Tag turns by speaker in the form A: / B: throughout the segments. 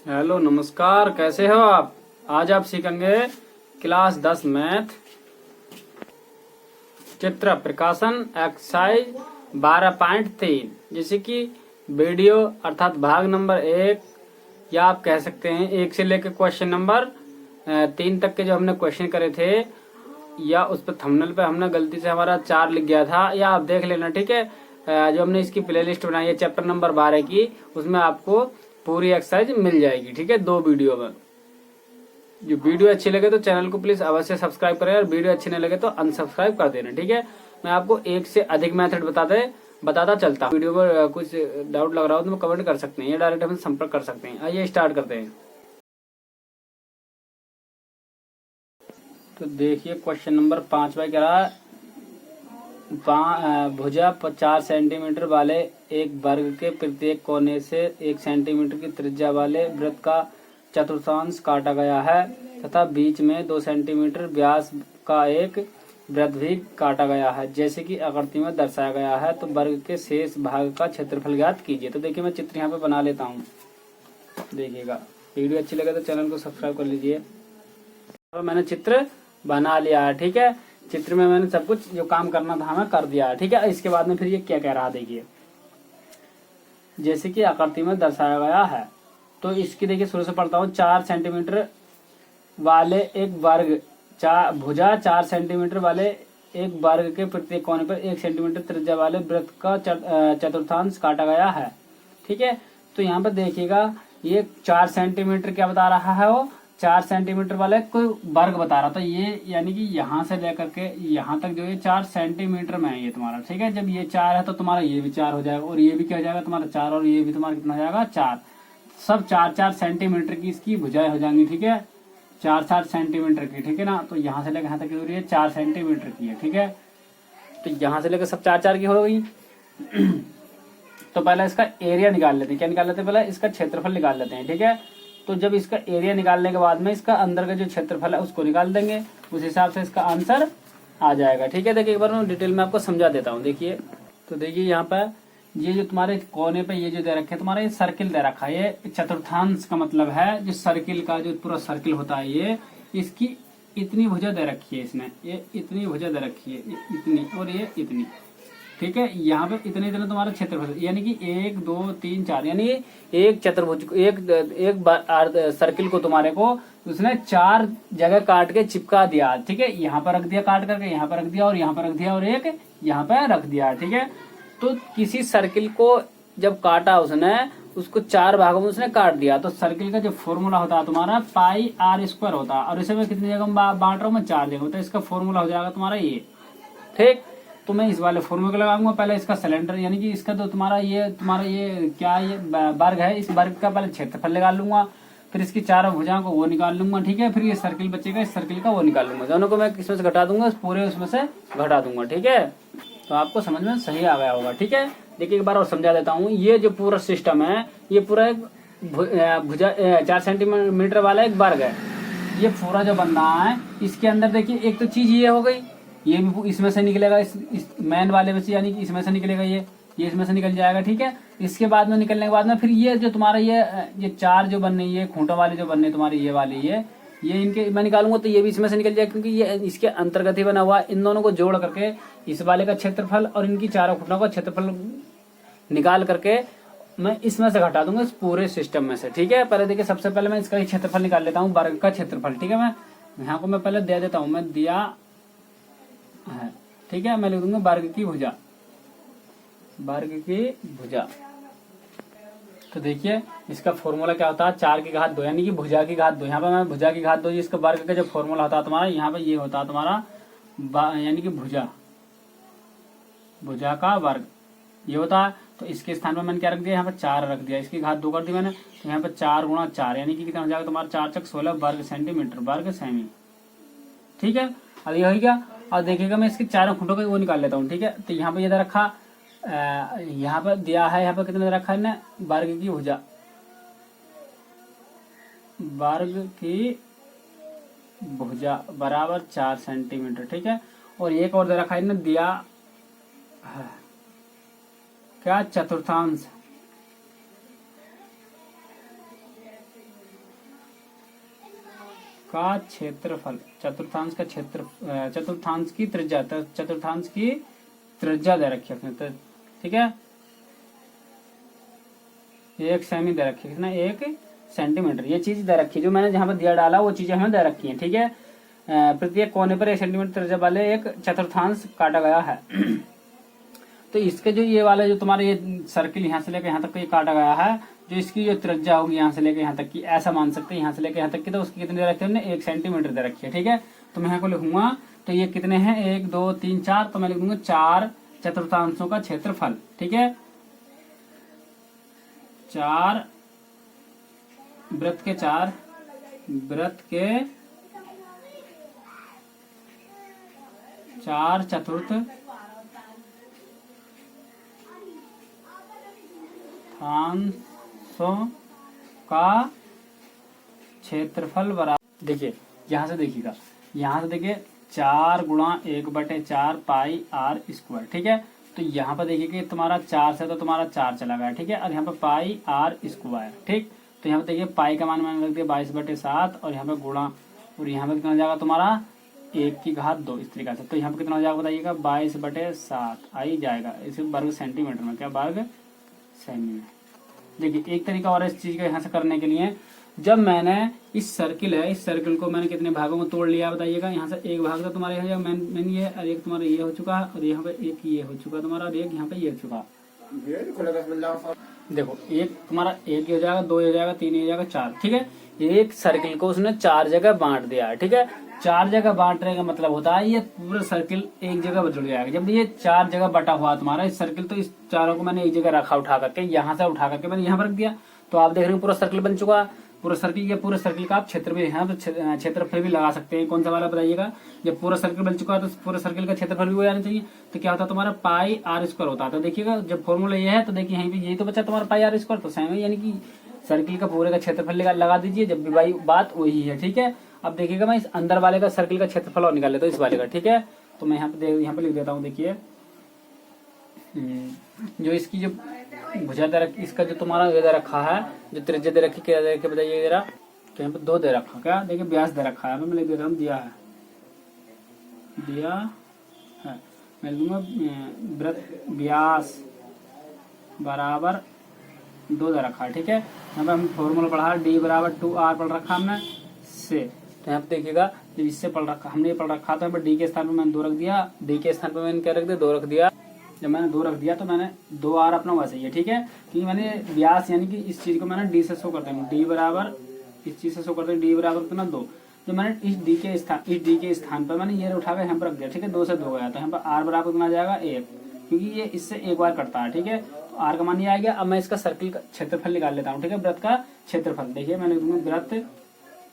A: Hello नमस्कार, कैसे हो आप। आज आप सीखेंगे क्लास 10 मैथ चित्र प्रकाशन एक्सरसाइज 12.3, जैसे कि वीडियो अर्थात भाग नंबर 1 या आप कह सकते हैं 1 से लेकर क्वेश्चन नंबर 3 तक के जो हमने क्वेश्चन करे थे, या उस पर थंबनेल पे हमने गलती से हमारा 4 लिख गया था, या आप देख लेना। ठीक है, जो हमने इसकी प्लेलिस्ट बनाई है चैप्टर नंबर 12 की, उसमें आपको पूरी एक्सरसाइज मिल जाएगी। ठीक है, 2 वीडियो में। जो वीडियो अच्छी लगे तो चैनल को प्लीज अवश्य सब्सक्राइब करें, और वीडियो अच्छी नहीं लगे तो अनसब्सक्राइब कर देना। ठीक है, मैं आपको 1 से अधिक मेथड बताता चलता हूँ। वीडियो पर कुछ डाउट लग रहा हो तो मैं कमेंट कर सकते हैं या डायरेक्ट हमें संपर्क कर सकते हैं। आइए स्टार्ट करते हैं। तो देखिए क्वेश्चन नंबर 5 में कह रहा है, भुजा 50 सेंटीमीटर वाले एक वर्ग के प्रत्येक कोने से 1 सेंटीमीटर की त्रिज्या वाले वृत्त का चतुर्थांश काटा गया है तथा बीच में 2 सेंटीमीटर व्यास का एक वृत्त भी काटा गया है, जैसे कि आकृति में दर्शाया गया है। तो वर्ग के शेष भाग का क्षेत्रफल ज्ञात कीजिए। तो देखिए मैं चित्र यहाँ पे बना लेता हूँ, देखिएगा। वीडियो अच्छी लगे तो चैनल को सब्सक्राइब कर लीजिए। और मैंने चित्र बना लिया है। ठीक है, चित्र में मैंने सब कुछ जो काम करना था मैं कर दिया है। ठीक है, इसके बाद में फिर ये क्या कह रहा है, देखिए जैसे कि आकृति में दर्शाया गया है। तो इसकी देखिए शुरू से पढ़ता हूँ। 4 सेंटीमीटर वाले एक वर्ग भुजा 4 सेंटीमीटर वाले एक वर्ग के प्रत्येक कोने पर 1 सेंटीमीटर त्रिज्या वाले वृत्त का चतुर्थांश काटा गया है। ठीक है, तो यहाँ पर देखिएगा ये 4 सेंटीमीटर क्या बता रहा है, वो 4 सेंटीमीटर वाले कोई वर्ग बता रहा था। ये यानी कि यहाँ से लेकर के यहाँ तक जो ये 4 सेंटीमीटर में है ये तुम्हारा। ठीक है, जब ये 4 है तो तुम्हारा ये भी 4 हो जाएगा, और ये भी क्या हो जाएगा तुम्हारा 4, और ये भी तुम्हारा कितना हो जाएगा 4। सब 4-4 सेंटीमीटर की इसकी भुजाएं हो जाएंगी। ठीक है, 4-4 सेंटीमीटर की। ठीक है ना, तो यहाँ से लेकर यहाँ तक की दूरी है 4 सेंटीमीटर की है। ठीक है, तो यहाँ से लेकर सब 4-4 की हो गई। तो पहले इसका एरिया निकाल लेते हैं। क्या निकाल लेते हैं, पहले इसका क्षेत्रफल निकाल लेते हैं। ठीक है, तो जब इसका एरिया निकालने के बाद में इसका अंदर का जो क्षेत्रफल है उसको निकाल देंगे, उस हिसाब से इसका आंसर आ जाएगा। ठीक है, देखिए एक बार मैं डिटेल में आपको समझा देता हूँ। देखिए, तो देखिए यहाँ पर ये जो तुम्हारे कोने पे ये जो दे रखे है तुम्हारा, ये सर्किल दे रखा है। ये चतुर्थांश का मतलब है जो सर्किल का जो पूरा सर्किल होता है, ये इसकी इतनी भुजा दे रखी है इसने, ये इतनी भुजा दे रखी है, ये इतनी और ये इतनी। ठीक है, यहाँ पे इतने इतने तुम्हारा क्षेत्रफल, यानी कि 1 2 3 4, यानी एक चतुर्भुज एक सर्किल को तुम्हारे को उसने 4 जगह काट के चिपका दिया। ठीक है, यहाँ पर रख दिया काट करके, यहाँ पर रख दिया और यहाँ पर रख दिया, और एक यहाँ पे रख दिया। ठीक है, तो किसी सर्किल को जब काटा उसने, उसको 4 भागों में उसने काट दिया, तो सर्किल का जो फॉर्मूला होता है तुम्हारा पाई आर स्क्वायर होता है, और इसे मैं कितनी जगह बांट रहा हूँ, मैं 4 जगह। तो इसका फॉर्मूला हो जाएगा तुम्हारा ये। ठीक, तो मैं इस वाले फॉर्मूले को लगाऊंगा। पहले इसका सिलेंडर, यानी कि इसका तो तुम्हारा ये क्या ये वर्ग है, इस वर्ग का पहले क्षेत्रफल निकाल लूंगा, फिर इसकी 4 भुजाओं को वो निकाल लूंगा। ठीक है, फिर ये सर्किल बचेगा, इस सर्किल का वो निकाल लूंगा। दोनों को मैं किसमें से घटा दूंगा, पूरे उसमें से घटा दूंगा। ठीक है, तो आपको समझ में सही आ गया होगा। ठीक है, देखिए एक बार और समझा देता हूँ। ये जो पूरा सिस्टम है, ये पूरा एक भुजा 4 सेंटीमीटर वाला एक वर्ग है। ये पूरा जो बन रहा है, इसके अंदर देखिए एक तो चीज ये हो गई, ये भी इसमें से निकलेगा, इस मैन वाले में से, यानी कि इसमें से निकलेगा, ये इसमें से निकल जाएगा। ठीक है, इसके बाद में निकलने के बाद में फिर ये जो तुम्हारा ये 4 जो बनने, ये खूंटों वाले जो बनने तुम्हारी, ये वाले ये इनके मैं निकालूंगा तो ये भी इसमें से निकल जाएगा, क्योंकि ये इसके अंतर्गत ही बना हुआ। इन दोनों को जोड़ करके इस वाले का क्षेत्रफल और इनकी 4 खूंटों का क्षेत्रफल निकाल करके मैं इसमें से घटा दूंगा इस पूरे सिस्टम में से। ठीक है, पहले देखिए सबसे पहले मैं इसका ही क्षेत्रफल निकाल लेता हूँ, वर्ग का क्षेत्रफल। ठीक है, मैं यहाँ को मैं पहले दे देता हूँ, मैं दिया है। ठीक है, मैं लिख दूंगा वर्ग की भुजा, वर्ग की भुजा। तो देखिए इसका फॉर्मूला क्या होता है, 4 की घात 2, यानी कि भुजा की घात 2। यहाँ पे मैं भुजा की घात 2, इसका वर्ग का जो फॉर्मूला होता है तुम्हारा, यहाँ पे ये होता है तुम्हारा यानी कि भुजा का वर्ग ये होता है। तो इसके स्थान पर मैंने क्या रख दिया, यहाँ पे 4 रख दिया, इसकी घात 2 कर दी मैंने, तो यहाँ पे 4 गुणा 4, यानी कि कितना हो जाएगा तुम्हारा 4 चक 16 वर्ग सेंटीमीटर, वर्ग सेमी। ठीक है, अब ये हो गया। और देखिएगा मैं इसके 4 खूंटों का वो निकाल लेता हूँ। ठीक है, तो यहाँ पे ये रखा, यहाँ पर दिया है, यहाँ पर कितने दे रखा है ना, वर्ग की भुजा, वर्ग की भुजा बराबर 4 सेंटीमीटर। ठीक है, और एक और दे रखा है ना, दिया है क्या, चतुर्थांश, का क्षेत्रफल, चतुर्थांश का क्षेत्र, चतुर्थांश की त्रिज्या, चतुर्थांश की त्रिज्या दे रखी है अपने, ठीक है। 1 सेमी दे रखी है, कितना 1 सेंटीमीटर, ये चीज दे रखी है, जो मैंने जहां पर दिया डाला वो चीजें हमें दे रखी हैं, ठीक है। प्रत्येक कोने पर 1 सेंटीमीटर त्रिज्या वाले एक चतुर्थांश काटा गया है। तो इसके जो ये वाला जो तुम्हारा ये सर्किल यहाँ से लेकर यहाँ तक ये काटा गया है, जो इसकी जो त्रिज्या होगी यहाँ से लेकर यहाँ तक की, ऐसा मान सकते हैं यहाँ से लेकर यहाँ तक की, तो उसकी कितनी दे रखी है हमने, 1 सेंटीमीटर दे रखी है, ठीक है। तो मैं यहाँ को लिखूंगा, तो ये कितने हैं, 1 2 3 4, तो मैं लिख दूंगा 4 चतुर्थांशों का क्षेत्रफल, ठीक है। 4 वृत्त के 4 चतुर्थांशों का क्षेत्रफल बराबर, देखिए यहाँ से देखिएगा, यहाँ से देखिए 4 गुणा 1/4 पाई आर स्क्वायर, ठीक है। तो यहाँ पर देखिए कि तुम्हारा 4 से तो तुम्हारा 4 चला गया, ठीक है, और यहाँ पर पाई आर स्क्वायर, ठीक। तो यहाँ पर देखिए पाई का मान मैंने रख दिया 22/7, और यहाँ पे गुणा, और यहाँ पे कितना हो जाएगा तुम्हारा 1 की घात 2, इस तरीके से। तो यहाँ पे कितना हो जाएगा बताइएगा, 22/7 आ ही जाएगा, इसे वर्ग सेंटीमीटर में, क्या वर्ग सेमी में। देखिए एक तरीका और इस चीज का यहाँ से करने के लिए, जब मैंने इस सर्किल है, इस सर्किल को मैंने कितने भागों में तोड़ लिया बताइएगा। यहाँ से एक भाग तो तुम्हारा ये मेन ये, और एक तुम्हारा ये हो चुका है, और यहाँ पे एक ये हो चुका तुम्हारा, और एक यहाँ पे ये हो चुका। देखो एक तुम्हारा 1 हो जाएगा, 2 हो जाएगा, 3 हो जाएगा, 4, ठीक है। एक सर्किल को उसने 4 जगह बांट दिया है, ठीक है। 4 जगह बांटने का मतलब होता है ये पूरा सर्किल एक जगह पर जुड़ जाएगा। जब ये 4 जगह बटा हुआ तुम्हारा इस सर्किल, तो इस चारों को मैंने एक जगह रखा, उठा करके यहाँ से उठा करके मैंने यहाँ पर रख दिया, तो आप देख रहे हो पूरा सर्किल बन चुका है। पूरा सर्किल, ये पूरे सर्किल का आप क्षेत्र भी यहाँ पर क्षेत्रफल भी लगा सकते हैं। कौन सा वाला बताइएगा, जब पूरा सर्किल बन चुका है तो पूरे सर्किल का क्षेत्रफल भी हो जाना चाहिए। तो क्या होता है तुम्हारा पाई आर स्क्वायर होता है। तो देखिएगा जब फॉर्मूला ये है, तो देखिए यहीं पे यही तो बचा तुम्हारा पाई आर स्क्वायर, तो सेम है, यानी कि सर्किल का पूरे का क्षेत्रफल लगा दीजिए, जब भी भाई बात वही है, ठीक है। अब देखिएगा मैं इस अंदर वाले का सर्किल का क्षेत्रफल और निकाल लेता हूँ, इस वाले का, ठीक है। तो मैं यहाँ पे लिख देता हूँ, देखिए जो इसकी जो भुजा दे रखी, इसका जो तुम्हारा ये दे रखा है, जो त्रिज्या दे रखी, क्या दे रखी बताइए जरा। तो यहाँ पे 2 दे रखा, क्या देखिए व्यास दे रखा है, मैं लिख देता हूँ दिया है, मैं लिखूंगा वृत्त व्यास बराबर 2 दे रखा है, ठीक है। यहाँ पे हम फॉर्मूला पढ़ा D बराबर 2R पढ़ रखा हमने से। तो यहाँ पे देखिएगा जब इससे पढ़ रखा हमने, ये पढ़ रखा था, D के स्थान पे मैंने 2 रख दिया, D के स्थान पे मैंने क्या रख दिया, 2 रख दिया। जब मैंने 2 रख दिया तो मैंने 2R अपना वैसे ही है, ठीक है। क्योंकि मैंने व्यास यानी कि इस चीज को मैंने D से शो करता हूँ, D बराबर इस चीज से शो करते हैं, D बराबर कितना 2। जो मैंने इस D के स्थान पर मैंने ये उठा कर यहाँ पर रख दिया, ठीक है। 2 से 2 गया, तो यहाँ पर R बराबर कितना जाएगा 1, क्योंकि ये इससे एक बार करता है, ठीक है। तो R का मान ये आ गया। अब मैं इसका सर्किल का क्षेत्रफल निकाल लेता हूँ, ठीक है। वृत्त का क्षेत्रफल देखिए मैंने वृत्त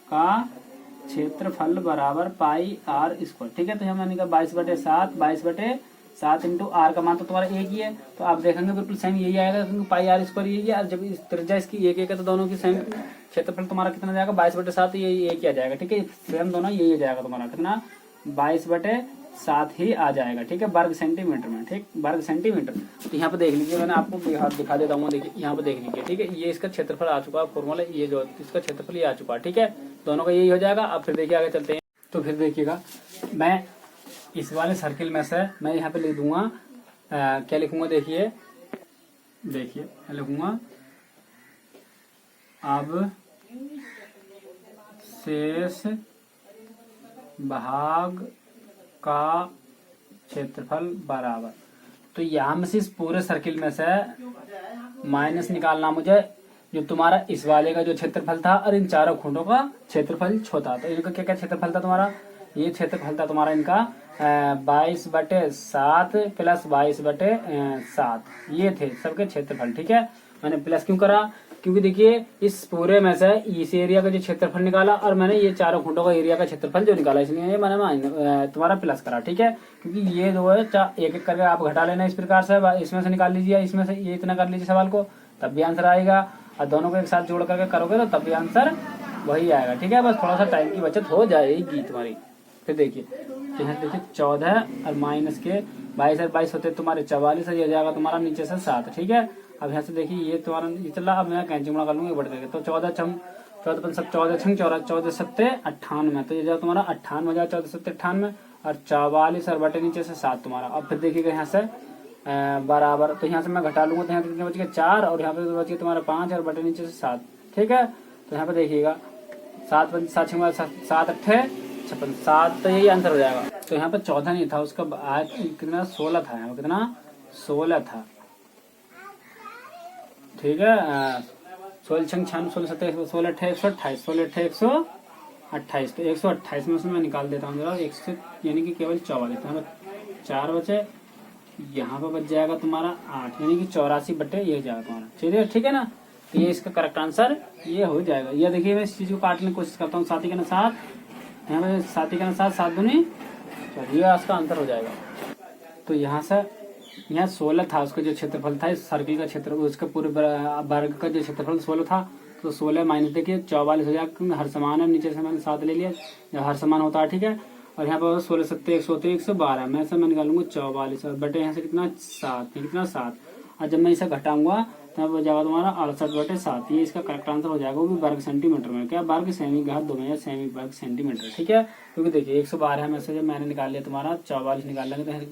A: का क्षेत्रफल बराबर पाई आर स्क्वायर, ठीक है। तो यहाँ मैंने कहा 22/7 इंटू आर का मान तो तुम्हारा एक ही है, तो आप देखेंगे बिल्कुल सेम यही आएगा, क्योंकि पाई आर स्क्वायर यही है। और जब इस त्रिज्या इसकी एक है, तो दोनों की सेम क्षेत्रफल तुम्हारा कितना जाएगा 22/7, ये एक ही आ जाएगा, ठीक है। सेम दोनों यही आ जाएगा तुम्हारा कितना 22/7 ही आ जाएगा, ठीक है, वर्ग सेंटीमीटर में, ठीक, वर्ग सेंटीमीटर। तो यहाँ पे देख लीजिए, मैंने आपको दिखा देता हूँ, देखिए यहाँ पे देख लीजिए, ठीक है। ये इसका क्षेत्रफल आ चुका है, फॉर्मूला ये जो इसका क्षेत्रफल ये आ चुका है, ठीक है। दोनों का यही हो जाएगा। अब फिर देखिए आगे चलते हैं। तो फिर देखिएगा मैं इस वाले सर्किल में से मैं यहाँ पे लिख दूंगा, क्या लिखूंगा देखिए मैं लिखूंगा अब शेष भाग का क्षेत्रफल बराबर। तो यहाँ में से इस पूरे सर्किल में से माइनस निकालना मुझे, जो तुम्हारा इस वाले का जो क्षेत्रफल था और इन चारों खूंटों का क्षेत्रफल छोटा। तो इनका क्या क्या क्षेत्रफल था तुम्हारा, ये क्षेत्रफल था तुम्हारा इनका 22/7 प्लस 22/7, ये थे सबके क्षेत्रफल, ठीक है। मैंने प्लस क्यों करा, क्योंकि देखिए इस पूरे में से इस एरिया का जो क्षेत्रफल निकाला और मैंने ये चारों खूंटों का एरिया का क्षेत्रफल जो निकाला, इसलिए ये मैंने तुम्हारा प्लस करा, ठीक है। क्योंकि ये दो है, एक एक करके आप घटा लेना इस प्रकार से, इसमें से निकाल लीजिए, इसमें से ये इतना कर लीजिए सवाल को, तब भी आंसर आएगा। और दोनों को एक साथ जोड़ करके करोगे तो तब भी आंसर वही आएगा, ठीक है। बस थोड़ा सा टाइम की बचत हो जाएगी तुम्हारी। फिर देखिए तो यहाँ देखिए 14 और माइनस के 22 और 22 होते तुम्हारे 44, ये जाएगा तुम्हारा नीचे से 7, ठीक है। अब यहाँ से देखिए ये तुम्हारा ये चल रहा, अब मैं कैंची गुणा कर लूंगा बढ़ करके, तो 14 पंच 14 छंग 14 सत्ते 98, तो ये जाओ तुम्हारा 98 जाओ 14 सत्ते 98 और 44 और बटे नीचे से 7 तुम्हारा। अब फिर देखिएगा यहाँ से बराबर, तो यहाँ से मैं घटा लूंगा तो यहाँ पे बच गया 4 और यहाँ पे बच गया तुम्हारा 5 और बटे नीचे से 7। ठीक है, तो यहाँ पे देखिएगा 7 पंच 7 छंग 7 अट्ठे 56, 7, तो यही आंसर हो जाएगा। तो यहाँ पे 14 नहीं था, उसका कितना 16 था, यहाँ पे कितना 16 था। ठीक है, 16 छंग 96 16 सत्ते 16 अट्ठे 128 16 अट्ठे 128, तो 128 में से मैं निकाल देता हूँ जरा 100, यानी कि केवल 44, तो 4 बचे, यहाँ पे बच जाएगा तुम्हारा 8, यानी कि 84 बटे ये जाएगा तुम्हारा। चलिए ठीक है ना, तो ये इसका करेक्ट आंसर ये हो जाएगा। ये देखिए मैं इस चीज को काटने की कोशिश करता हूँ, 7 के 7, यहाँ पे 7 के 7 7 दूनी, ये इसका आंसर हो जाएगा। तो यहाँ से यहाँ 16 था, उसका जो क्षेत्रफल था इस सर्किल का क्षेत्र, उसका पूरे वर्ग का जो क्षेत्रफल 16 था, तो 16 माइनस देखिए 44 हो जाएगा, हर समान है, नीचे से मैंने 7 ले लिया, जब हर समान होता है। ठीक है, और यहाँ पर 16 सत्ते 112, मैं से मैं निकालूंगा 44 और बटे यहाँ से कितना 7, कितना 7, और जब मैं इसे घटाऊंगा तब हो जाएगा तुम्हारा 68 बटे 7, ये इसका करेक्ट आंसर हो जाएगा, वो भी वर्ग सेंटीमीटर में, क्या वर्ग सेमी घात 2 में, या सेमी वर्ग सेंटीमीटर। ठीक है, क्योंकि देखिए 112 में से जब मैंने निकाल लिया तुम्हारा 44 निकाल लेंगे तो यहाँ से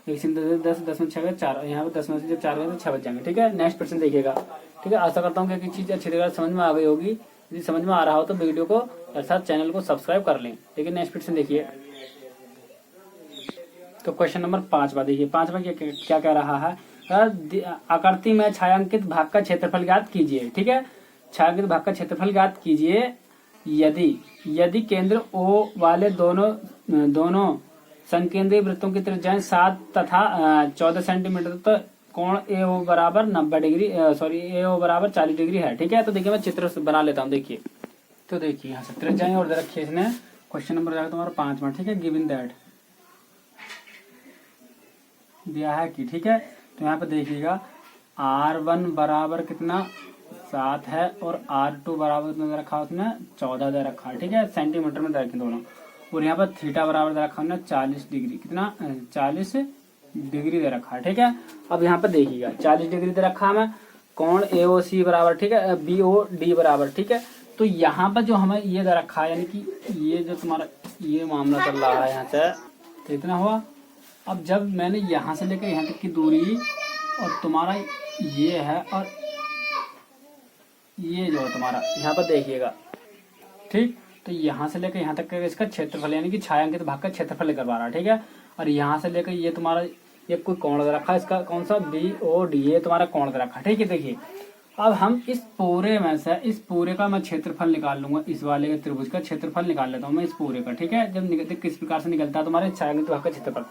A: 8, 10 में 6 4, यहाँ पे 10 में से जब 4 गए तो 6 बच जाएंगे। ठीक है, नेक्स्ट क्वेश्चन देखिएगा। ठीक है, आशा करता हूँ कि चीज अच्छी तरह समझ में आ गई होगी, यदि समझ में आ रहा हो तो वीडियो को अर्थात चैनल को सब्सक्राइब कर लें। लेकिन नेक्स्ट क्वेश्चन देखिए, तो क्वेश्चन नंबर 5 देखिए, 5 क्या कह रहा है, आकृति में छायांकित भाग का क्षेत्रफल ज्ञात कीजिए। ठीक है, छायांकित भाग का क्षेत्रफल ज्ञात कीजिए यदि केंद्र O वाले दोनों संकेंद्रीय वृत्तों की त्रिज्याएं 7 तथा 14 सेंटीमीटर, तो कोण AO बराबर 90 डिग्री, सॉरी AO बराबर 40 डिग्री है। ठीक है, तो देखिए मैं चित्र बना लेता हूँ। देखिए, तो देखिए यहाँ से त्रिज्याएं और रखिए इसने, क्वेश्चन नंबर जाएगा तुम्हारा 5 में। ठीक है, गिवन दैट दिया है कि, ठीक है, तो यहाँ पे देखिएगा R1 बराबर कितना 7 है और R2 बराबर कितना दे रखा है उसने 14 दे रखा है। ठीक है, सेंटीमीटर में दे रखे दोनों, और यहाँ पर थीटा बराबर दे रखा है 40 डिग्री, कितना 40 डिग्री दे रखा है। ठीक है, अब यहाँ पे देखिएगा 40 डिग्री दे रखा है, कोण AOC बराबर, ठीक है, BOD बराबर। ठीक है, तो यहाँ पर जो हमें ये दे रखा है, यानी कि ये जो तुम्हारा ये मामला चल रहा है यहाँ से, तो इतना हुआ। अब जब मैंने यहाँ से लेकर यहाँ तक की दूरी और तुम्हारा ये है और ये जो है तुम्हारा यहाँ पर देखिएगा, ठीक, तो यहाँ से लेकर यहाँ तक का इसका क्षेत्रफल, यानी कि छायांकित भाग का क्षेत्रफल लेकर पा रहा है। ठीक है, और यहाँ से लेकर ये तुम्हारा ये कोई कोण दे रखा है, इसका कौन सा BOD, ये तुम्हारा कोण दे रखा है। ठीक है, देखिए अब हम इस पूरे में से इस पूरे का मैं क्षेत्रफल निकाल लूंगा, इस वाले के त्रिभुज का क्षेत्रफल निकाल लेता हूँ मैं इस पूरे का। ठीक है, जब किस प्रकार से निकलता है तुम्हारे छायांकित भाग का क्षेत्रफल,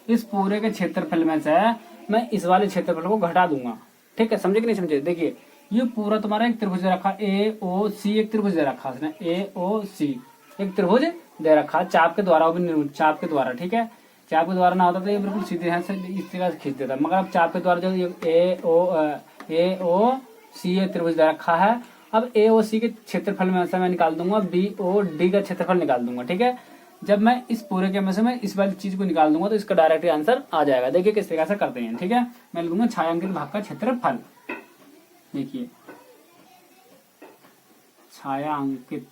A: इस पूरे के क्षेत्रफल में से मैं इस वाले क्षेत्रफल को घटा दूंगा। ठीक है, समझे कि नहीं समझे। देखिए ये पूरा तुम्हारा एक त्रिभुज दे रखा AOC, एक त्रिभुज दे रखा है AOC, एक त्रिभुज दे रखा चाप के द्वारा, वो भी चाप के द्वारा। ठीक है, चाप के द्वारा ना होता तो ये बिल्कुल सीधे यहाँ से इस तरह से खींच देता, मगर अब चाप के द्वारा जो AOC एक त्रिभुज दे रखा है, अब AOC के क्षेत्रफल में से मैं निकाल दूंगा BOD का क्षेत्रफल निकाल दूंगा। ठीक है, जब मैं इस पूरे के में से मैं इस वाली चीज को निकाल दूंगा तो इसका डायरेक्ट आंसर आ जाएगा। देखिए किस तरह से करते हैं। ठीक है, मैं लिख दूंगा छायांकित भाग का क्षेत्रफल। देखिए छायांकित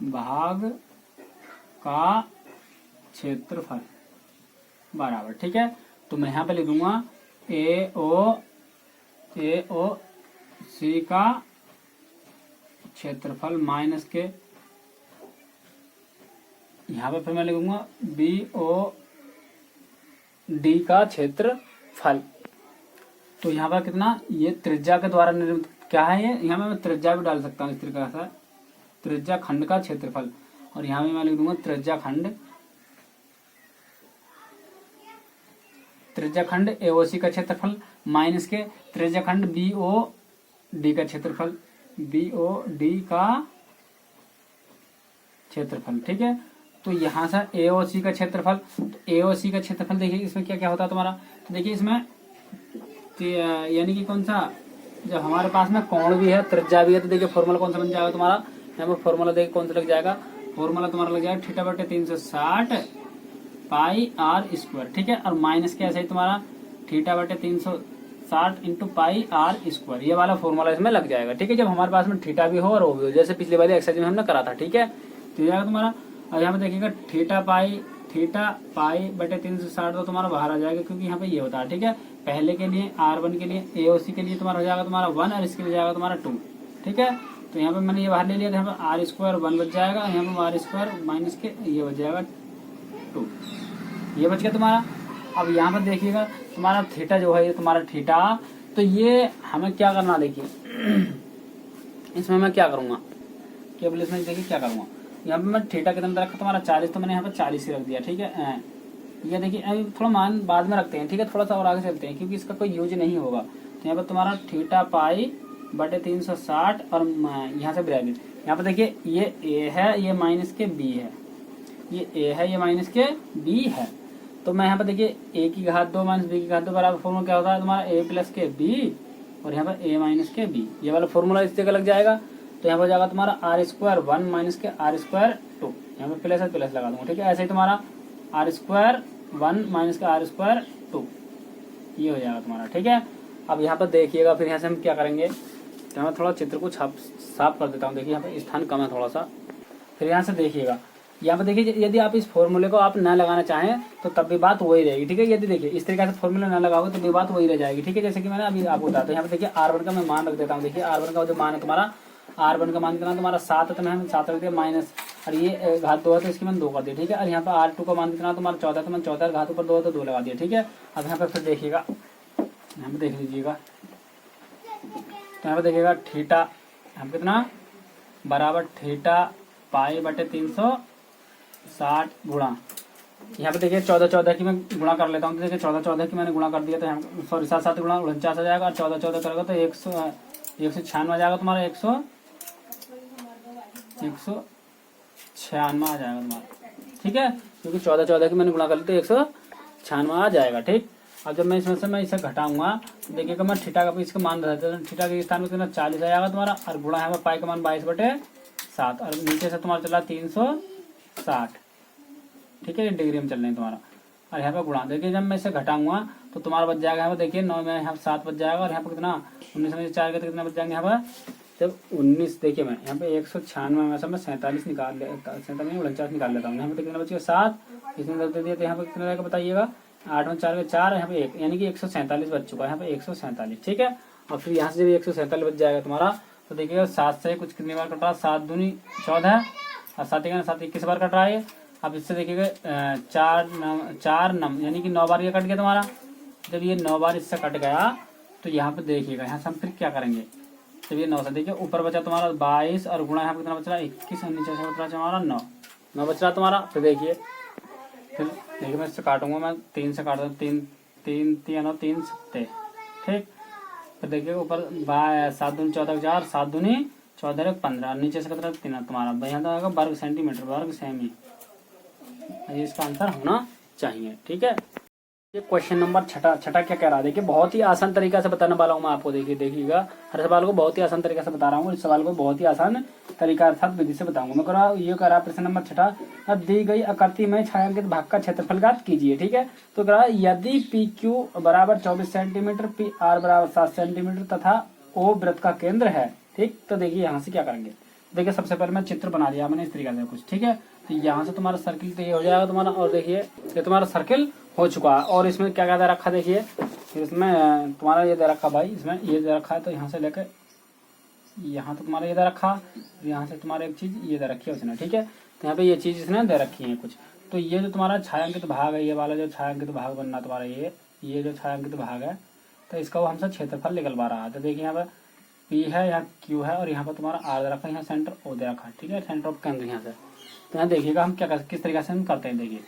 A: भाग का क्षेत्रफल बराबर, ठीक है, तो मैं यहाँ पे लिख दूंगा AOC का क्षेत्रफल माइनस के, यहाँ पे फिर मैं लिखूंगा BOD का क्षेत्रफल। तो यहाँ पर कितना, ये त्रिज्या के द्वारा निर्मित क्या है, ये यहाँ मैं त्रिज्या भी डाल सकता हूँ इस तरीके से, त्रिज्या खंड का क्षेत्रफल, और यहाँ भी मैं लिख दूंगा त्रिज्या खंड AOC का क्षेत्रफल माइनस के त्रिज्या खंड BOD का क्षेत्रफल, BOD का क्षेत्रफल। ठीक है, तो यहाँ से AOC का क्षेत्रफल, तो AOC का क्षेत्रफल देखिए इसमें क्या क्या होता है तुम्हारा, तो देखिए इसमें यानी कि कौन सा, जब हमारे पास में कोण भी है त्रिज्या भी है, तो देखिए फॉर्मूला कौन सा बन जाएगा तुम्हारा, यहाँ पर फॉर्मूला देखिए कौन सा लग जाएगा, फॉर्मूला तुम्हारा लग जाएगा थीटा बटे 360 पाई R स्क्वायर। ठीक है, और माइनस के ऐसे ही तुम्हारा थीटा बटे 360 360 इंटू पाई आर स्क्वायर, ये वाला फॉर्मूला इसमें लग जाएगा। ठीक है, जब हमारे पास में थीटा भी हो और ओ भी हो, जैसे पिछले वाले एक्सरसाइज में हमने करा था। ठीक है, तो ये तुम्हारा, और यहाँ पे देखिएगा थीटा पाई बटे 360 तो तुम्हारा बाहर आ जाएगा, क्योंकि यहाँ पे ये होता है। ठीक है, पहले के लिए R1 के लिए AOC के लिए तुम्हारा हो जाएगा तुम्हारा 1 और इसके लिए जाएगा तुम्हारा 2। ठीक है, तो यहाँ पे मैंने ये बाहर ले लिया था, यहाँ पे आर स्क्वायर 1 बच जाएगा, यहाँ पे आर स्क्वायर माइनस के ये बच जाएगा 2, ये बच गया तुम्हारा। अब यहाँ पर देखिएगा तुम्हारा थीटा जो है, ये तुम्हारा थीटा, तो ये हमें क्या करना, देखिए इसमें मैं क्या करूंगा, केवल इसमें देखिए क्या करूंगा, यहाँ पे मैं थीटा कितना रखा तुम्हारा 40, तो मैंने यहाँ पर 40 ही रख दिया। ठीक है, ये देखिए अभी थोड़ा मान बाद में रखते हैं। ठीक है, थोड़ा सा और आगे चलते हैं, क्योंकि इसका कोई यूज नहीं होगा। तो यहाँ पर तुम्हारा थीटा पाई बटे 360 और यहाँ से ब्रैकेट, यहाँ पर देखिए ये ए है, ये माइनस के बी है, ये ए है, ये माइनस के बी है। तो मैं यहाँ पर देखिए ए की घात 2 माइनस बी की घात 2 बराबर फॉर्मूला क्या होता है तुम्हारा ए प्लस के बी, और यहाँ पर ए माइनस के बी, ये वाला फॉर्मूला इस जगह लग जाएगा। तो यहाँ पर जाएगा तुम्हारा आर स्क्वायर 1 माइनस के आर स्क्वायर 2, यहाँ पर प्लस प्लस लगा दूंगा। ठीक है, ऐसे ही तुम्हारा आर स्क्वायर 1 माइनस का आर स्क्वायर 2, ये हो जाएगा तुम्हारा। ठीक है, अब यहाँ पर देखिएगा, फिर यहाँ से हम क्या करेंगे, तो मैं थोड़ा चित्र को साफ कर देता हूँ। देखिए यहाँ पे स्थान कम है थोड़ा सा, फिर यहाँ से देखिएगा, यहाँ पे देखिए यदि आप इस फॉर्मूले को आप न लगाना चाहें तो तब भी बात वही रहेगी। ठीक है, यदि देखिए इस तरीके से फॉर्मूला न लगाओगे तो भी बात वही रह जाएगी। ठीक है, जैसे कि मैंने अभी आपको बताया, तो यहाँ पे देखिए R1 का मैं मान रख देता हूँ। देखिए R1 का जो मान है तुम्हारा, R1 का मान कितना तुम्हारा 7 है, तो मैंने 7 रख दिया माइनस, और ये घात 2 है तो इसकी मैंने 2 कर दिया। ठीक है, और यहाँ पे R2 का मान कितना तुम्हारा 14 है, तो मैंने 14 घात ऊपर 2 है तो 2 लगा दिया। ठीक है, अब यहाँ पे फिर देखिएगा, यहाँ पे देख लीजिएगा, तो यहाँ पे देखिएगा थीटा हम कितना बराबर थीटा पाई बटे 360 गुणा, यहाँ पे देखिए 14 की मैं गुणा कर लेता हूँ। तो देखिए 14 की मैंने गुणा कर दिया, तो यहाँ सॉरी 7 गुणा 49 आ जाएगा, और 14 करेगा तो 196 आ जाएगा तुम्हारा, 196 आ जाएगा तुम्हारा। ठीक है, क्योंकि 14 की मैंने गुणा कर ली तो 196 आ जाएगा। ठीक, अब जब मैं इसमें से मैं इसे घटाऊंगा तो देखिएगा मैं थीटा का इसका मान रहा था, थीटा के स्थान में कितना 40 आ जाएगा तुम्हारा, और गुणा है पाई का मान 22/7, और नीचे से तुम्हारा चला 360। ठीक है, डिग्री में चल रहे हैं तुम्हारा, और यहाँ पे गुणा, देखिए जब मैं इसे घटाऊंगा तो तुम्हारा बच जाएगा यहाँ पे, देखिए 9 में यहाँ 7 बच जाएगा, और यहाँ पे कितना 19 में 4 के तो कितना बच जाएंगे यहाँ पर, जब 19 देखिए मैं यहाँ पे 196 में मैं 47 निकाल ले 47 निकाल लेता हूँ। यहाँ पे कितना बचेगा 7, इसमें दे दिया, तो यहाँ पे कितना रहेगा बताइएगा, 8 में 4 के 4, यहाँ पे 1, यानी कि 147 बच चुका है, यहाँ पे 147। ठीक है, और फिर यहाँ से जब 147 बच जाएगा तुम्हारा, तो देखिएगा 7 से कुछ कितनी बार कट रहा है, 7 दूनी 14, और 7 21 बार कट रहा है। अब इससे देखिएगा 4 नम यानी कि 9 बार ये कट गया तुम्हारा। जब ये 9 बार इससे कट गया तो यहाँ पे देखिएगा, यहाँ से हम फिर क्या करेंगे, जब ये 9 से देखिए ऊपर बचा तुम्हारा 22, और गुणा यहाँ पे कितना बच रहा है 21, और नीचे से बच रहा है तुम्हारा 9 बच रहा तुम्हारा। फिर देखिए मैं इससे काटूंगा, मैं 3 से काट दूँ, 3 3 7। ठीक, फिर देखिए ऊपर 7 दूनी 14 4, 7 दूनी 14 15, नीचे से कितना 3 तुम्हारा, यहाँ तो आएगा वर्ग सेंटीमीटर, वर्ग सेमी, ये इसका आंसर होना चाहिए। ठीक है, ये क्वेश्चन नंबर छठा क्या कह रहा है, देखिए बहुत ही आसान तरीका से बताने वाला हूँ मैं आपको। देखिएगा हर सवाल को बहुत ही आसान तरीके से बता रहा हूँ, इस सवाल को बहुत ही आसान तरीका अर्थात विधि से बताऊंगा मैं। कह रहा प्रश्न नंबर 6, दी गई आकृति में छायांकित भाग का क्षेत्रफल ज्ञात कीजिए। ठीक है, तो कह रहा यदि पी क्यू बराबर 24 सेंटीमीटर, पी आर बराबर 7 सेंटीमीटर तथा ओ वृत्त का केंद्र है। ठीक, तो देखिए यहाँ से क्या करेंगे, देखिए सबसे पहले मैं चित्र बना दिया मैंने इस तरीके से कुछ। ठीक है, तो यहाँ से तुम्हारा सर्किल तो ये हो जाएगा तुम्हारा, और देखिए ये तुम्हारा सर्किल हो चुका है, और इसमें क्या क्या दे रखा देखिए, इसमें तुम्हारा ये दे रखा भाई, इसमें ये दे रखा है, तो यहाँ से लेकर यहाँ तो तुम्हारा ये दे रखा, यहाँ से तुम्हारा एक चीज ये दे रखी है उसने। ठीक है, तो यहाँ पे ये चीज इसने दे रखी है कुछ, तो ये जो तुम्हारा छायांकित भाग है, ये वाला जो छायांकित भाग बनना तुम्हारा, ये जो छायांकित भाग है, तो इसका वो हमसे क्षेत्रफल निकलवा रहा है। तो देखिए यहाँ पे पी है, यहाँ क्यू है, और यहाँ पर तुम्हारा आर दे रखा है, यहाँ सेंटर ओ दे रखा है। ठीक है, सेंटर ऑफ केंद्र यहाँ से, तो यहाँ देखिएगा हम क्या किस तरीके से हम करते हैं। देखिए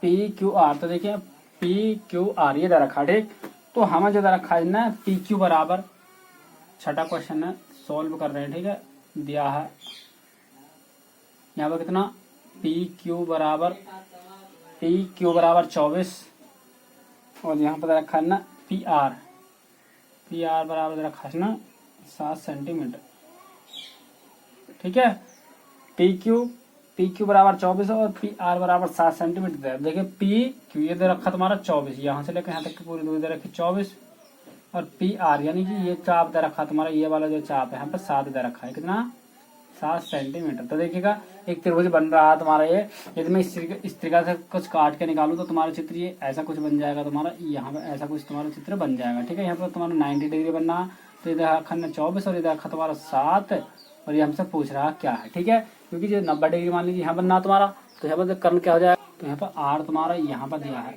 A: पी क्यू आर, तो देखिए पी क्यू आर ये दे रखा है। ठीक, तो हमें जो दे रखा है ना पी क्यू बराबर, छठा क्वेश्चन है सॉल्व कर रहे हैं। ठीक है, दिया है यहाँ पर कितना पी क्यू बराबर 24, और यहाँ पर रखा है ना पी आर बराबर रखा है ना 7 सेंटीमीटर। ठीक है, पी पी क्यू बराबर 24 और पी आर बराबर 7 सेंटीमीटर। देखिए पी क्यू ये दे रखा तुम्हारा 24, यहाँ से लेकर यहाँ तक की पूरी दूरी दे रखी 24, और पी आर यानी कि ये चाप दे रखा तुम्हारा, ये वाला जो चाप है यहाँ पर 7 दे रखा है, कितना 7 सेंटीमीटर। तो देखिएगा एक त्रिभुज बन रहा है तुम्हारा ये। यदि मैं इस तरीका से कुछ काट के निकालूं तो तुम्हारा चित्र ये ऐसा कुछ बन जाएगा तुम्हारा, यहाँ पे ऐसा कुछ तुम्हारा चित्र बन जाएगा। ठीक है, यहाँ पर तुम्हारा 90 डिग्री बनना, तो इधर रखा 24 और इधर रखा तुम्हारा 7, और ये हमसे पूछ रहा क्या है। ठीक है, क्योंकि जो 90 डिग्री मान लीजिए यहाँ बनना तुम्हारा, तो यहाँ पर कर्ण क्या हो जाएगा, तो यहाँ पर आर तुम्हारा यहाँ पर दिया है,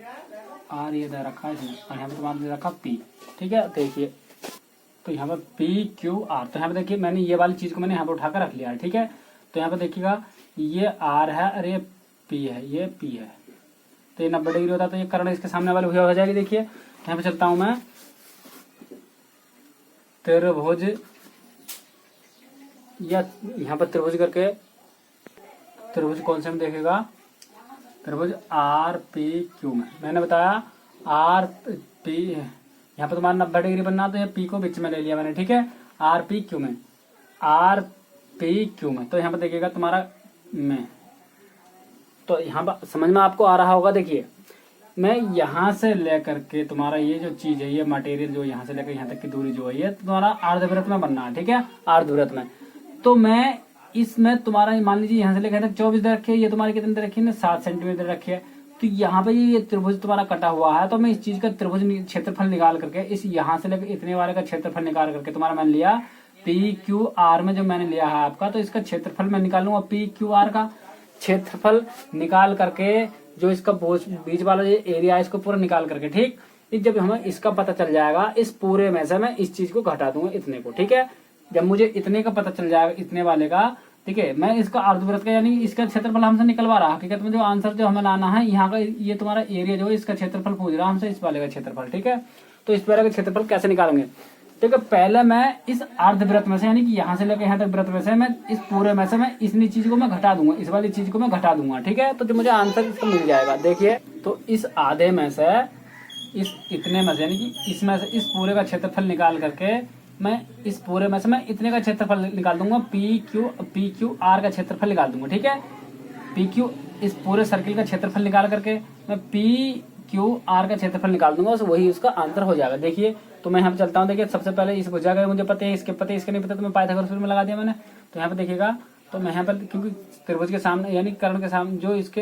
A: आर ये दे रखा है इसमें, और यहाँ पर तुम्हारा दे रखा पी। ठीक है, देखिए तो यहाँ पर पी क्यू आर, तो यहाँ पे देखिए मैंने ये वाली चीज को मैंने यहाँ पर उठाकर रख लिया है। ठीक है, तो यहाँ पे देखिएगा ये आर है और ये पी है, ये पी है, तो ये 90 डिग्री होता है, तो ये कर्ण इसके सामने वाले हो जाएगी। देखिए यहाँ पे चलता हूं मैं, त्रिभुज, या यहाँ पर त्रिभुज करके, त्रिभुज कौन से में देखेगा, त्रिभुज आर पी क्यू में। मैंने बताया आर पी, यहाँ पर तुम्हारा 90 डिग्री बनना, तो ये पी को बीच में ले लिया मैंने। ठीक है, आर पी क्यू में, आर पी क्यू में, तो यहाँ पर देखिएगा तुम्हारा में, तो यहाँ पर समझ में आपको आ रहा होगा। देखिए मैं यहाँ से लेकर के तुम्हारा ये जो चीज है, ये मटेरियल जो यहाँ से लेकर यहाँ तक की दूरी जो है, ये तुम्हारा अर्धवृत्त में बनना है। ठीक है, अर्धवृत्त में, तो मैं इसमें तुम्हारा मान लीजिए यहाँ से लेकर यहाँ तक 24 दे रखी है, ये तुम्हारी कितने दे रखी है, 7 सेंटीमीटर रखी है। तो यहाँ पे ये त्रिभुज तुम्हारा कटा हुआ है, तो मैं इस चीज का त्रिभुज क्षेत्रफल निकाल करके, इस यहाँ से लेकर इतने वाले का क्षेत्रफल निकाल करके तुम्हारा मैंने लिया पी क्यू आर में जो मैंने लिया है आपका, तो इसका क्षेत्रफल मैं निकालूंगा पी क्यू आर का क्षेत्रफल निकाल करके, जो इसका बीच वाला जो एरिया है इसको पूरा निकाल करके। ठीक, जब हमें इसका पता चल जाएगा, इस पूरे में से मैं इस चीज को घटा दूंगा इतने को। ठीक है, जब मुझे इतने का पता चल जाएगा, इतने वाले का, ठीक है, मैं इसका अर्धवृत्त का यानी इसका क्षेत्रफल हमसे निकलवा रहा, हकीकत में जो आंसर जो हमें लाना है यहाँ का, ये तुम्हारा एरिया जो है इसका क्षेत्रफल पूछ रहा है हमसे, इस वाले का क्षेत्रफल। ठीक है, तो इस वाले का क्षेत्रफल कैसे निकालेंगे, ठीक है, पहले मैं इस अर्धवृत्त में से यानी कि यहाँ से लेकर यहाँ तक वृत्त में से मैं इस पूरे में से मैं इतनी चीज को मैं घटा दूंगा, इस वाली चीज को मैं घटा दूंगा। ठीक है, तो जो मुझे आंसर इसका मिल जाएगा, देखिए तो इस आधे में से, इस इतने में से यानी कि इसमें से इस पूरे का क्षेत्रफल निकाल करके मैं इस पूरे में से मैं इतने का क्षेत्रफल निकाल दूंगा, पी क्यू आर का क्षेत्रफल निकाल दूंगा। ठीक है, पी क्यू इस पूरे सर्किल का क्षेत्रफल निकाल करके मैं पी क्यू आर का क्षेत्रफल निकाल दूंगा, तो वही उसका आंसर हो जाएगा। देखिए तो मैं यहाँ पे चलता हूँ, देखिए सबसे पहले इस भुजा का मुझे पता है, इसके पता है, इसके नहीं पता, तो मैं पाइथागोरस में लगा दिया मैंने। तो यहाँ पे देखिएगा, तो मैं यहाँ पर क्योंकि त्रिभुज के सामने यानी कर्ण के सामने जो इसके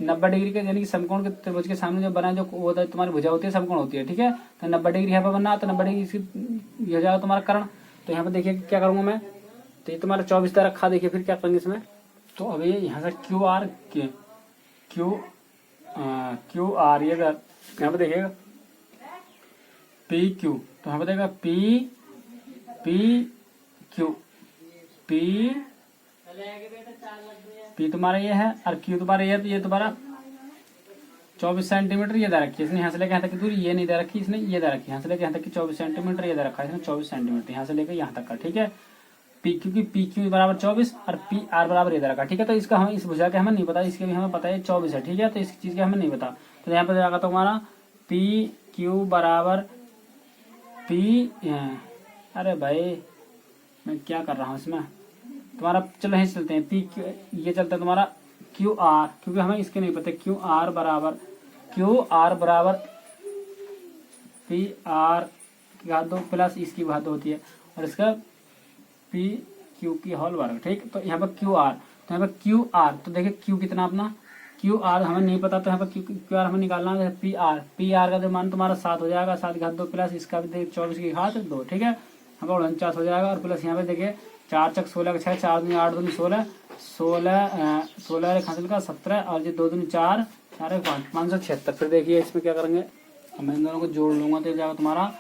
A: 90 डिग्री के यानी कि समकोण के त्रिभुज के सामने जो बना, जो वो तुम्हारी भुजा होती है समकोण होती है। ठीक है, तो 90 डिग्री यहाँ पर बनना, तो 90 डिग्री इसकी हो जाएगा तुम्हारा कर्ण। तो यहाँ पे देखिए क्या करूंगा मैं, तो ये तुम्हारा 24 तक रखा, देखिए फिर क्या करेंगे इसमें, तो अभी यहाँ से क्यू आर ये यहाँ पे देखिएगा पी क्यू, तो यहाँ पे देखिएगा पी तुम्हारा ये है और क्यू तुम्हारा ये, तो ये तुम्हारा 24 सेंटीमीटर ये दे रखी है इसने, यहाँ से लेकर यहाँ तक की दूरी ये नहीं दे रखी इसने, ये दे रखी है यहाँ से लेकर यहाँ तक की 24 सेंटीमीटर ये दे रखा है इसने, 24 सेंटीमीटर यहाँ से लेकर यहाँ तक का। ठीक है, पी क्यू बराबर 24 और पी आर बराबर ये दे रखा। ठीक है, तो इसका हमें इस भुजा के हमें नहीं पता, इसके भी हमें पता है 24 है। ठीक है, तो इस चीज के हमें नहीं पता, तो यहाँ पे जाएगा तुम्हारा पी क्यू बराबर पी, अरे भाई मैं क्या कर रहा हूँ इसमें, तुम्हारा चलो यहीं चलते हैं, पी क्यू ये चलता है तुम्हारा क्यू आर, क्योंकि हमें इसके नहीं पता, क्यू आर बराबर पी आर की घात 2 प्लस इसकी घात 2 होती है, और इसका पी क्यू की होल वर्ग। ठीक, तो यहाँ पर क्यू आर, तो यहाँ पर क्यू आर, तो देखिए क्यू कितना अपना, क्यू आर हमें नहीं पता, तो यहाँ पर क्यू आर हमें निकालना है। पी आर का जो मान तुम्हारा 7 हो जाएगा, 7 की घात 2 प्लस इसका भी देखिए 24 की घात 2। ठीक है, यहाँ पर 49 हो जाएगा, और प्लस यहाँ पे देखिए 4 चक 16 का 6, 4 दूनी 8 दूनी 16 हासिल का 17, और ये 2 दूनी 4 4 576। फिर देखिए इसमें क्या करेंगे, मैं इन दोनों को जोड़ लूंगा, तो जाएगा तुम्हारा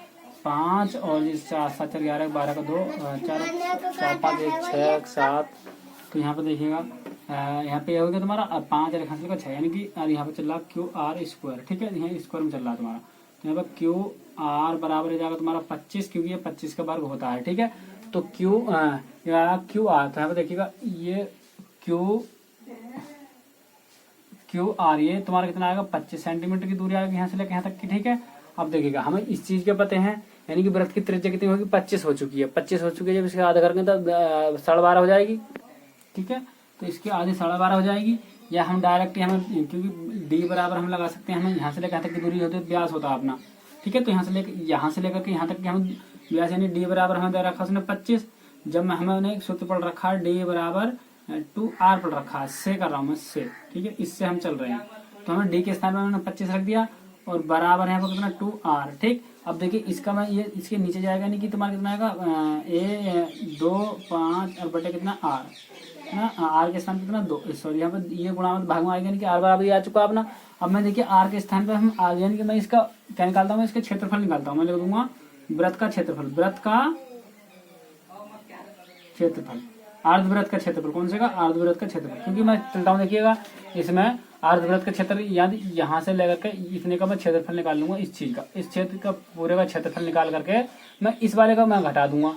A: 5 और ये 4 7 4 11 12 का 2 4 5 1 6 7, तो यहाँ पे देखिएगा यहाँ पे हो गया तुम्हारा 5 और 1 का 6, यानी कि यहाँ पे चल रहा क्यू आर स्क्वायर। ठीक है, यहाँ स्क्वायर में चल रहा है तुम्हारा, तो यहाँ पे क्यू आर बराबर हो जाएगा तुम्हारा 25, क्योंकि ये 25 का वर्ग होता है। ठीक है, तो क्यू आर, तो यहाँ पे देखिएगा ये क्यू आर ये तुम्हारा कितना आएगा, 25 सेंटीमीटर की दूरी आएगी यहाँ से लेकर यहाँ तक की। ठीक है, अब देखिएगा हमें इस चीज के पते हैं, यानी कि वृत्त की त्रिज्या कितनी होगी, 25 हो चुकी है, 25 हो चुकी है, जब इसके आधा करेंगे तो 12.5 हो जाएगी। ठीक है, तो इसके आधे 12.5 हो जाएगी। या हम डायरेक्ट हमें, क्योंकि डी बराबर हम लगा सकते हैं, हमें यहाँ से लेकर यहाँ तक की दूरी होती है, व्यास होता है अपना, ठीक है। तो यहाँ से लेकर के यहाँ तक कि हम व्यास यानी डी बराबर हमें दे रखा उसने 25। जब मैं हमने एक सूत्र पढ़ रखा है डी बराबर 2r पढ़ रखा है, से कर रहा हूँ मैं, से, ठीक है, इससे हम चल रहे हैं। तो हमें डी के स्थान पर हमने 25 रख दिया और बराबर है कितना 2r, ठीक। अब देखिए इसका मैं ये इसके नीचे जाएगा नहीं कि तुम्हारा कितना आएगा ए 2 5 और बटे कितना r ना, आर के स्थान पे कितना 2, सॉरी यहाँ पर ये गुणा भाग में आएगा नहीं कि आर बराबर ये आ चुका अपना। अब मैं देखिए आर के स्थान पे हम आर यानी कि मैं इसका क्या निकालता हूँ, इसके क्षेत्रफल निकालता हूँ। मैं लिख दूंगा वृत्त का क्षेत्रफल, वृत्त का क्षेत्रफल, अर्धवृत्त का क्षेत्रफल, कौन से का, अर्धवृत्त का क्षेत्रफल। क्योंकि मैं चलता हूँ देखिएगा इसमें अर्धवृत्त का क्षेत्र यानी यहाँ से लेकर के इतने का मैं क्षेत्रफल निकाल लूंगा, इस चीज का, इस क्षेत्र का पूरे का क्षेत्रफल निकाल करके मैं इस वाले का मैं घटा दूंगा।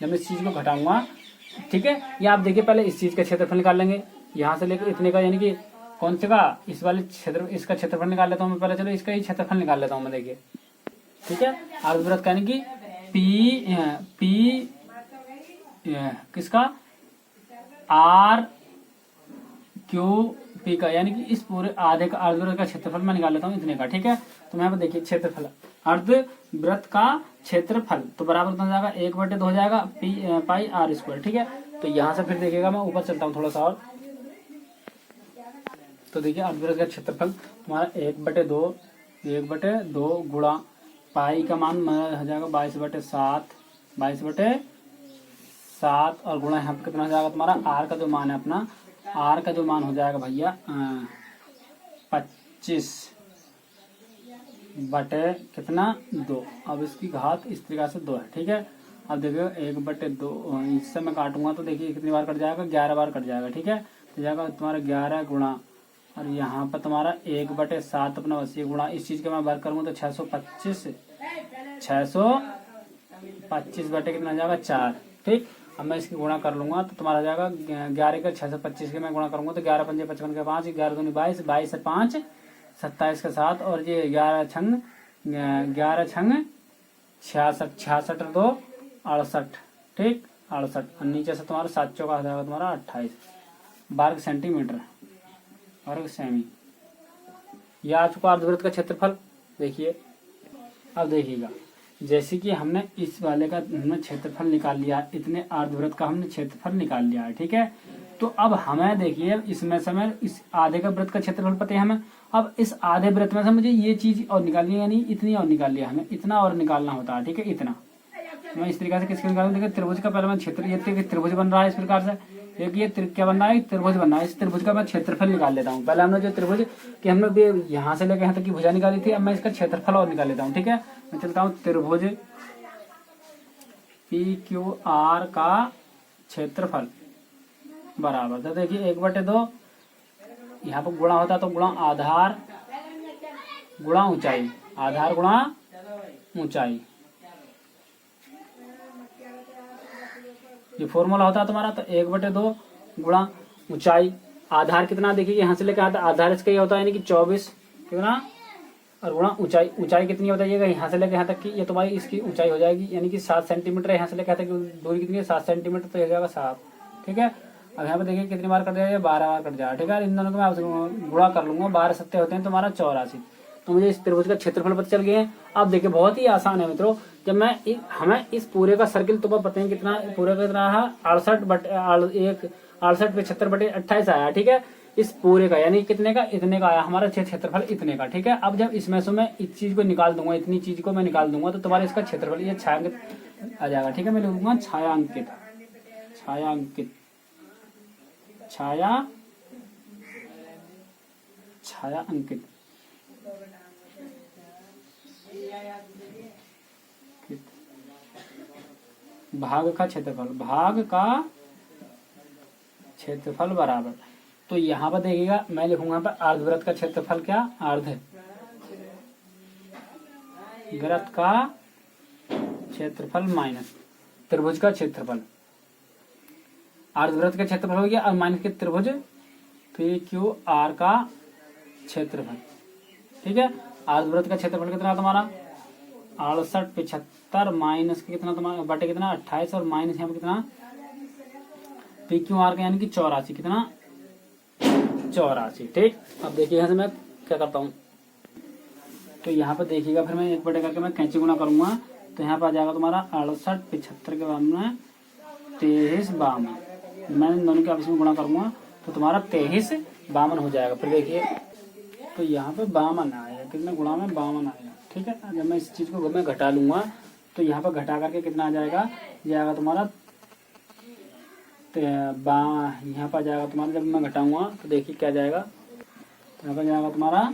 A: जब मैं इस चीज को घटाऊंगा, ठीक है, या आप देखिए पहले इस चीज का क्षेत्रफल निकाल लेंगे यहाँ से लेकर इतने का, यानी कि कौन से का, इस वाले क्षेत्र, इसका क्षेत्रफल निकाल लेता हूँ मैं पहले। चलो इसका ही क्षेत्रफल निकाल लेता हूँ मैं, देखिए, ठीक है। अर्धवृत्त का यानी कि पी किसका, आर क्यू पी का, यानी कि इस पूरे आधे का अर्धवृत्त का क्षेत्रफल मैं निकाल लेता हूँ इतने का, ठीक है। तो मैं यहाँ पर देखिए क्षेत्रफल, अर्धवृत्त का क्षेत्रफल तो बराबर कितना जाएगा 1/2 हो जाएगा पाई आर स्क्वायर, ठीक है। तो यहाँ से फिर देखिएगा मैं ऊपर चलता हूँ थोड़ा सा और, तो देखिए अर्धवृत्त का क्षेत्रफल तुम्हारा 1/2 गुणा पाई का मान हो जाएगा 22/7, 22/7 और गुणा यहाँ पे कितना हो जाएगा तुम्हारा आर का जो मान है अपना, आर का जो मान हो जाएगा भैया 25 बटे कितना 2। अब इसकी घात इस तरीका से 2 है, ठीक है। अब देखिए 1/2 इससे मैं काटूंगा तो देखिए कितनी बार कट जाएगा, 11 बार कट जाएगा, ठीक है। तो जाएगा तुम्हारा 11 गुणा और यहाँ पर तुम्हारा 1/7 अपना 80 गुणा, इस चीज के मैं बार करूंगा तो 625 बटे कितना जाएगा 4, ठीक। अब मैं इसकी गुणा कर लूंगा तो तुम्हारा जाएगा 11 का 625 के मैं गुणा करूंगा तो 11 पंजे 55 के 5, 11 दूनी 22, 22 से 5 27 के 7 और ये 11 छंग 66, 66 और 2 68, ठीक 68 और नीचे से तुम्हारा 7 चौका हो जाएगा तुम्हारा 28 वर्ग सेंटीमीटर, वर्ग सेमी। यह आ चुका अर्धवृत्त का क्षेत्रफल। देखिए अब देखिएगा, जैसे कि हमने इस वाले का हमने क्षेत्रफल निकाल लिया, इतने अर्धवृत्त का हमने क्षेत्रफल निकाल लिया है, ठीक है। तो अब हमें देखिए इसमें से मैं इस आधे का वृत्त का क्षेत्रफल पता है हमें, अब इस आधे वृत्त में से मुझे ये चीज और निकालनी है, यानी इतनी और निकाल लिया, हमें इतना और निकालना होता है, ठीक है। इतना मैं इस तरीके से किसके निकालूं, देखिए त्रिभुज का पहले मैं क्षेत्र, ये त्रिभुज बन रहा है इस प्रकार से, एक ये क्या बन रहा है, त्रिभुज बन रहा है, इस त्रिभुज का मैं क्षेत्रफल निकाल लेता हूँ। पहले हमने जो त्रिभुज की हमने यहाँ से लेकर यहाँ तक की भुजा निकाली थी, अब मैं इसका क्षेत्रफल और निकाल लेता हूँ, ठीक है। मैं चलता हूँ त्रिभुज PQR का क्षेत्रफल बराबर, तो देखिए 1/2 यहाँ पर गुणा होता है तो गुणा आधार गुणा ऊंचाई, आधार गुणा ऊंचाई, ये फॉर्मूला होता है तुम्हारा। तो 1/2 गुणा ऊंचाई, आधार कितना देखिए यहाँ से लेकर आता आधार इसका ये होता है यानी कि 24 कितना और गुणा ऊंचाई, ऊंचाई कितनी बताइएगा यहाँ से लेकर यहाँ तक की, ये तुम्हारी इसकी ऊंचाई हो जाएगी यानी कि 7 सेंटीमीटर है, यहाँ से लेकर यहाँ तक दूरी कितनी है 7 सेंटीमीटर, तो हो जाएगा 7, ठीक है। अब यहाँ पे देखिए कितनी बार कट जाएगा, 12 बार कट जाएगा, ठीक है। इन दोनों को मैं गुणा कर लूंगा, 12 सत्ते होते हैं तुम्हारा 84। तो मुझे इस त्रिभुज का क्षेत्रफल पता चल गया है। अब देखिए बहुत ही आसान है मित्रों, जब मैं हमें इस पूरे का सर्किल तुम्हें पता है कितना पूरे का कितना रहा 68 बटे 75 बटे 28 आया, ठीक है। इस पूरे का यानी कितने का, इतने का आया हमारा क्षेत्रफल इतने का, ठीक है। अब जब इसमें से मैं इस चीज को निकाल दूंगा, इतनी चीज को मैं निकाल दूंगा तो तुम्हारा इसका क्षेत्रफल ये छायांकित आ जाएगा, ठीक है। मैं लिखूंगा छायांकित, छायांकित, छायांकित भाग का क्षेत्रफल, भाग का क्षेत्रफल बराबर, तो यहाँ पर देखिएगा मैं लिखूंगा यहाँ पर अर्धवृत्त का क्षेत्रफल, क्या अर्धवृत्त का क्षेत्रफल माइनस त्रिभुज का क्षेत्रफल, अर्धवृत्त का क्षेत्रफल हो गया और माइनस के त्रिभुज PQR का क्षेत्रफल, ठीक है। अर्धवृत्त का क्षेत्रफल कितना तुम्हारा 68 75 माइनस के कितना तुम्हारा बटे कितना 28 और माइनस यहाँ पे कितना PQR का यानी कि 84 कितना 84। ठीक, अब देखिए यहाँ से मैं क्या करता हूँ, तो यहाँ पर देखिएगा फिर मैं 1 बटे करके मैं कैंची गुना करूंगा, तो यहाँ पर आ जाएगा तुम्हारा 68 75 के बाद में 23 52। मैं दोनों के आपस में गुणा करूंगा तो तुम्हारा 23 52 हो जाएगा। फिर देखिए तो यहाँ पे 52 आएगा, कितना गुणा में 52 आएगा। ठीक है, जब मैं इस चीज को मैं घटा लूंगा तो यहाँ पर घटा करके कितना आ जाएगा, जाएगा तुम्हारा यहाँ पर जाएगा तुम्हारा, जब मैं घटाऊंगा तो देखिए क्या जाएगा, यहाँ पर जाएगा तुम्हारा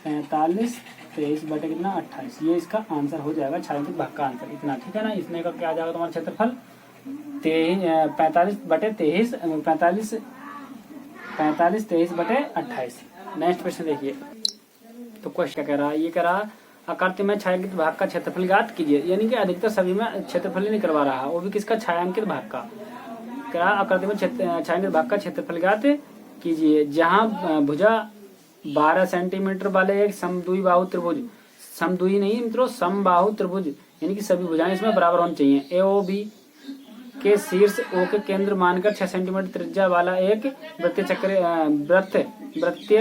A: 45 23 बटे कितना 28। ये इसका आंसर हो जाएगा, छायांकित भाग का आंसर इतना। ठीक है ना, इसमें का क्या आ जाएगा तुम्हारा क्षेत्रफल 45 बटे 23 45 23 बटे 28। नेक्स्ट क्वेश्चन देखिए, तो क्वेश्चन क्या कह रहा है, ये कह रहा है आकृति में छायांकित भाग का क्षेत्रफल ज्ञात कीजिए। यानी कि अधिकतर सभी में क्षेत्रफल ही नहीं करवा रहा, वो भी किसका, छायांकित भाग का। कह रहा आकृति में छायांकित भाग का क्षेत्रफल ज्ञात कीजिए, जहाँ भुजा 12 सेंटीमीटर वाले एक समद्विबाहु त्रिभुज, समद्वि नहीं मित्रों, समबाहु त्रिभुज, यानी कि सभी भुजाएं इसमें बराबर होनी चाहिए। ए ओ बी के शीर्ष ओ के केंद्र मानकर 6 सेंटीमीटर त्रिज्या वाला एक वृत्तीय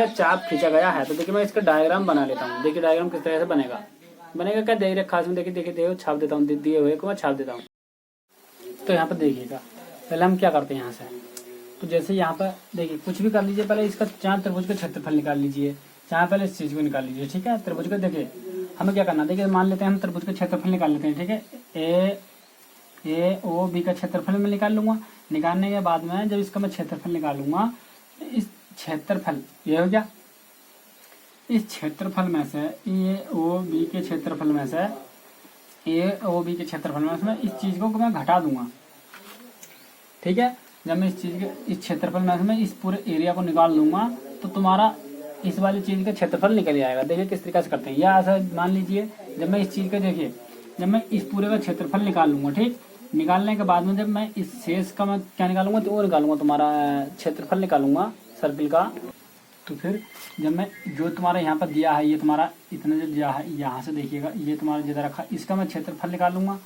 A: चाप खींचा गया है। तो देखिए मैं इसका डायग्राम बना लेता हूँ। देखिए डायग्राम किस तरह से बनेगा, क्या दे रखा है, देखिए देखिए छाप देता हूँ, दिए हुए को मैं छाप देता हूँ। तो यहाँ पर देखिएगा पहले हम क्या करते हैं यहाँ से, तो जैसे यहाँ पर देखिए कुछ भी कर लीजिए, पहले इसका चार त्रिभुज का क्षेत्रफल निकाल लीजिए, चाहे पहले इस चीज को निकाल लीजिए। ठीक है, त्रिभुज का देखिए हमें क्या करना, देखिए मान लेते हैं हम त्रिभुज का क्षेत्रफल निकाल लेते हैं। ठीक है, ए ओ बी का क्षेत्रफल मैं निकाल लूंगा। निकालने के बाद में जब इसका मैं क्षेत्रफल निकालूंगा, इस क्षेत्रफल ये हो गया, इस क्षेत्रफल में से ए ओ बी के क्षेत्रफल में से मैं इस चीज को मैं घटा दूंगा। ठीक है, जब मैं इस चीज के इस क्षेत्रफल में से मैं इस पूरे एरिया को निकाल लूंगा तो तुम्हारा इस वाली चीज का क्षेत्रफल निकल आएगा। देखिए किस तरीके से करते हैं, या ऐसा मान लीजिए जब मैं इस चीज का देखिए जब मैं इस पूरे का क्षेत्रफल निकाल लूंगा, ठीक, निकालने के बाद में जब मैं इस शेष का मैं क्या निकालूंगा, तो वो निकालूंगा तुम्हारा क्षेत्रफल निकालूंगा सर्किल का। तो फिर जब मैं जो तुम्हारा यहाँ पर दिया है, ये तुम्हारा इतना जो दिया है, यहाँ से देखिएगा ये तुम्हारा जिधर रखा, इसका मैं क्षेत्रफल निकालूंगा।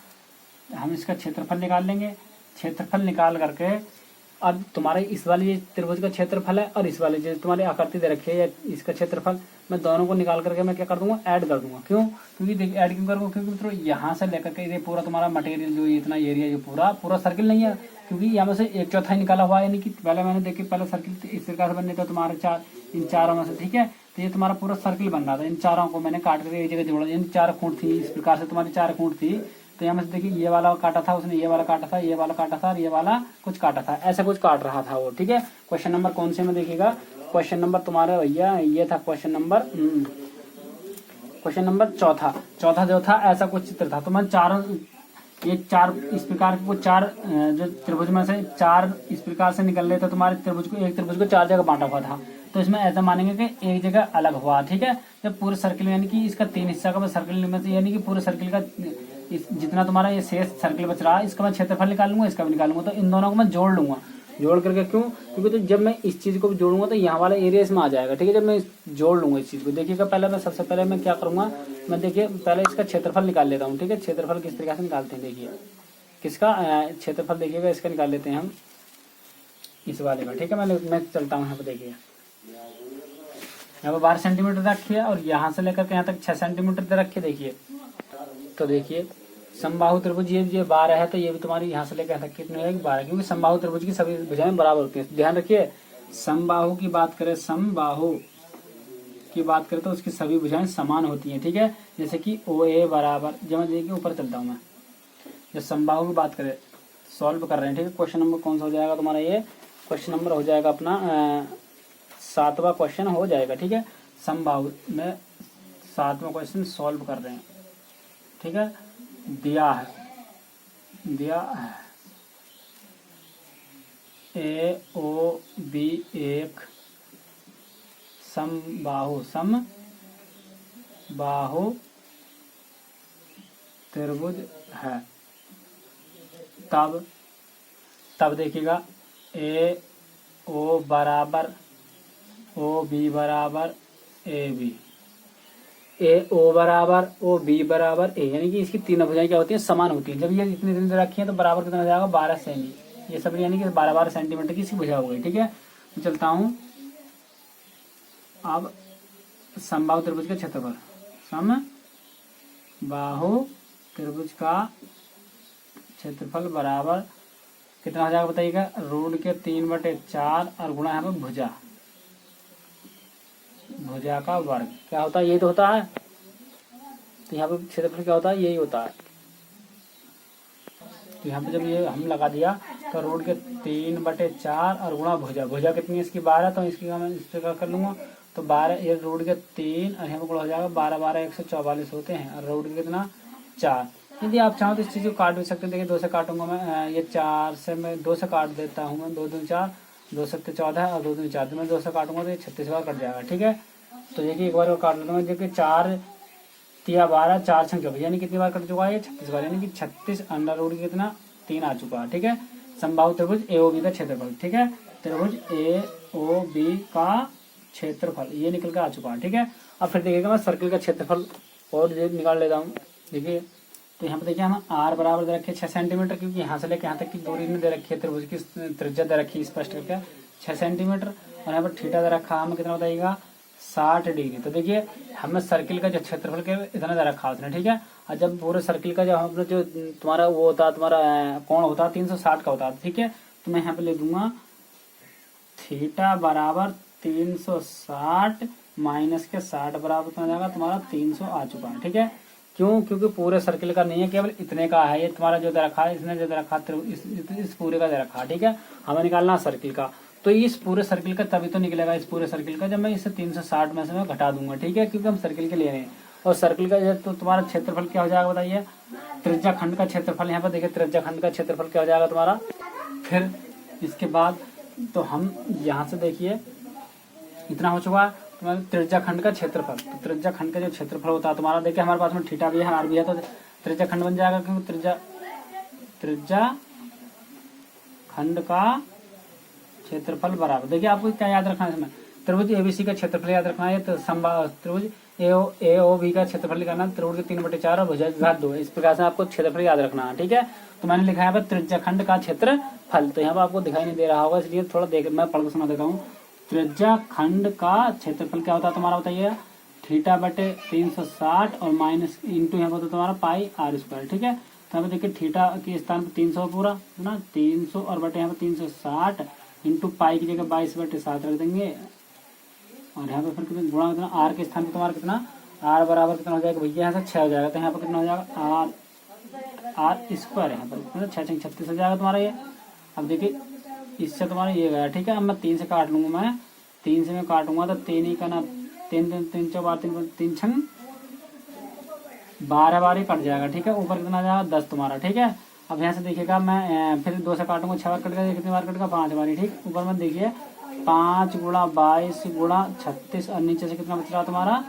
A: हम इसका क्षेत्रफल निकाल लेंगे, क्षेत्रफल निकाल करके अब तुम्हारे इस वाले त्रिभुज का क्षेत्रफल है और इस वाले जो तुम्हारी आकृति दे रखी है इसका क्षेत्रफल, मैं दोनों को निकाल करके मैं क्या कर दूंगा, ऐड कर दूंगा। क्यों, क्योंकि देखिए ऐड क्यों करूंगा, क्योंकि मित्रों यहाँ से लेकर के ये पूरा तुम्हारा मटेरियल जो इतना एरिया जो पूरा सर्किल नहीं है, क्योंकि यहाँ से 1/4 निकाला हुआ है। यानी कि पहले मैंने देखिए पहले सर्किल इस प्रकार से बनने था तुम्हारे इन चारों में से। ठीक है, तो ये तुम्हारा पूरा सर्किल बन रहा था, इन चारों को मैंने काट करके एक जगह जोड़ा, इन 4 खूंट थी, इस प्रकार से तुम्हारी 4 खूंट थी। तो यहाँ से देखिए ये वाला काटा था उसने, ये वाला काटा था, ये वाला काटा था और ये वाला कुछ काटा था, ऐसा कुछ काट रहा था वो। ठीक है, क्वेश्चन नंबर कौन से में देखिएगा, क्वेश्चन नंबर तुम्हारे भैया ये था क्वेश्चन नंबर चौथा जो था ऐसा कुछ चित्र था। तो मैं ये चार इस प्रकार के चार जो त्रिभुज में से 4 इस प्रकार से निकल रहे थे तुम्हारे त्रिभुज को, एक त्रिभुज को 4 जगह बांटा हुआ था। तो इसमें ऐसा मानेंगे कि एक जगह अलग हुआ। ठीक है, जब पूरे सर्किल यानी कि इसका 3 हिस्सा का मैं सर्किल में से यानी कि पूरे सर्किल का जितना तुम्हारा ये शेष सर्किल बच रहा है इसका मैं क्षेत्रफल निकालूंगा, इसका भी निकालूंगा। तो इन दोनों को मैं जोड़ लूंगा, जोड़ करके क्यों, क्योंकि तो जब मैं इस चीज को जोड़ूंगा तो यहाँ वाला एरिया इसमें आ जाएगा। ठीक है, जब मैं जोड़ लूंगा इस चीज को, देखिएगा पहले मैं सबसे पहले मैं क्या करूंगा, मैं देखिए पहले इसका क्षेत्रफल निकाल लेता हूँ। ठीक है, क्षेत्रफल किस तरीके से निकालते हैं, देखिए किसका क्षेत्रफल देखिएगा, इसका निकाल लेते हैं हम इस वाले का। ठीक है, मैं चलता हूँ यहाँ पे, देखिए यहाँ पर 12 सेंटीमीटर रखिए और यहाँ से लेकर के यहाँ तक 6 सेंटीमीटर तक रखिए। देखिए तो देखिए समबाहु त्रिभुज ये 12 है, तो ये भी तुम्हारी यहाँ से लेकर यहाँ तक कितनी रहेगी 12, क्योंकि समबाहु त्रिभुज की सभी भुजाएं बराबर होती हैं। ध्यान रखिए, समबाहु की बात करें तो उसकी सभी भुजाएं समान होती हैं। ठीक है, जैसे कि ओ ए बराबर, जब मैं देखिए ऊपर चलता हूँ मैं, जब समबाहु की बात करें सॉल्व कर रहे हैं। ठीक है, क्वेश्चन नंबर कौन सा हो जाएगा तुम्हारा, ये क्वेश्चन नंबर हो जाएगा अपना 7वां क्वेश्चन हो जाएगा। ठीक है, समबाहु में 7वां क्वेश्चन सॉल्व कर रहे हैं। ठीक है, दिया है ए ओ बी एक समबाहु त्रिभुज है। तब देखिएगा ए ओ बराबर ओ बी बराबर ए बी, ए ओ बराबर ओ बी बराबर ए, यानी कि इसकी तीनों भुजाएं क्या होती हैं, समान होती हैं। जब ये इतनी दिन रखी हैं तो बराबर कितना हो जाएगा 12 सेमी, ये सब यानी कि 12 सेंटीमीटर की इसकी भुजा हो गई। ठीक है, मैं चलता हूँ अब समबाहु त्रिभुज का क्षेत्रफल, समबाहु त्रिभुज का क्षेत्रफल बराबर कितना हो जाएगा बताइएगा, रूट के 3/4 और गुणा यहाँ पे भुजा, भुजा का वर्ग क्या होता है, यही तो होता है। तो यहाँ पे क्षेत्रफल क्या होता है, यही होता है। तो यहाँ पे जब ये हम लगा दिया तो रूट के 3/4 और गुणा भुजा, भुजा कितनी है इसकी 12, तो इसकी मैं इस प्रकार कर लूंगा। तो 12 ये रूट के 3 और यहाँ पे गुणा हो जाएगा 12 12 144 होते हैं और रूट के कितना 4। यदि आप चाहो तो इस चीज को काट भी सकते हैं। देखिए 2 से काटूंगा मैं, ये 4 से मैं 2 से काट देता हूँ मैं, 2 दूनी 4, 2 सत्ते 14 और 2 दूनी 4, तो मैं 2 से काटूंगा तो ये 36 बार कट जाएगा। ठीक है, तो देखिए एक बार और काट लेता हूँ। देखिए 4 तिया 12, 4 छंग 24, यानी कितनी बार कट चुका है, 36 बार, यानी कि 36 अंडर रूट कितना 3 आ चुका है। ठीक है, समबाहु त्रिभुज एओबी का क्षेत्रफल। ठीक है, त्रिभुज एओबी का क्षेत्रफल ये निकल कर आ चुका है। ठीक है, अब फिर देखिएगा मैं सर्किल का क्षेत्रफल और निकाल लेता हूँ। देखिए तो यहाँ पे देखिए हम आर बराबर दे रखे 6 सेंटीमीटर, क्योंकि यहाँ से लेकर यहाँ तक की दूरी में दे रखी है, त्रिभुज की त्रिज्या दे रखी है स्पष्ट करके 6 सेंटीमीटर, और यहाँ पर थीटा दे रखा हमें कितना बताइएगा 60 डिग्री। तो देखिए हमें सर्किल का जो क्षेत्रफल के इतना दे रखा उसने। ठीक है, और जब पूरे सर्किल का जो हमने जो तुम्हारा वो होता है, तुम्हारा कोण होता है 360 का होता है। ठीक है, तो मैं यहाँ पे ले दूंगा थीटा बराबर 360 माइनस के 60 बराबर कितना जाएगा तुम्हारा 300 आ चुका है। ठीक है, क्यों, क्योंकि पूरे सर्किल का नहीं है, केवल इतने का है। ये तुम्हारा जो दे रखा है, इसने जो दे रखा इस पूरे का दे रखा है। ठीक है, हमें निकालना सर्किल का, तो इस पूरे सर्किल का तभी तो निकलेगा, इस पूरे सर्किल का, जब मैं इसे 360 में से मैं घटा दूंगा। ठीक है, क्योंकि हम सर्किल के ले रहे हैं। और सर्किल का तो तुम्हारा क्षेत्रफल क्या हो जाएगा बताइए, त्रिज्या खंड का क्षेत्रफल। यहाँ पर देखिए त्रिज्या खंड का क्षेत्रफल क्या हो जाएगा तुम्हारा। फिर इसके बाद तो हम यहाँ से देखिए इतना हो चुका है तुम्हारा त्रिज्या खंड का क्षेत्रफल। तो त्रिज्या खंड का जो क्षेत्रफल होता है तुम्हारा, देखिए हमारे पास में थीटा भी है, आर भी है, तो त्रिज्या खंड बन जाएगा, क्योंकि त्रिज्या खंड का क्षेत्रफल बराबर, देखिए आपको क्या याद रखना है इसमें, त्रिभुज एबीसी का क्षेत्रफल याद रखना है। तो त्रिभुज एओबी का क्षेत्रफल निकालना, त्रिभुज के 3/4 और भुजा घात 2, इस प्रकार से आपको क्षेत्रफल याद रखना है। ठीक है, तो मैंने लिखा है त्रिज्या खंड का क्षेत्रफल, तो यहाँ पर आपको दिखाई नहीं दे रहा होगा, इसलिए थोड़ा देख मैं पढ़ के सुना देता हूँ। त्रिज्या खंड का क्षेत्रफल क्या होता है तुम्हारा बताइए, थीटा बटे 360 और माइनस इंटू यहाँ पर तुम्हारा पाई आर स्क्वायर। ठीक है, तो यहाँ पे देखिए थीटा के स्थान पर 300 पूरा है ना, 300 और बटे यहाँ पर 360 इंटू पाई की जगह 22/7 रख देंगे, और यहाँ पे फिर कितना गुणा कितना, आर के स्थान पर तुम्हारा कितना आर बराबर कितना हो जाएगा भैया, यहाँ से 6 हो जाएगा, तो यहाँ पर कितना हो जाएगा आर स्क्वायर, यहाँ पर 6 36 हो जाएगा तुम्हारा ये। अब देखिए इससे तुम्हारा ये गया। ठीक है, अब मैं 3 से काट लूंगा, मैं 3 से मैं काटूंगा तो 3 ही का ना 3 4 3 छंग 12 बार ही कट जाएगा। ठीक है, ऊपर कितना जाएगा 10 तुम्हारा। ठीक है, अब यहाँ से देखिएगा मैं फिर 2 से काटूंगा 6 बार कट गया, कितनी बार कटेगा 5 बार। ठीक, ऊपर में देखिए 5 गुणा 22 गुणा 36 और नीचे से कितना बच रहा तुम्हारा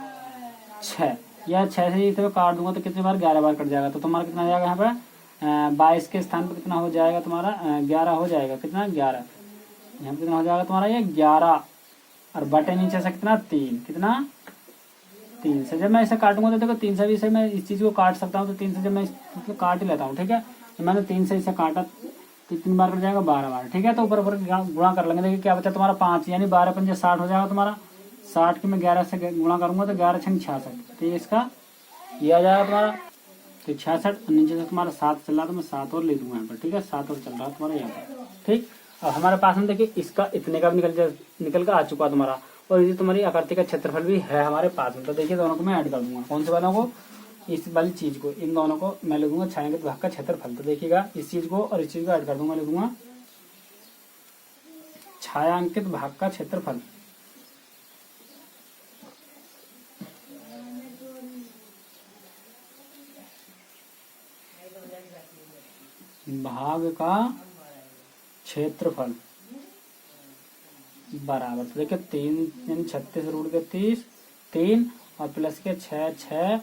A: 6, या 6 से इसे काट दूंगा तो कितनी बार 11 बार कट जाएगा। तो तुम्हारा कितना जाएगा यहाँ पे 22 के स्थान पर कितना हो जाएगा तुम्हारा 11 हो जाएगा, कितना 11, यहाँ पे कितना हो जाएगा तुम्हारा ये 11 और बटे नीचे से कितना 3, कितना 3 से जब मैं इसे काटूंगा तो देखो 3 से भी इसे मैं इस चीज को काट सकता हूँ, तो 3 से जब मैं इसको काट ही लेता हूँ। ठीक है, तो मैंने 3 से इसे काटा तो 3 बार कट जाएगा 12 बार। ठीक है, तो ऊपर ऊपर गुणा कर लेंगे, देखिए क्या बचा तुम्हारा 5, यानी 12 पंजे 60 हो जाएगा तुम्हारा, 60 की मैं 11 से गुणा करूंगा तो 11 छंग 66, तो ये इसका ये आ जाएगा तुम्हारा, तो 66 नीचे से तुम्हारा 7 चल रहा, तो मैं 7 और ले दूंगा यहाँ पर। ठीक है, 7 और चल रहा है तुम्हारा यहाँ पर। ठीक, अब हमारे पास में देखिए इसका इतने का भी निकल कर आ चुका तुम्हारा, और ये तुम्हारी आकृति का क्षेत्रफल भी है हमारे पास में। तो देखिए दोनों को मैं ऐड कर दूंगा, कौन से वालों को, इस वाली चीज को, इन दोनों को मैं ले दूंगा छायांकित भाग का क्षेत्रफल। तो देखिएगा इस चीज को और इस चीज को ऐड कर दूंगा, ले दूंगा छायांकित भाग का क्षेत्रफल। भाग का क्षेत्रफल बराबर, तो देखिए 3 यानी 36 रूट के 30 3 और प्लस के 6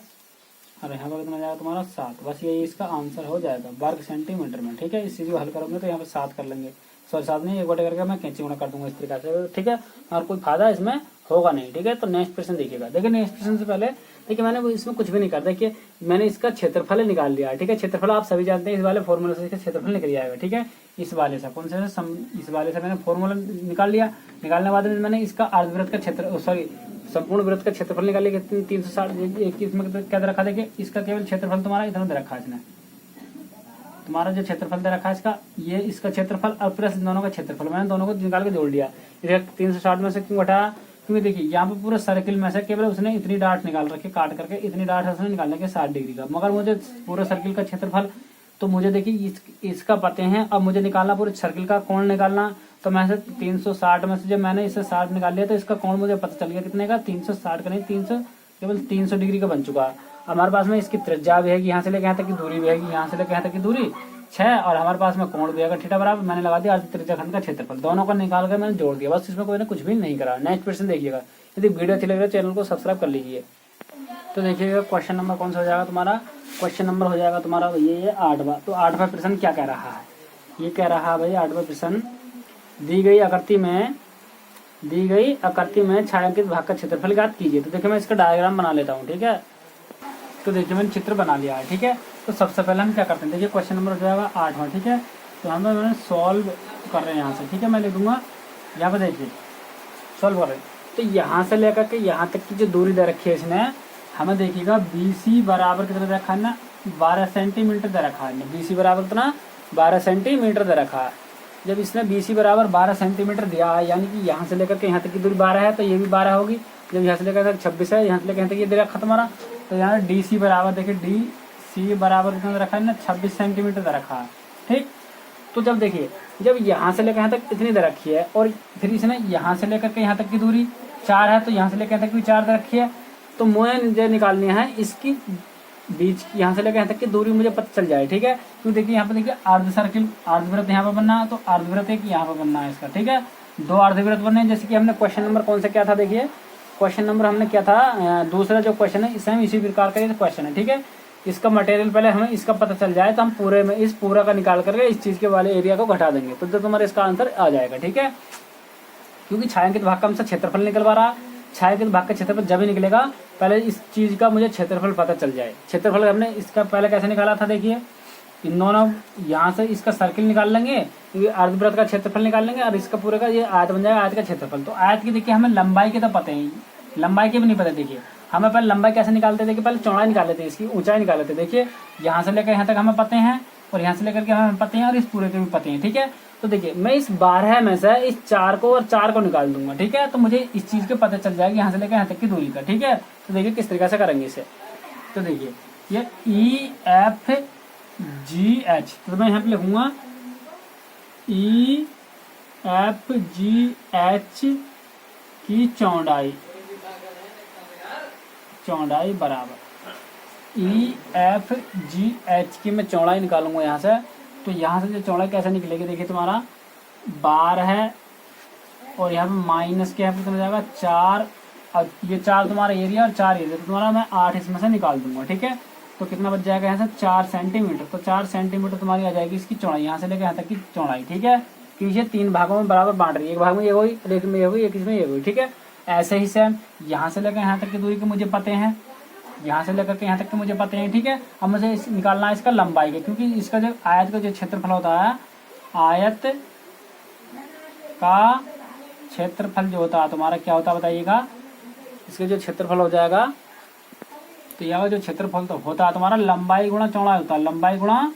A: और यहाँ पर कितना जाएगा तुम्हारा 7, बस यही इसका आंसर हो जाएगा वर्ग सेंटीमीटर में। ठीक है, इस चीज को हल करोगे तो यहाँ पर 7 कर लेंगे, सॉरी 7 नहीं, एक बटे करके मैं कैंची गुणा कर दूंगा इस तरीके से। ठीक है, और कोई फायदा इसमें होगा नहीं। ठीक है, तो नेक्स्ट प्रश्न देखिएगा। देखिए नेक्स्ट प्रश्न से पहले देखिए मैंने इसमें कुछ भी नहीं कर, देखिए मैंने इसका क्षेत्रफल निकाल लिया। ठीक है, क्षेत्रफल आप सभी जानते हैं, इस वाले फॉर्मूले से इसका क्षेत्रफल निकल जाएगा। ठीक है, इस वाले से कौन से इस वाले से मैंने फॉर्मूला निकाल लिया, निकालने के बाद मैंने इसका अर्धवृत्त का क्षेत्र संपूर्ण वृत्त का क्षेत्रफल निकालिए कितनी 360। एक इसमें क्या दे रखा, देखिए इसका केवल क्षेत्रफल तुम्हारा इतना दे रखा है इसने, तुम्हारा जो क्षेत्रफल दे रखा है इसका, ये इसका क्षेत्रफल और प्लस दोनों का क्षेत्रफल, मैंने दोनों को निकाल के जोड़ दिया। 360 में से क्यों घटाया, क्योंकि देखिए यहाँ पे पूरे सर्किल में से केवल उसने इतनी डाट निकाल रखे, काट करके इतनी डाट उसने निकालने के 60 डिग्री का, मगर मुझे पूरे सर्किल का क्षेत्रफल तो मुझे देखिए इसका पते हैं। अब मुझे निकालना पूरे सर्किल का कोण निकालना, तो मैं 360 में से जब मैंने इसे 60 निकाल लिया तो इसका कोण मुझे पता चल गया कितने का, 360 का नहीं 300, केवल 300 डिग्री का बन चुका है। हमारे पास में इसकी त्रिज्या भी है, यहाँ से लेकर यहाँ तक की दूरी भी है, यहाँ से लेकर यहाँ तक की दूरी 6, और हमारे पास में कोण भी है थीटा बराबर, मैंने लगा दिया अर्ध त्रिज्याखंड का क्षेत्रफल, दोनों को निकाल कर मैंने जोड़ दिया, बस इसमें कोई ना कुछ भी नहीं करा। नेक्स्ट क्वेश्चन देखिएगा, यदि वीडियो अच्छी लग रही है चैनल को सब्सक्राइब कर लीजिए। तो देखिएगा क्वेश्चन नंबर कौन सा हो जाएगा तुम्हारा, क्वेश्चन नंबर हो जाएगा तुम्हारा ये 8वां। तो 8वां प्रश्न क्या कह रहा है, ये कह रहा है भाई 8वां प्रश्न, दी गई आकृति में छायांकित भाग का क्षेत्रफल ज्ञात कीजिए। तो देखिए मैं इसका डायग्राम बना लेता हूँ, ठीक है। तो देखिए मैंने चित्र बना लिया है, ठीक है। तो सबसे पहले हम क्या करते हैं, देखिए क्वेश्चन नंबर हो जाएगा 8वां, ठीक है। तो हम मैंने सॉल्व कर रहे हैं यहाँ से, ठीक है। मैं लिखूंगा यहाँ पर, देखिए सॉल्व कर रहे हैं। तो यहाँ से लेकर के यहाँ तक की जो दूरी दे रखी है इसने, हमें देखिएगा BC बराबर कितना दे रखा है ना, 12 सेंटीमीटर दे रखा है। BC बराबर कितना, 12 सेंटीमीटर दे रखा है। जब इसने BC बराबर 12 सेंटीमीटर दिया है, यानी कि यहाँ से लेकर के यहाँ तक की दूरी 12 है, तो ये भी 12 होगी। जब यहाँ से लेकर 26 है, यहाँ से लेकर यहाँ तक ये दे रखा तुम्हारा, तो यहाँ DC बराबर देखिए DC बराबर कितना दे रखा है ना, 26 सेंटीमीटर दे रखा है, ठीक। तो जब देखिए जब यहाँ से लेकर यहाँ तक इतनी दे रखी है, और फिर इसने यहाँ से लेकर के यहाँ तक की दूरी 4 है, तो यहाँ से लेकर यहाँ तक भी 4 दे रखी है। तो मुझे निकालनी है इसकी बीच की, यहाँ से लेकर यहाँ तक की दूरी मुझे पता चल जाए, ठीक है। तो देखिए यहाँ पे देखिए अर्ध सर्किल, अर्धवृत्त यहाँ पे बनना है, तो अर्धवृत्त एक यहाँ पे बनना है इसका, ठीक है। 2 अर्धवृत्त बनने हैं, जैसे कि हमने क्वेश्चन नंबर कौन सा क्या था, देखिए क्वेश्चन नंबर हमने क्या था, दूसरा जो क्वेश्चन है इसे हम इसी प्रकार का क्वेश्चन है, ठीक है। इसका मटेरियल पहले हमें इसका पता चल जाए, तो हम पूरे में इस पूरा का निकाल करके इस चीज के वाले एरिया को घटा देंगे, तो तुम्हारा इसका आंसर आ जाएगा, ठीक है। क्योंकि छायांकित भाग का हमसे क्षेत्रफल निकलवा रहा, छायांकित भाग का क्षेत्रफल जब ही निकलेगा, पहले इस चीज का मुझे क्षेत्रफल पता चल जाए। क्षेत्रफल हमने इसका पहले कैसे निकाला था, देखिए इन दोनों यहाँ से इसका सर्किल निकाल लेंगे, अर्धवृत्त का क्षेत्रफल निकाल लेंगे, और इसका पूरे का ये आयत बन जाएगा, आयत का क्षेत्रफल। तो आयत की देखिए हमें लंबाई के तो पता है, लंबाई के भी नहीं पता। देखिए हमें पहले लंबाई कैसे निकालते, देखिए पहले चौड़ाई निकाल लेते, इसकी ऊंचाई निकाल लेते। देखिए यहाँ से लेकर यहाँ तक हमें पते हैं, और यहाँ से लेकर के हमें पते हैं, और इस पूरे के भी पते हैं, ठीक है। तो देखिए मैं इस 12 में से इस 4 को और 4 को निकाल दूंगा, ठीक है। तो मुझे इस चीज के पता चल जाएगा यहाँ से लेकर यहाँ तक की दूरी का, ठीक है। तो देखिए किस तरीके से करेंगे इसे। तो देखिए ये EFGH, तो मैं यहाँ पे लिखूंगा EFGH की चौड़ाई बराबर EFGH की मैं चौड़ाई निकालूंगा यहाँ से। तो यहाँ से जो चौड़ाई कैसे निकलेगी, देखिए तुम्हारा 12 है, और यहाँ पे माइनस के यहाँ पे कितना जाएगा 4, और ये 4 तुम्हारा एरिया और 4 एरिया, तो तुम्हारा मैं 8 इसमें से निकाल दूंगा, ठीक है। तो कितना बच जाएगा यहाँ से 4 सेंटीमीटर। तो 4 सेंटीमीटर तुम्हारी आ जाएगी इसकी चौड़ाई, यहाँ से लेकर यहाँ तक की चौड़ाई, ठीक है। क्योंकि ये 3 भागों में बराबर बांट रही है, एक भाग में ये हुई, एक में ये हुई, एक इसमें ये हुई, ठीक है। ऐसे ही सेम यहाँ से लेकर यहाँ तक की दूरी के मुझे पते हैं, यहाँ से लेकर के यहाँ तक के मुझे पते हैं, ठीक है। अब मुझे निकालना है इसका लंबाई के, क्योंकि इसका जो आयत का जो क्षेत्रफल होता है, आयत का क्षेत्रफल जो होता है तुम्हारा क्या होता है बताइएगा, इसका जो क्षेत्रफल हो जाएगा, तो यह जो क्षेत्रफल तो होता है तुम्हारा लंबाई गुणा चौड़ाई होता है, लंबाई गुणा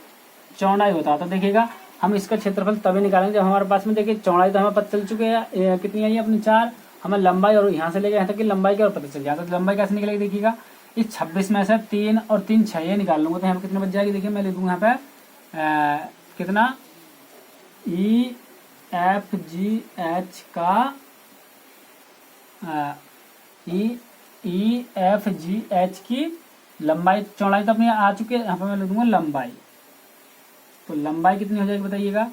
A: चौड़ाई होता है। तो देखिएगा हम इसका क्षेत्रफल तभी निकालेंगे जब हमारे पास में, देखिए चौड़ाई तो हमें पता चल चुके हैं कितनी आई अपनी 4, हमें लंबाई और यहाँ से लेकर यहाँ तक की लंबाई का और पता चल जाता है। तो लंबाई कैसे निकलेगी, देखिएगा इस 26 में से 3 और 3 6 ये निकाल लूंगा, तो यहाँ पे कितने बच जाएगी, देखिए मैं लिखूंगा यहाँ पे कितना EFGH का EFGH की लंबाई चौड़ाई तो अपनी आ चुकी है, यहाँ पे मैं लिखूंगा लंबाई। तो लंबाई कितनी हो जाएगी बताइएगा,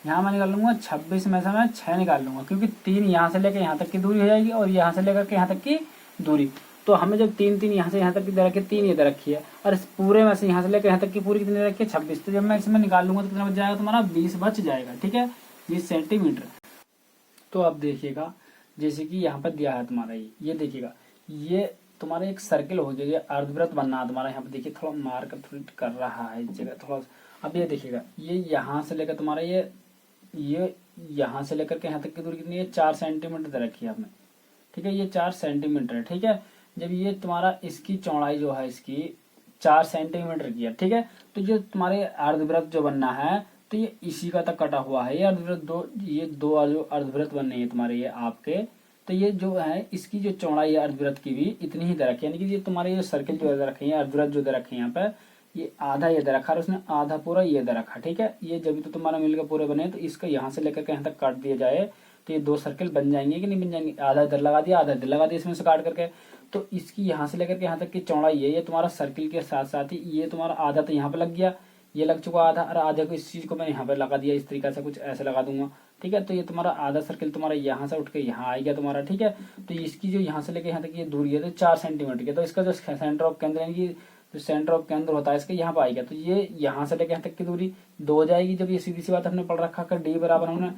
A: यहाँ मैं निकाल लूंगा 26 में से मैं 6 निकाल लूंगा, क्योंकि 3 यहाँ से लेकर यहाँ तक की दूरी हो जाएगी, और यहाँ से लेकर के यहाँ तक की दूरी। तो हमें जब 3 यहाँ से यहाँ तक की दे रखी है, 3 ये दे रखी है, और इस पूरे में से यहाँ से लेकर यहाँ तक की पूरी कितनी रखी है 26। तो जब मैं इसमें निकाल लूंगा तो कितना बच जाएगा तुम्हारा 20 बच जाएगा, ठीक है, 20 सेंटीमीटर। तो अब देखिएगा जैसे कि यहाँ पर दिया है तुम्हारा, ये देखिएगा ये तुम्हारा एक सर्किल हो गया, अर्धवृत्त बनना है तुम्हारा। यहाँ पे देखिए थोड़ा मार्क कर रहा है इस जगह थोड़ा। अब ये देखिएगा ये यहाँ से लेकर तुम्हारा ये यहाँ से लेकर के यहाँ तक की दूरी कितनी है 4 सेंटीमीटर दे रखी है आपने, ठीक है, ये 4 सेंटीमीटर है। ठीक है, जब ये तुम्हारा इसकी चौड़ाई जो है इसकी 4 सेंटीमीटर की है, ठीक है, तो जो तुम्हारे अर्धवृत्त जो बनना है तो ये इसी का तक कटा हुआ है। ये अर्धवृत्त ये दो जो अर्धवृत्त बनने हैं तुम्हारे ये आपके, तो ये जो है इसकी जो चौड़ाई है अर्धवृत्त की भी इतनी ही दे रखी है, यानी कि ये तुम्हारे ये सर्किल जो दे रखे हैं अर्धवृत्त जो दे रखे हैं यहाँ पे, ये आधा ये दे रखा है, उसने आधा पूरा ये दे रखा। ठीक है, ये जब तो तुम्हारा मिलकर पूरे बने तो इसका यहाँ से लेकर के यहाँ तक काट दिया जाए तो ये 2 सर्किल बन जाएंगे कि नहीं बन जाएंगे। आधा इधर लगा दिया, आधा इधर लगा दिया इसमें से काट करके, तो इसकी यहाँ से लेकर के यहाँ तक की चौड़ाई है, ये तुम्हारा सर्किल के साथ साथ ही ये तुम्हारा आधा तो यहाँ पे लग गया, ये लग चुका आधा, और आधे को इस चीज को मैं यहाँ पे लगा दिया, इस तरीके से कुछ ऐसे लगा दूंगा। ठीक है, तो ये तुम्हारा आधा सर्किल तुम्हारा यहाँ से उठ के यहाँ आ गया तुम्हारा। ठीक है, तो इसकी जो यहाँ से लेकर यहाँ तक ये दूरी है तो 4 सेंटीमीटर की, तो इसका जो सेंटर ऑफ केंद्र यानी कि जो सेंटर ऑफ केंद्र होता है इसका यहाँ पे आएगा, तो ये यहाँ से लेकर यहाँ तक की दूरी 2 हो जाएगी। जब ये सीधी सी बात हमने पढ़ रखा है डी बराबर हमने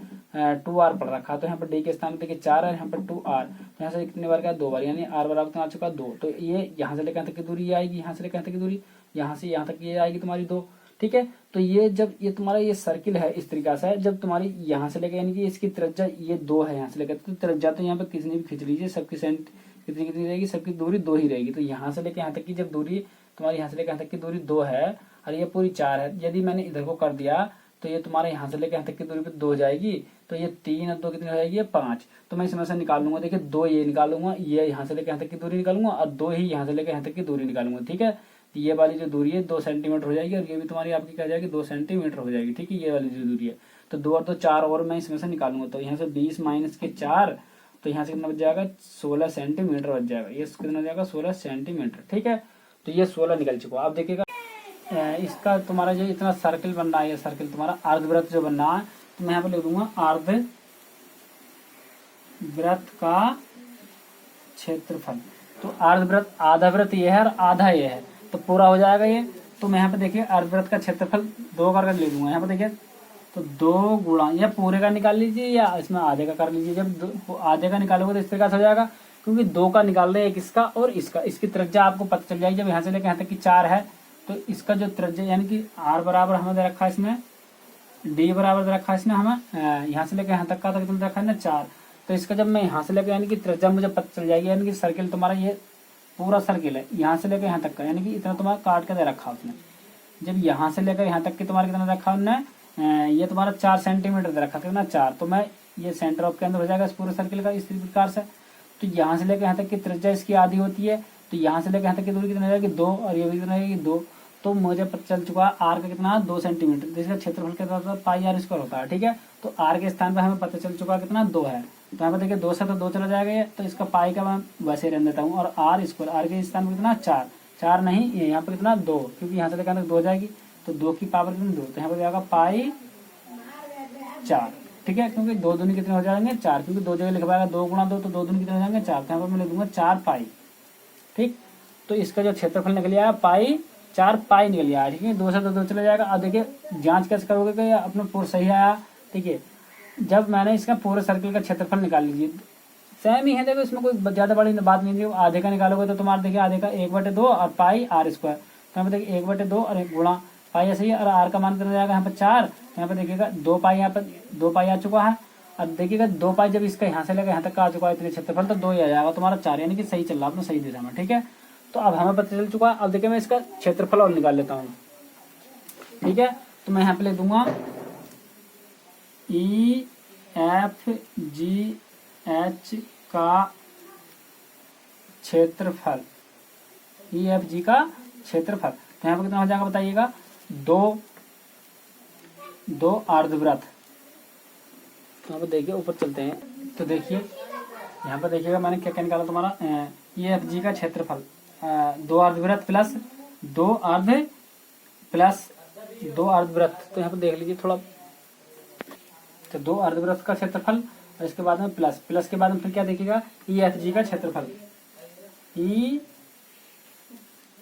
A: 2r पढ़ रखा, तो यहाँ पर डी के स्थान पर देखिए 4 है, यहाँ पर 2r, तो यहाँ से कितने बार का 2 बार, यानी r बराबर तो आ चुका 2, तो ये यहाँ से लेकर यहाँ तक की दूरी आएगी, यहाँ से लेकर यहाँ तक की दूरी, यहाँ से यहाँ तक ये आएगी तुम्हारी 2। ठीक है, तो ये जब ये तुम्हारा ये सर्किल है इस तरीका से, जब तुम्हारी यहाँ से लेकर यानी कि इसकी त्रिज्या ये 2 है यहाँ से लेकर, तो त्रिज्या तो यहाँ पे किसी भी खींच लीजिए, सबकी कितनी कितनी रहेगी, सबकी दूरी 2 ही रहेगी। तो यहाँ से लेकर यहाँ तक की जब दूरी तुम्हारी यहाँ से लेकर यहाँ तक की दूरी 2 है और ये पूरी 4 है, यदि मैंने इधर को कर दिया तो ये तुम्हारे यहाँ से लेकर यहाँ तक की दूरी पे 2 जाएगी, तो ये 3 और 2 कितनी हो जाएगी, ये 5। तो मैं इसमें से निकाल लूंगा, देखिए 2 ये निकालूंगा, ये यहाँ से लेकर यहाँ तक की दूरी निकालूंगा और 2 ही यहाँ से लेकर यहाँ तक की दूरी निकालूंगा। ठीक है, तो ये वाली जो दूरी है 2 सेंटीमीटर हो जाएगी और ये भी तुम्हारी आपकी क्या जाएगी 2 सेंटीमीटर हो जाएगी। ठीक है, ये वाली जो दूरी है, तो 2 और 2 4 और मैं इसमें से निकालूंगा, तो यहाँ से 20 माइनस के 4, तो यहाँ से कितना बच जाएगा 16 सेंटीमीटर बच जाएगा, ये कितना हो जाएगा 16 सेंटीमीटर। ठीक है, तो ये 16 निकल चुका। आप देखिएगा इसका तुम्हारा जो इतना सर्किल बन रहा है, ये सर्किल तुम्हारा अर्धवृत्त जो बनना है, तो मैं यहाँ पे लिख दूंगा अर्धवृत्त का क्षेत्रफल। तो अर्धवृत्त आधा वृत्त ये है और आधा ये है, तो पूरा हो जाएगा ये। तो मैं यहाँ पे देखिए अर्धवृत्त का क्षेत्रफल 2 करके ले लूंगा, यहाँ पे देखिए तो 2 गुणा या पूरे का निकाल लीजिए या इसमें आधे का कर लीजिए। जब आधे का निकालोगे तो इस तरीके से हो जाएगा, क्योंकि 2 का निकाल रहे हैं, एक इसका और इसका, इसकी त्रिज्या आपको पता चल जाएगी। जब यहाँ से लेकर यहाँ तक की 4 है तो इसका जो त्रिज्या यानी कि r बराबर हमें दे रखा है इसमें, d बराबर दे रखा है इसमें हमें यहाँ से लेकर यहाँ तक का कितना रखा है ना 4। तो इसका जब मैं यहाँ से लेकर यानी कि त्रिज्या मुझे पता चल जाएगी, यानी कि सर्किल तुम्हारा ये पूरा सर्किल है यहाँ से लेकर यहाँ तक का, यानी कि इतना तुम्हारा काट के दे रखा उसने। जब यहाँ से लेकर यहाँ तक की तुम्हारा कितना रखा उन्होंने, ये तुम्हारा 4 सेंटीमीटर दे रखा कितना 4, तो मैं ये सेंटर ऑफ केंद्र हो जाएगा इस पूरे सर्किल का इस प्रकार से। तो यहाँ से लेकर यहाँ तक की त्रिज्या इसकी आधी होती है, तो यहाँ से लेकर यहाँ तक की दूरी कितनी हो जाएगी 2 और ये भी कितना रहेगी 2। तो मुझे पता चल चुका आर का कितना 2 सेंटीमीटर, जिसका क्षेत्रफल कितना होता है पाई आर स्क्वायर होता है। ठीक है, तो आर के स्थान पर हमें पता चल चुका कितना 2 है, तो यहाँ पर देखिए 2 से तो 2 चला जाएगा ये, तो इसका पाई का मैं वैसे रहने देता हूँ। और आर स्क्वायर, आर के स्थान पर कितना 4 नहीं, यहाँ पर कितना 2, क्योंकि यहाँ से लेकर 2 जाएगी, तो 2 की पावर कितनी 2, तो यहाँ पर जाएगा पाई 4। ठीक है, क्योंकि 2 दूनी कितने हो जाएंगे 4, क्योंकि 2 जगह लिख पाएगा 2 गुणा 2, तो 2 दूनी कितने हो जाएंगे 4, तो यहाँ पर मैं लिख दूंगा 4 पाई। ठीक, तो इसका जो क्षेत्रफल निकल आया पाई 4 पाई निकल आया। ठीक है, 2 से तो 2 चला जाएगा। अब देखिए जांच कैसे करोगे कि अपना पूरा सही आया। ठीक है, जब मैंने इसका पूरे सर्किल का क्षेत्रफल निकाल लीजिए, सेम ही है, देखो इसमें कोई ज्यादा बड़ी बात नहीं है। आधे का निकालोगे तो तुम्हारा देखिए आधे का 1/2 और पाई r स्क्वायर, तो यहाँ पे देखिए 1/2 और 1 गुणा पाई ऐसे ही, और r का मान कितना जाएगा यहाँ पे 4, यहाँ पे देखिएगा 2 पाई, यहाँ पे 2 पाई आ चुका है। अब देखिएगा 2 पाई जब इसका यहाँ से लेकर यहाँ तक का आ चुका है इतने क्षेत्रफल, तो 2 ही आ जाएगा तुम्हारा 4, यानी कि सही चल रहा है अपना सही दिशा में। ठीक है, तो अब हमें पता चल चुका है। अब देखिए मैं इसका क्षेत्रफल और निकाल लेता हूँ। ठीक है, तो मैं यहाँ पे ले दूंगा EFGH का क्षेत्रफल, EFG का क्षेत्रफल, तो यहाँ पे कितना हो जाएगा बताइएगा 2 अर्धवृत्त। तो यहाँ पे देखिए ऊपर चलते हैं, तो देखिए यहाँ पे देखिएगा मैंने क्या क्या निकाला तुम्हारा EFG का क्षेत्रफल 2 अर्धवृत्त प्लस 2 अर्धवृत्त, तो यहाँ पे देख लीजिए थोड़ा, तो 2 अर्धवृत्त का क्षेत्रफल और इसके बाद में प्लस के बाद में फिर क्या देखिएगा EFG का क्षेत्रफल,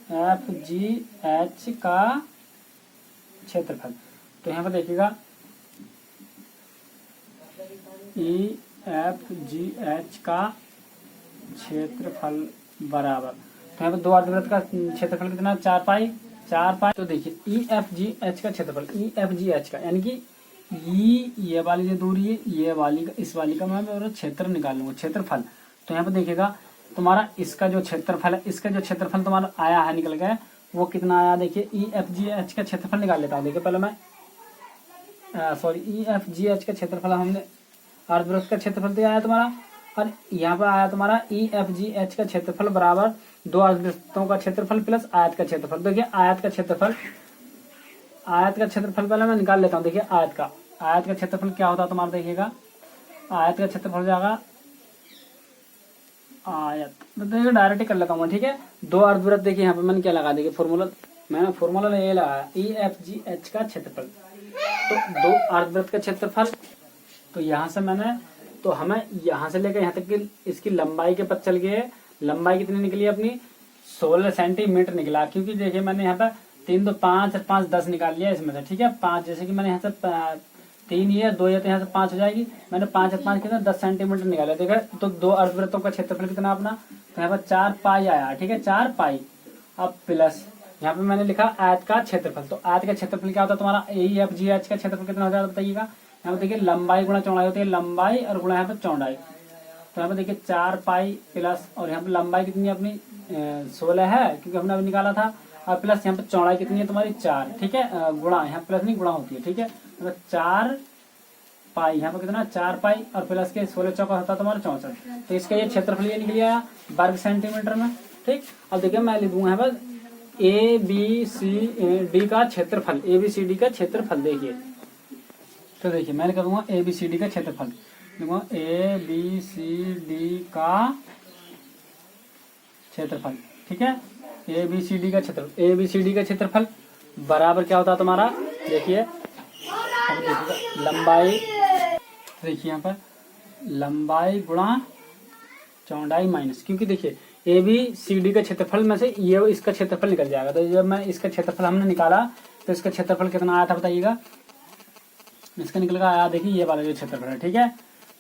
A: EFGH का क्षेत्रफल। तो यहाँ पे देखिएगा EFGH का क्षेत्रफल बराबर, तो यहाँ पे 2 अर्धवृत्त का क्षेत्रफल कितना 4 पाई। तो देखिए EFGH का क्षेत्रफल, EFGH का यानी कि ये वाली जो दूरी है ये वाली का इस वाली का मैं क्षेत्र निकाल लूंगा, क्षेत्रफल। तो यहाँ पे देखिएगा तुम्हारा इसका जो क्षेत्रफल है, इसका जो क्षेत्रफल तुम्हारा आया है निकल गया, वो कितना आया देखिए। ई एफ जी एच का क्षेत्रफल निकाल लेता हूँ। देखिए पहले मैं sorry E F G H का क्षेत्रफल हमने अर्धवृत्त का क्षेत्रफल तो आया तुम्हारा, और यहाँ पर आया तुम्हारा ई एफ जी एच का क्षेत्रफल बराबर दो अर्धवृत्तों का क्षेत्रफल प्लस आयत का क्षेत्रफल। देखिए आयत का क्षेत्रफल पहले मैं निकाल लेता हूँ। देखिए आयत का क्षेत्रफल क्या होता है तुम्हारा, देखिएगा आयत का क्षेत्रफल हो जाएगा आयत, तो देखिए डायरेक्ट ही कर लेता हूँ, ठीक है। दो अर्धवृत्त देखिए यहाँ पे मैंने क्या लगा, देखिए फॉर्मूला ये लगाया ई एफ जी एच का क्षेत्रफल, तो दो अर्धवृत्त का क्षेत्रफल, तो यहाँ से तो हमें यहाँ से लेकर यहाँ तक की इसकी लंबाई के पद चल गए। लंबाई कितनी निकली अपनी 16 सेंटीमीटर निकला, क्योंकि देखिए मैंने यहाँ पे 3 2 5 5 10 निकाल लिया इसमें से, ठीक है। 5 जैसे कि मैंने यहाँ से 3 ये 2 ये तो यहाँ से 5 हो जाएगी, मैंने 5 5 कितना 10 सेंटीमीटर निकाला, देखा। तो दो अर्धवृत्तों का क्षेत्रफल कितना अपना, तो यहाँ पर 4 पाई आया, ठीक है 4 पाई। अब प्लस यहाँ पे मैंने लिखा आयत का क्षेत्रफल, तो आयत का क्षेत्रफल क्या होता है तुम्हारा ए एफ जी एच का क्षेत्रफल कितना हो जाता है बताइएगा। यहाँ पे देखिए लंबाई गुणा चौड़ाई होती है, लंबाई और गुणा यहाँ पे चौड़ाई, तो यहाँ पे देखिए 4 पाई प्लस, और यहाँ पे लंबाई कितनी है अपनी 16 है क्योंकि हमने अभी निकाला था, और प्लस यहाँ पे चौड़ाई कितनी है तुम्हारी 4, ठीक है। गुणा यहाँ प्लस नहीं गुणा होती है, ठीक है। तो 4 पाई यहाँ पे कितना 4 पाई और प्लस के 16 चौका होता है तुम्हारा 64, तो इसका ये क्षेत्रफल ये निकल आया वर्ग सेंटीमीटर में, ठीक। अब देखिए मैं लिख दूंगा यहाँ पर ए बी सी डी का क्षेत्रफल, ए बी सी डी का क्षेत्रफल देखिए। तो देखिए मैंने करूंगा ए बी सी डी का क्षेत्रफल, लिखूंगा ए बी सी डी का क्षेत्रफल, ठीक है। ए बी सी डी का क्षेत्रफल, ए बी सी डी का क्षेत्रफल बराबर क्या होता है तुम्हारा, देखिए लंबाई, देखिए यहाँ पर लंबाई गुणा चौड़ाई माइनस, क्योंकि देखिए ए बी सी डी का क्षेत्रफल में से ये इसका क्षेत्रफल निकल जाएगा, तो जब मैं इसका क्षेत्रफल हमने निकाला तो इसका क्षेत्रफल कितना आया था बताइएगा। इसका निकल का आया देखिए ये वाला जो क्षेत्रफल है, ठीक है।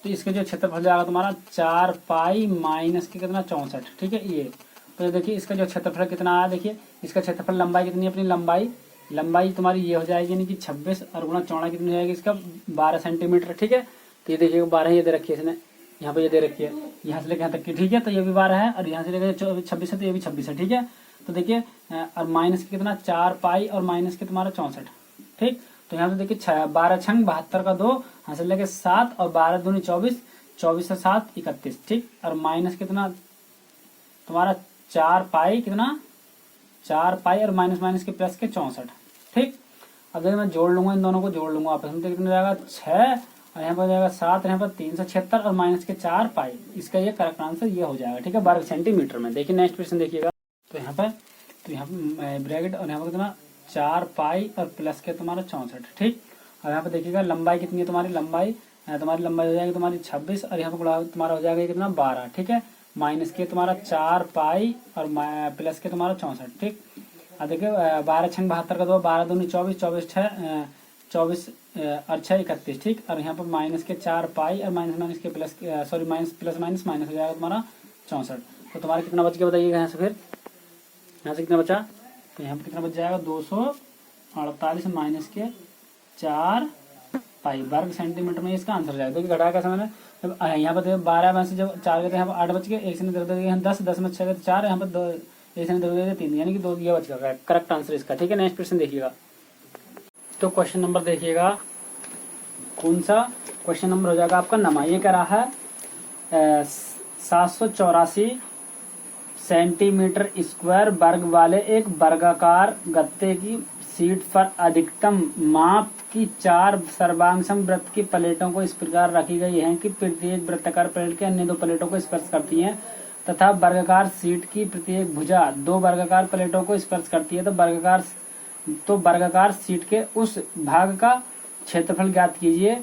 A: तो इसका जो क्षेत्रफल जाएगा तुम्हारा 4 पाई माइनस के कितना 64, ठीक है ये। तो देखिए इसका जो क्षेत्रफल कितना आया, देखिए इसका क्षेत्रफल लंबाई कितनी है अपनी लंबाई तुम्हारी ये हो जाएगी यानी कि 26, और गुणा चौड़ाई कितनी हो जाएगी इसका 12 सेंटीमीटर, ठीक है। तो ये देखिए 12 ये दे रखी है इसने, यहाँ पे ये दे रखी है यहाँ से लेकर यहाँ तक की, ठीक है। तो ये भी 12 है और यहाँ से लेकर 26 है, तो ये भी 26 है, ठीक है। तो देखिए और माइनस के कितना 4 पाई और माइनस के तुम्हारा 64, ठीक। तो यहाँ पे देखिए 12 छंग 72 का 2, यहाँ से लेके 7 और 12 दूनी 24, 24 से 7 31, ठीक। और माइनस कितना तुम्हारा 4 पाई कितना 4 पाई और माइनस माइनस के प्लस के 64, ठीक। अब देखिए मैं जोड़ लूंगा, इन दोनों को जोड़ लूंगा आपस में, तो कितना जाएगा 6 और यहाँ पर हो जाएगा 7, यहाँ पर 376 और माइनस के 4 पाई, इसका ये करेक्ट आंसर ये हो जाएगा, ठीक है, वर्ग सेंटीमीटर में। देखिए नेक्स्ट क्वेश्चन देखिएगा, तो यहाँ पर ब्रैकेट और यहाँ पर कितना 4 पाई और प्लस के तुम्हारा 64, ठीक। और यहाँ पे देखिएगा लंबाई कितनी है तुम्हारी लंबाई हो जाएगी तुम्हारी 26 और यहाँ पे तुम्हारा हो जाएगा कितना 12, ठीक है। माइनस के तुम्हारा 4 पाई और प्लस के तुम्हारा 64, ठीक। अब देखिए 12 छंग 72 का 2, 12 दूनी 24, 24 6 24 और 6 31, ठीक। और यहाँ पर माइनस के 4 पाई और माइनस के plus sorry minus plus minus हो जाएगा तुम्हारा 64। तो तुम्हारा कितना बच गया बताइएगा यहाँ से, फिर यहाँ से कितना बचा, तो यहाँ पर कितना बच जाएगा 248 माइनस के 4 पाई वर्ग सेंटीमीटर में इसका आंसर जाएगा। देखिए घटा कैसे मैंने जब यहाँ पर 12 में से जब 4 गए थे यहाँ पर 8 बच गए, एक से नहीं 10 10 में 6 गए 4, यहाँ पर 2 एक से नहीं 3 यानी कि 2 ये बच गया करेक्ट आंसर इसका, ठीक है। नेक्स्ट क्वेश्चन देखिएगा, तो क्वेश्चन नंबर देखिएगा कौन सा क्वेश्चन नंबर हो जाएगा आपका नमा। ये कह रहा है 784 सेंटीमीटर स्क्वायर वर्ग वाले एक वर्गाकार गत्ते की शीट पर अधिकतम माप की 4 सर्वांगसम वृत्त की प्लेटों को इस प्रकार रखी गई है कि प्रत्येक वृत्ताकार प्लेट के अन्य 2 प्लेटों को स्पर्श करती है तथा वर्गाकार शीट की प्रत्येक भुजा 2 वर्गाकार प्लेटों को स्पर्श करती है। तो वर्गाकार शीट के उस भाग का क्षेत्रफल ज्ञात कीजिए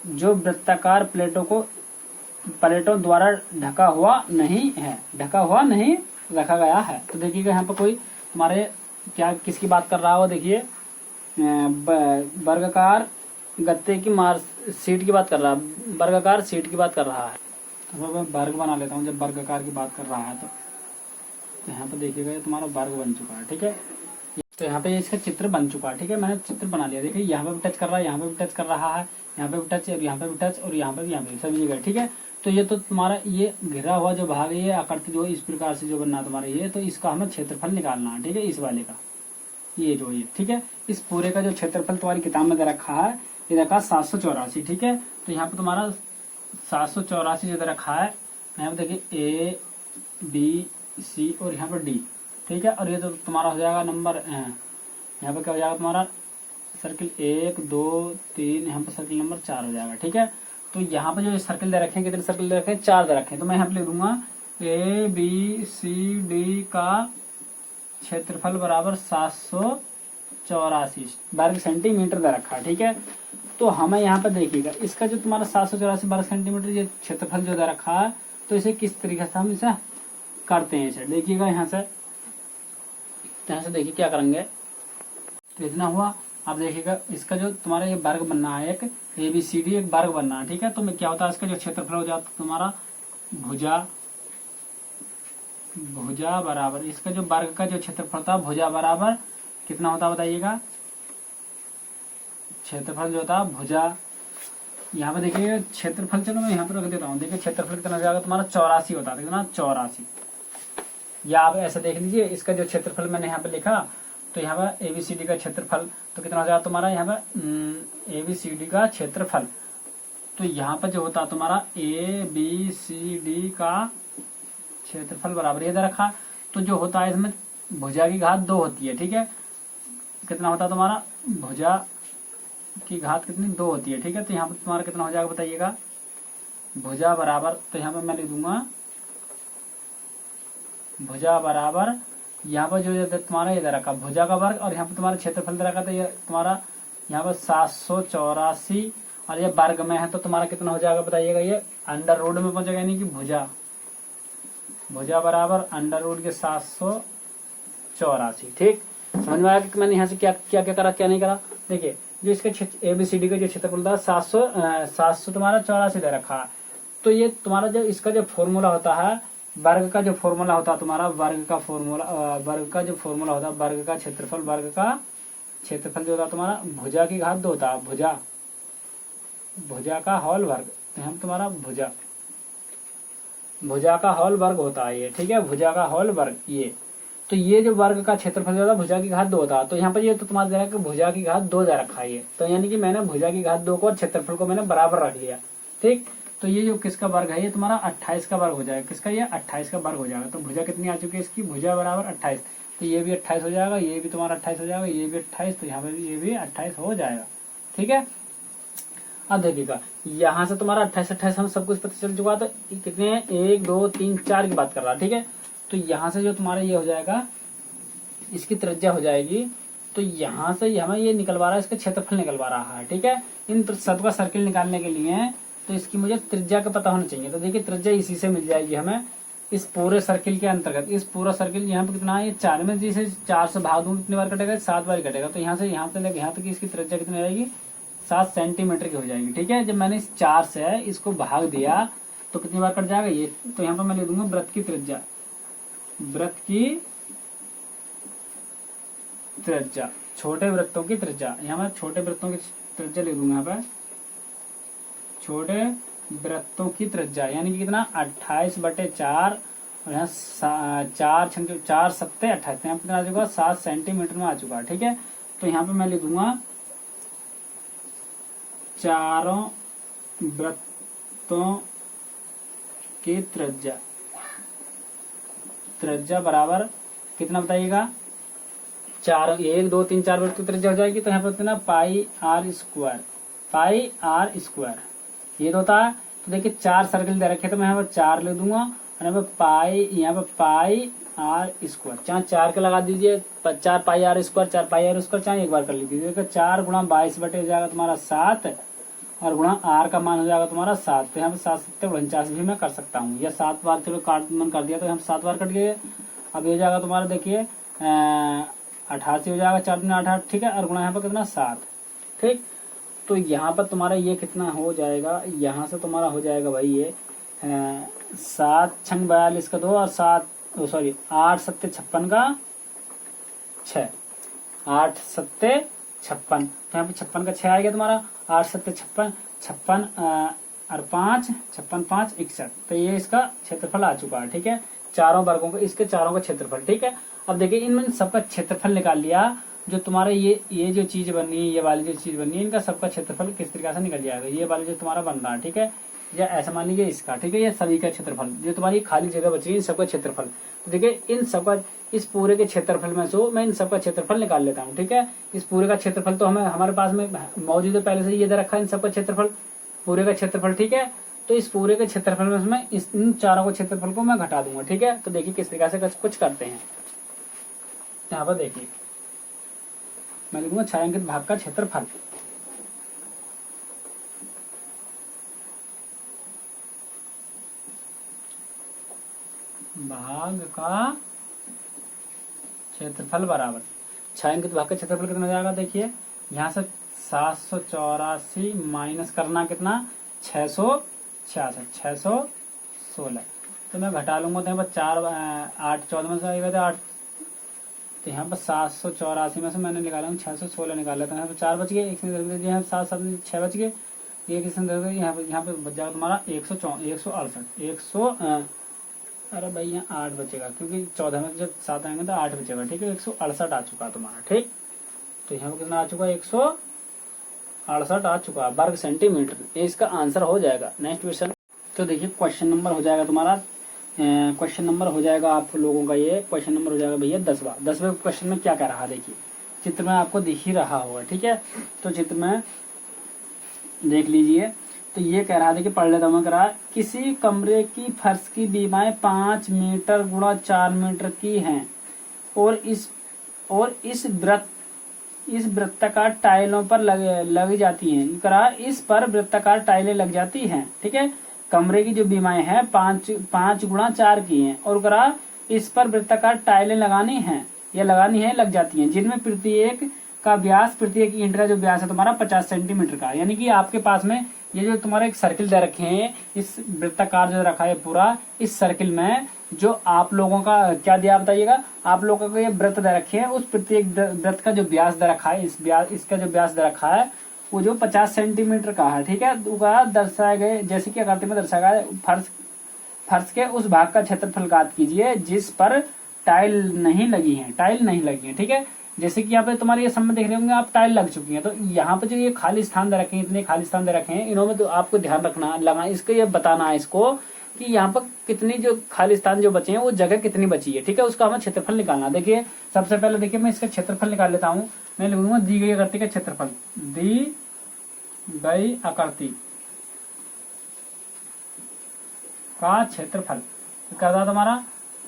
A: जो वृत्ताकार प्लेटों द्वारा ढका हुआ नहीं रखा गया है। तो देखिएगा यहाँ पर कोई हमारे क्या किसकी बात कर रहा हो, देखिए वर्गाकार गत्ते की शीट की बात कर रहा है, वर्गाकार शीट की बात कर रहा है। तो मैं वर्ग बना लेता हूँ, जब वर्गाकार की बात कर रहा है तो यहाँ पर देखिएगा ये तुम्हारा वर्ग बन चुका है, ठीक है। तो यहाँ पे इसका चित्र बन चुका है। ठीक है, मैंने चित्र बना लिया। देखिए यहाँ पे भी टच कर रहा है, यहाँ पे भी टच कर रहा है, यहाँ पे भी टच और यहाँ पे भी टच और यहाँ पे सभी जगह। ठीक है, तो ये तो तुम्हारा ये घिरा हुआ जो भाग है, ये आकृति जो इस प्रकार से जो बनना है तुम्हारा ये, तो इसका हमें क्षेत्रफल निकालना है। ठीक है, इस वाले का ये जो ये। ठीक है, इस पूरे का जो क्षेत्रफल तुम्हारी किताब में दे रखा है, ये देखा 784। ठीक है, तो यहाँ पे तुम्हारा 784 जो दे रखा है, यहाँ पे देखिए ए बी सी और यहाँ पर डी। ठीक है, और ये तो तुम्हारा हो जाएगा नंबर, यहाँ पे क्या हो जाएगा तुम्हारा सर्किल 1 2 3, यहाँ पे सर्किल नंबर 4 हो जाएगा। ठीक है, तो यहाँ पे जो सर्किल दे रखे हैं, कितने सर्किल दे रखे हैं? 4 दे रखे हैं। तो मैं यहाँ पे लिख दूंगा ए बी सी डी का क्षेत्रफल बराबर 784 वर्ग सेंटीमीटर दे रखा है। ठीक है, तो हमें यहाँ पे देखिएगा इसका जो तुम्हारा 784 वर्ग सेंटीमीटर ये क्षेत्रफल जो दे रखा है, तो इसे किस तरीके से हम इसे करते हैं। इसे देखिएगा यहाँ से देखिए क्या करेंगे। तो इतना हुआ। अब देखिएगा इसका जो तुम्हारा ये वर्ग बनना है, एक ए बी सी डी एक वर्ग बनना है। ठीक है, तो मैं क्या होता है इसका जो क्षेत्रफल हो जाता है तुम्हारा भुजा बराबर, इसका जो वर्ग का जो क्षेत्रफल था भुजा बराबर कितना होता है बताइएगा? क्षेत्रफल जो होता है भुजा, यहाँ पे देखिए क्षेत्रफल, चलो मैं यहाँ पे रख देता हूँ। देखिए क्षेत्रफल कितना हो जाएगा तुम्हारा? 84 होता है। कितना? 84। या आप ऐसे देख लीजिए, इसका जो क्षेत्रफल मैंने यहाँ पे लिखा, तो यहाँ पे एबीसीडी का क्षेत्रफल तो कितना हो जाएगा तुम्हारा? यहाँ पे एबीसीडी का क्षेत्रफल, तो यहाँ पर जो होता है तुम्हारा ए बी सी डी का क्षेत्रफल बराबर ये दे रखा। तो जो होता है इसमें भुजा की घात 2 होती है। ठीक है, कितना होता है तुम्हारा? भुजा की घात कितनी? 2 होती है। ठीक है, तो यहाँ पर तुम्हारा कितना हो जाएगा बताइएगा? भुजा बराबर, तो यहाँ पर मैं लिख दूंगा भुजा बराबर, यहाँ पर जो तुम्हारा ये दे रखा भुजा का वर्ग, और यहाँ पर तुम्हारा क्षेत्रफल दे रखा, तो ये तुम्हारा यहाँ पर 784 और ये वर्ग में है, तो तुम्हारा कितना हो जाएगा बताइएगा? ये अंडर रूट में पहुंचेगा, यानी कि भुजा बराबर अंडर रूट के 784। ठीक, समझ में आया कि मैंने यहाँ से क्या क्या क्या करा, क्या नहीं करा? देखिए जो इसका एबीसीडी का जो क्षेत्रफल था 700 तुम्हारा 84 दे रखा है। तो ये तुम्हारा जो इसका जो फॉर्मूला होता है, वर्ग का जो फॉर्मूला होता है तुम्हारा, वर्ग का जो फॉर्मूला होता है वर्ग का क्षेत्रफल जो होता है तुम्हारा भुजा की घात 2 होता है। भुजा का होल वर्ग, हम तुम्हारा भुजा का होल वर्ग होता है ये। ठीक है, भुजा का होल वर्ग ये, तो ये जो वर्ग का क्षेत्रफल होता है भुजा की घात 2 होता है। तो यहाँ पर ये तो तुम्हारा दे रहा है कि भुजा की घात 2 दे रखा है ये, तो यानी कि मैंने भुजा की घात 2 को और क्षेत्रफल को मैंने बराबर रख लिया। ठीक, तो ये जो किसका वर्ग है? ये तुम्हारा 28 का वर्ग हो जाएगा। किसका? ये 28 का वर्ग हो जाएगा। तो भुजा कितनी आ चुकी है इसकी? भुजा बराबर 28, तो ये भी 28 हो जाएगा, ये भी तुम्हारा 28 हो जाएगा, ये भी 28, तो यहाँ पे ये भी 28 हो जाएगा। ठीक है, अब देखिएगा यहाँ से तुम्हारा 28 हम सब कुछ पता चल चुका। तो कितने हैं? 1 2 3 4 की बात कर रहा है। ठीक है, तो यहाँ से जो तुम्हारा ये हो जाएगा, इसकी त्रिज्या हो जाएगी, तो यहाँ से हमें ये निकलवा रहा है, इसका क्षेत्रफल निकलवा रहा है। ठीक है, इन सबका सर्किल निकालने के लिए तो इसकी मुझे त्रिज्या का पता होना चाहिए। तो देखिए त्रिज्या इसी से मिल जाएगी हमें, इस पूरे सर्किल के अंतर्गत। इस पूरा सर्किल यहाँ पे कितना है? ये 4 में, जिसे 4 से भाग दूं कितनी बार कटेगा? 7 बार कटेगा। तो यहाँ से यहाँ से लेकर यहाँ तक इसकी त्रिज्या कितनी रहेगी? 7 सेंटीमीटर की हो जाएगी। ठीक है, जब मैंने इस 4 से इसको भाग दिया तो कितनी बार कट जाएगा? ये, तो यहाँ पर मैं ले दूंगा वृत्त की त्रिज्या, छोटे वृत्तों की त्रिज्या। यहाँ मैं छोटे वृत्तों की त्रिज्या ले दूंगा, यहाँ पे छोटे वृत्तों की त्रिज्या, यानी कि कितना? 28/4, और यहाँ 4 7 28, यहाँ पे कितना आ चुका? 7 सेंटीमीटर में आ चुका है। ठीक है, तो यहाँ पे मैं लिखूंगा चारों वृत्तों की त्रिज्या बराबर कितना बताइएगा? 4, 1 2 3 4 वृत्त की त्रिज्या हो जाएगी। तो यहाँ पर कितना? पाई आर स्क्वायर ये तो होता है। तो देखिए 4 सर्किल दे रखे, तो मैं यहाँ पर 4 ले दूंगा, और यहाँ पे पाई आर स्क्वायर, चाहे 4 के लगा दीजिए, 4 पाई आर स्क्वायर, चाहे एक बार कर लीजिए। 4 गुणा 22 बटे हो जाएगा तुम्हारा 7, और गुणा आर का मान हो जाएगा तुम्हारा 7। तो यहाँ पे 7 7 49 भी मैं कर सकता हूँ, या 7 बार चलो काटमान कर दिया, तो हम 7 बार कट गए। अब ये जाएगा तुम्हारा देखिए 88 हो जाएगा, 4 दूनी 8। ठीक है, और गुणा यहाँ पर कितना? 7। ठीक, तो यहाँ पर तुम्हारा ये कितना हो जाएगा? यहाँ से तुम्हारा हो जाएगा भाई ये 7 6 42 का 2, और 8 7 56 का 6। 8 सत्ते 56, तो यहाँ पे 56 का 6 आ गया तुम्हारा, 8 सत्ते 56, 56 और 5 56 5 61, तो ये इसका क्षेत्रफल आ चुका है। ठीक है, चारों वर्गों को, इसके चारों का क्षेत्रफल। ठीक है, अब देखिए इनमें सबका क्षेत्रफल निकाल लिया। जो तुम्हारा ये जो चीज बनी है, ये वाली जो चीज बनी है, इनका सबका क्षेत्रफल किस तरीके से निकल जाएगा। ये वाली जो तुम्हारा बन रहा है, ठीक है, या ऐसा मान लीजिए इसका, ठीक है, ये सभी का क्षेत्रफल, जो तुम्हारी खाली जगह बच रही है इन सबका क्षेत्रफल। तो देखिए इन सबका, इस पूरे के क्षेत्रफल में से मैं इन सबका क्षेत्रफल निकाल लेता हूँ। ठीक है, इस पूरे का क्षेत्रफल तो हमें हमारे पास में मौजूद है, पहले से ये दे रखा है इन सबका क्षेत्रफल, पूरे का क्षेत्रफल। ठीक है, तो इस पूरे के क्षेत्रफल में मैं इन चारों के क्षेत्रफल को मैं घटा दूंगा। ठीक है, तो देखिए किस तरीके से कुछ करते हैं। यहाँ पर देखिए मैं लिखूंगा छायांकित भाग का क्षेत्रफल। भाग का क्षेत्रफल बराबर छायांकित भाग का क्षेत्रफल कितना हो जाएगा। देखिए यहाँ से 784 माइनस करना कितना, 666, 616, तो मैं घटा लूंगा। तो यहाँ पर 4 8 14 में से आएगा तो 8, तो यहाँ पर 784 में से मैंने निकाला 616 निकाला, तो यहाँ पर 4 बच गए, एक से यहाँ 7 7 6 बच गए, एक यहाँ पे बच जाएगा तुम्हारा 168, अरे भाई यहाँ 8 बचेगा, क्योंकि 14 में जब 7 आएंगे तो 8 बचेगा। ठीक है, 168 आ चुका तुम्हारा। ठीक, तो यहाँ पर कितना आ चुका, 168 आ चुका वर्ग सेंटीमीटर। ये इसका आंसर हो जाएगा। नेक्स्ट क्वेश्चन, तो देखिए क्वेश्चन नंबर हो जाएगा तुम्हारा, क्वेश्चन नंबर हो जाएगा आप लोगों का, ये क्वेश्चन नंबर हो जाएगा भैया 10वां क्वेश्चन में क्या कह रहा है। देखिए चित्र में आपको दिख ही रहा होगा। ठीक है, तो चित्र में देख लीजिए, तो ये कह रहा है, देखिए पढ़ लेता हूँ मैं। कह रहा है किसी कमरे की फर्श की बीमाएं 5 मीटर गुणा 4 मीटर की हैं और इस वृत्ताकार टाइलों पर लगी जाती हैं। कह रहा है इस पर वृत्ताकार टाइलें लग जाती हैं। ठीक है, कमरे की जो बीमाएं हैं 5 गुणा 4 की हैं, और कह रहा इस पर वृत्ताकार टाइलें लगानी है लग जाती हैं, जिनमें प्रत्येक का व्यास, प्रत्येक ईंट का जो व्यास है तुम्हारा 50 सेंटीमीटर का। यानी कि आपके पास में ये जो तुम्हारा एक सर्किल दे रखे हैं, इस वृत्ताकार जो रखा है पूरा, इस सर्किल में जो आप लोगों का क्या दिया बताइएगा, आप लोगों को ये वृत्त दे रखे हैं, उस प्रत्येक वृत्त का जो व्यास दे रखा है, इसका जो व्यास दे रखा है वो जो 50 सेंटीमीटर का है। ठीक है, दर्शाए गए जैसे कि आकृति में दर्शाया गया फर्श के उस भाग का क्षेत्रफल ज्ञात कीजिए जिस पर टाइल नहीं लगी है। ठीक है, जैसे कि यहाँ पे तुम्हारे ये सब में देख रहे होंगे आप, टाइल लग चुकी है, तो यहाँ पे जो ये खाली स्थान दे रखे हैं, इतने खाली स्थान दे रखे हैं, इन्होंने तो आपको ध्यान रखना इसको ये बताना है इसको कि यहाँ पर कितनी जो खाली स्थान जो बचे हैं वो जगह कितनी बची है। ठीक है, उसका हमें क्षेत्रफल निकालना। देखिए सबसे पहले देखिए मैं इसका क्षेत्रफल निकाल लेता हूँ। मैं लिखूंगा दी गई आकृति का क्षेत्रफल, दी गई आकृति का क्षेत्रफल क्या था तुम्हारा,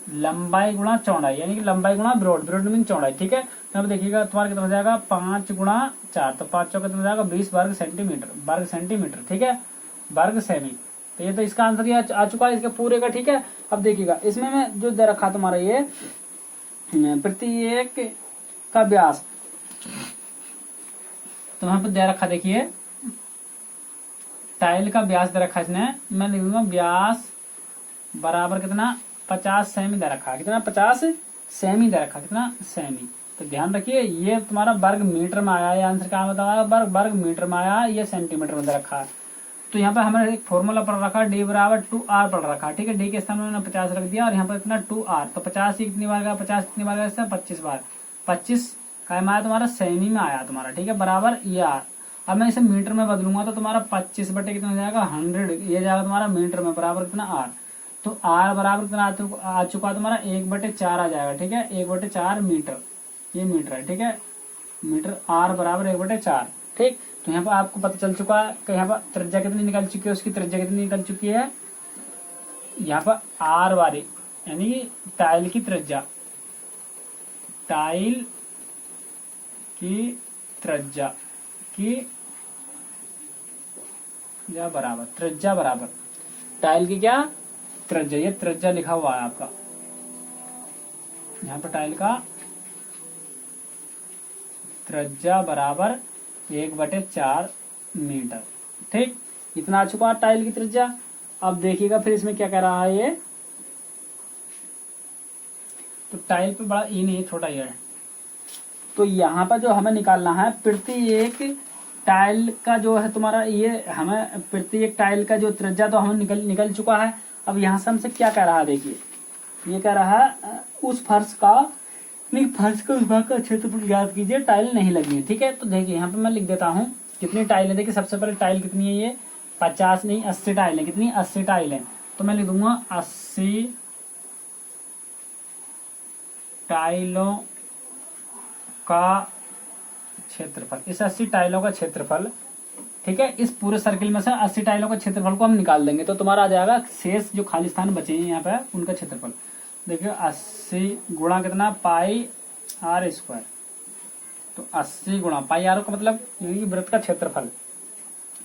A: लंबाई गुणा चौड़ाई, यानी कि लंबाई गुणा ब्रॉड मीन चौड़ाई। ठीक है, तो अब देखिएगा तुम्हारा कितना हो जाएगा, 5 गुणा 4, तो 5 चौका कितना हो जाएगा 20 वर्ग सेंटीमीटर। ठीक है, वर्ग सेमी, तो ये तो इसका आंसर ये आ चुका है इसके पूरे का। ठीक है, अब देखिएगा इसमें मैं जो दे रखा तुम्हारा ये प्रत्येक का व्यास, तो यहाँ पर दे रखा, देखिए टाइल का व्यास दे रखा इसने, मैं लिखूंगा व्यास बराबर कितना 50 सेमी दे रखा, कितना 50 सेमी दे रखा, कितना सेमी। तो ध्यान रखिए ये तुम्हारा वर्ग मीटर में आया, ये आंसर क्या बताया, वर्ग मीटर में आया, ये सेंटीमीटर में दे रखा है। तो यहाँ पर हमें एक फॉर्मूला पढ़ रखा है, डी बराबर 2r पढ़ रखा है। ठीक है, डी के स्थान में मैंने 50 रख दिया और यहाँ पर इतना 2r, तो 50 कितनी बार गया, 50 कितनी बार गया, 25 बार, 25 का आया तुम्हारा सेमी में आया तुम्हारा। ठीक है, बराबर ये r। अब मैं इसे मीटर में बदलूंगा तो तुम्हारा 25 बटे कितना हो जाएगा 100, ये जाएगा तुम्हारा मीटर में, बराबर कितना r। तो r बराबर कितना आ चुका तुम्हारा 1/4 आ जाएगा। ठीक है, 1/4 मीटर, ये मीटर है। ठीक है, मीटर r बराबर 1/4। ठीक, तो यहाँ पर आपको पता चल चुका है कि यहाँ पर त्रिज्या कितनी निकल चुकी है, उसकी त्रिज्या कितनी निकल चुकी है, यहाँ पर r वाली यानी टाइल की त्रिज्या, टाइल की त्रिज्या की बराबर, त्रिज्या बराबर टाइल की क्या त्रिज्या, ये त्रिज्या लिखा हुआ है आपका यहाँ पर, टाइल का त्रिज्या बराबर 1/4 मीटर। ठीक, इतना आ चुका है टाइल की त्रिज्या। अब देखिएगा फिर इसमें क्या कह रहा है ये, तो टाइल पे बड़ा ई नहीं है, छोटा ही है, तो यहाँ पर जो हमें निकालना है प्रति एक टाइल का जो है तुम्हारा, ये हमें प्रति एक टाइल का जो त्रिज्या तो हमें निकल चुका है। अब यहाँ से हमसे क्या कह रहा है, देखिए ये कह रहा है उस फर्श का उस भाग का क्षेत्रफल ज्ञात कीजिए, टाइल नहीं लगी है। ठीक है, तो देखिए यहाँ पे मैं लिख देता हूँ कितनी टाइल है। देखिए सबसे पहले टाइल कितनी है, ये 50 नहीं 80 टाइल है। कितनी, 80 टाइल है। तो मैं लिख दूंगा 80 टाइलों का क्षेत्रफल। इस 80 टाइलों का क्षेत्रफल, ठीक है, इस पूरे सर्किल में से 80 टाइलों का क्षेत्रफल को हम निकाल देंगे तो तुम्हारा आ जाएगा शेष जो खाली स्थान बचे हैं यहाँ पे उनका क्षेत्रफल। देखिए 80 गुणा कितना, पाई आर स्क्वायर। तो 80 गुणा पाई आर का मतलब ये वृत्त का क्षेत्रफल,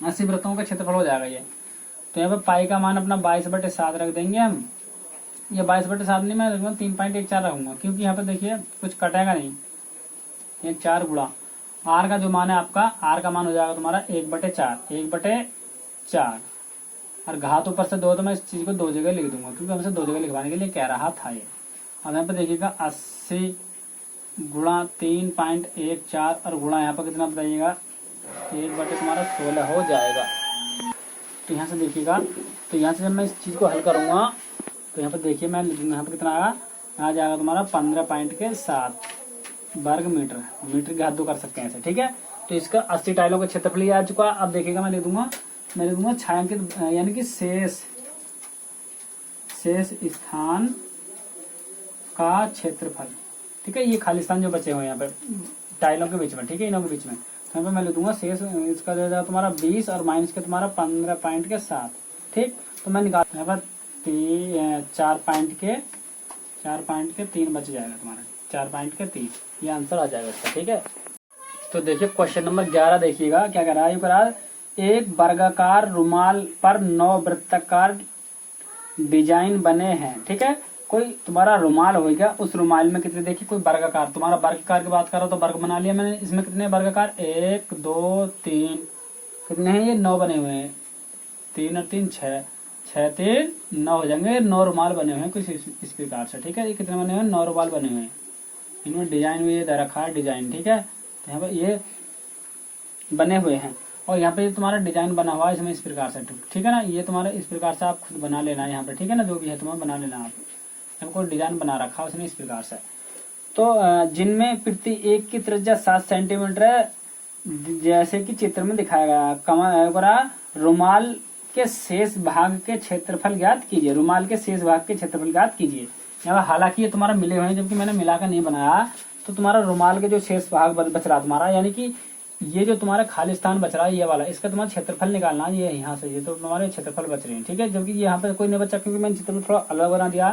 A: 80 वृत्तों का क्षेत्रफल हो जाएगा ये। तो यहाँ पे पाई का मान अपना 22/7 रख देंगे हम। ये 22/7 नहीं, मैं रखूंगा 3.14 रखूंगा, क्योंकि यहाँ पे देखिए कुछ कटेगा नहीं। ये 4 गुणा आर का जो मान है आपका, आर का मान हो जाएगा तुम्हारा 1/4 और घात ऊपर से 2, तो मैं इस चीज को 2 जगह लिख दूंगा क्योंकि हमसे 2 जगह लिखवाने के लिए कह रहा था ये। अब यहाँ पे देखिएगा 80 गुणा 3.14 और गुणा यहाँ पर कितना बताइएगा, 1/16 हो जाएगा। तो यहाँ से देखिएगा, तो यहाँ से जब मैं इस चीज को हल करूंगा तो यहाँ पे देखिए मैं यहाँ पे कितना आएगा, आ जाएगा तुम्हारा 15.7 वर्ग मीटर। मीटर की हद कर सकते हैं ऐसे। ठीक है, तो इसका 80 टाइलों का क्षेत्रफल आ चुका। अब देखिएगा मैं लिख दूंगा छायांकित यानी कि शेष स्थान का क्षेत्रफल। ठीक है, ये खाली स्थान जो बचे हुए हैं यहाँ पे टाइलों के बीच में, ठीक है, इनों के बीच में, तो यहाँ पे मैं लिख दूंगा शेष इसका जो है तुम्हारा 20 और माइनस के तुम्हारा 15.7। ठीक, तो मैं निकाल यहाँ पर 4 पॉइंट के 3 बच जाएगा तुम्हारा, 4.3, ये आंसर आ जाएगा इसका। ठीक है, तो देखिए क्वेश्चन नंबर 11 देखिएगा क्या कह रहा है। एक वर्गाकार रुमाल पर 9 वृत्ताकार डिजाइन बने हैं। ठीक है, कोई तुम्हारा रुमाल हो गया, उस रुमाल में कितने, देखिए कोई वर्गाकार, तुम्हारा वर्गाकार की बात कर रहा तो वर्ग बना लिया मैंने। इसमें कितने वर्गाकार, 1 2 3, कितने हैं ये, 9 बने हुए हैं। 3 और 3 6, 6 3 9 हो जाएंगे। 9 रुमाल बने हुए हैं कुछ इस प्रकार से। ठीक है, ये कितने बने हुए हैं, 9 रुमाल बने हुए हैं। इनमें डिजाइन भी दे रखा है, डिजाइन। ठीक है, तो यहाँ पे ये बने हुए हैं और यहाँ पे तुम्हारा डिजाइन बना हुआ है इसमें इस प्रकार से। ठीक है ना, ये तुम्हारा इस प्रकार से आप खुद बना लेना है यहाँ पे। ठीक है ना, जो भी है तुम्हें बना लेना। आप हमको डिजाइन बना रखा है उसने इस प्रकार से। तो जिनमें प्रति एक की त्रिज्या 7 सेंटीमीटर है, जैसे कि चित्र में दिखाया गया। रुमाल के शेष भाग के क्षेत्रफल ज्ञात कीजिए। रुमाल के शेष भाग के क्षेत्रफल ज्ञात कीजिए। हालांकि ये तुम्हारा मिले हुए हैं, जबकि मैंने मिलाकर नहीं बनाया, तो तुम्हारा रुमाल के जो शेष भाग बच रहा तुम्हारा, यानी कि ये जो तुम्हारा खाली स्थान बच रहा है ये वाला, इसका तुम्हारा क्षेत्रफल निकालना है। ये यहाँ से ये तो तुम्हारे क्षेत्रफल बच रहे हैं। ठीक है, जबकि यहाँ पे कोई नहीं बचा क्योंकि मैंने क्षेत्रफल थोड़ा अलग बना दिया।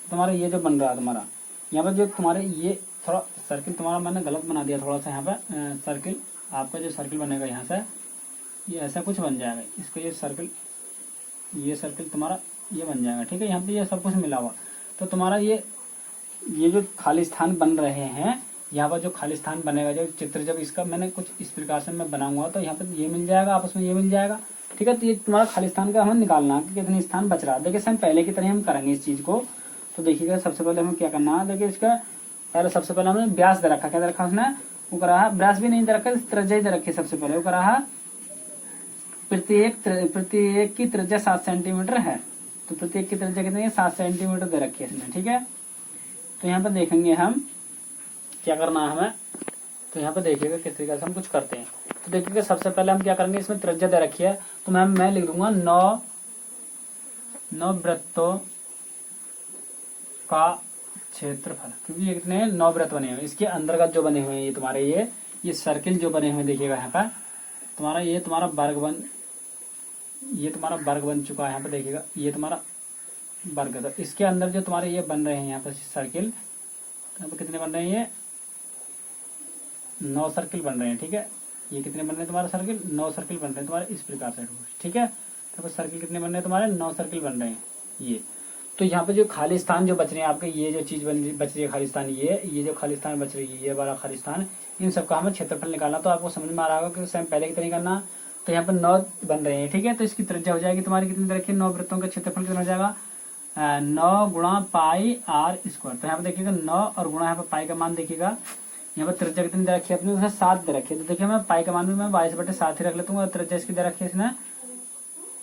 A: तुम्हारा ये जो बन रहा है तुम्हारा यहाँ पर जो तुम्हारे ये थोड़ा सर्किल तुम्हारा मैंने गलत बना दिया थोड़ा सा। यहाँ पे सर्किल आपका जो सर्किल बनेगा यहाँ से ये ऐसा कुछ बन जाएगा। इसको ये सर्किल तुम्हारा ये बन जाएगा। ठीक है, यहाँ पे ये सब कुछ मिला हुआ। तो तुम्हारा ये जो खाली स्थान बन रहे हैं, यहाँ पर जो खाली स्थान बनेगा, जो चित्र जब इसका मैंने कुछ इस प्रकार से मैं बनाऊंगा तो यहाँ पे ये मिल जाएगा, आपस में ये मिल जाएगा। ठीक है, तो ये तुम्हारा खाली स्थान का हमें निकालना कि कितने स्थान बच रहा है। देखिए सेम पहले की तरह हम करेंगे इस चीज को। तो देखिएगा सबसे पहले हमें क्या करना है। देखिए इसका पहले सबसे पहले हमने व्यास दे रखा, क्या दे रखा उसने, वो करा है, व्यास भी नहीं दे रखा, त्रिज्या दे रखी। सबसे पहले वो करा है प्रत्येक की त्रिज्या 7 सेंटीमीटर है। तो प्रत्येक की त्रिज्या कितनी है, 7 सेंटीमीटर दे रखी है इसने। ठीक है, तो यहाँ पर देखेंगे हम क्या करना है हमें। तो यहाँ पे देखिएगा किस तरीके से हम कुछ करते हैं। तो देखिएगा सबसे पहले हम क्या करेंगे, इसमें त्रिज्या दे रखी है तो मैं लिख दूंगा 9 वृत्तों का क्षेत्रफल, क्योंकि ये कितने 9 वृत्त बने हुए हैं। इसके अंतर्गत जो बने हुए हैं ये तुम्हारे ये सर्किल जो बने हुए हैं, देखिएगा यहाँ पर तुम्हारा ये तुम्हारा वर्ग बन चुका है। यहाँ पे देखिएगा ये तुम्हारा वर्ग है। तो इसके अंदर जो तुम्हारे ये बन रहे हैं यहाँ पर सर्किल, यहाँ पर कितने बन रहे हैं, ये 9 सर्किल बन रहे हैं। ठीक है, ये कितने बन रहे हैं तुम्हारे सर्किल, 9 सर्किल बन रहे हैं तुम्हारे इस प्रकार से। ठीक है, तो सर्किल कितने बन रहे हैं तुम्हारे, 9 सर्किल बन रहे हैं ये। तो यहाँ पे जो खाली स्थान जो बच रहे हैं आपके, ये जो चीज बच रही है खाली स्थान, ये जो खाली स्थान बच रही है ये वाला खाली स्थान, इन सबका हमें क्षेत्रफल निकालना। तो आपको समझ में आ रहा होगा कि सेम पहले की तरह करना। तो यहाँ पर 9 बन रहे हैं। ठीक है, तो इसकी त्रिज्या हो जाएगी तुम्हारी कितनी रखी, 9 वृत्तों का क्षेत्रफल कितना हो जाएगा, 9 गुणा पाई आर स्क्वायर। तो यहाँ पे देखिएगा 9 और गुणा यहाँ पे पाई का मान देखिएगा, यहाँ पर त्रिज्या कितनी दे रखी है अपने, उसने 7 दे रखी है। तो देखिए मैं पाई का मान भी मैं 22/7 ही रख लेता हूँ, और त्रिज्या इसकी दे रखी है इसने,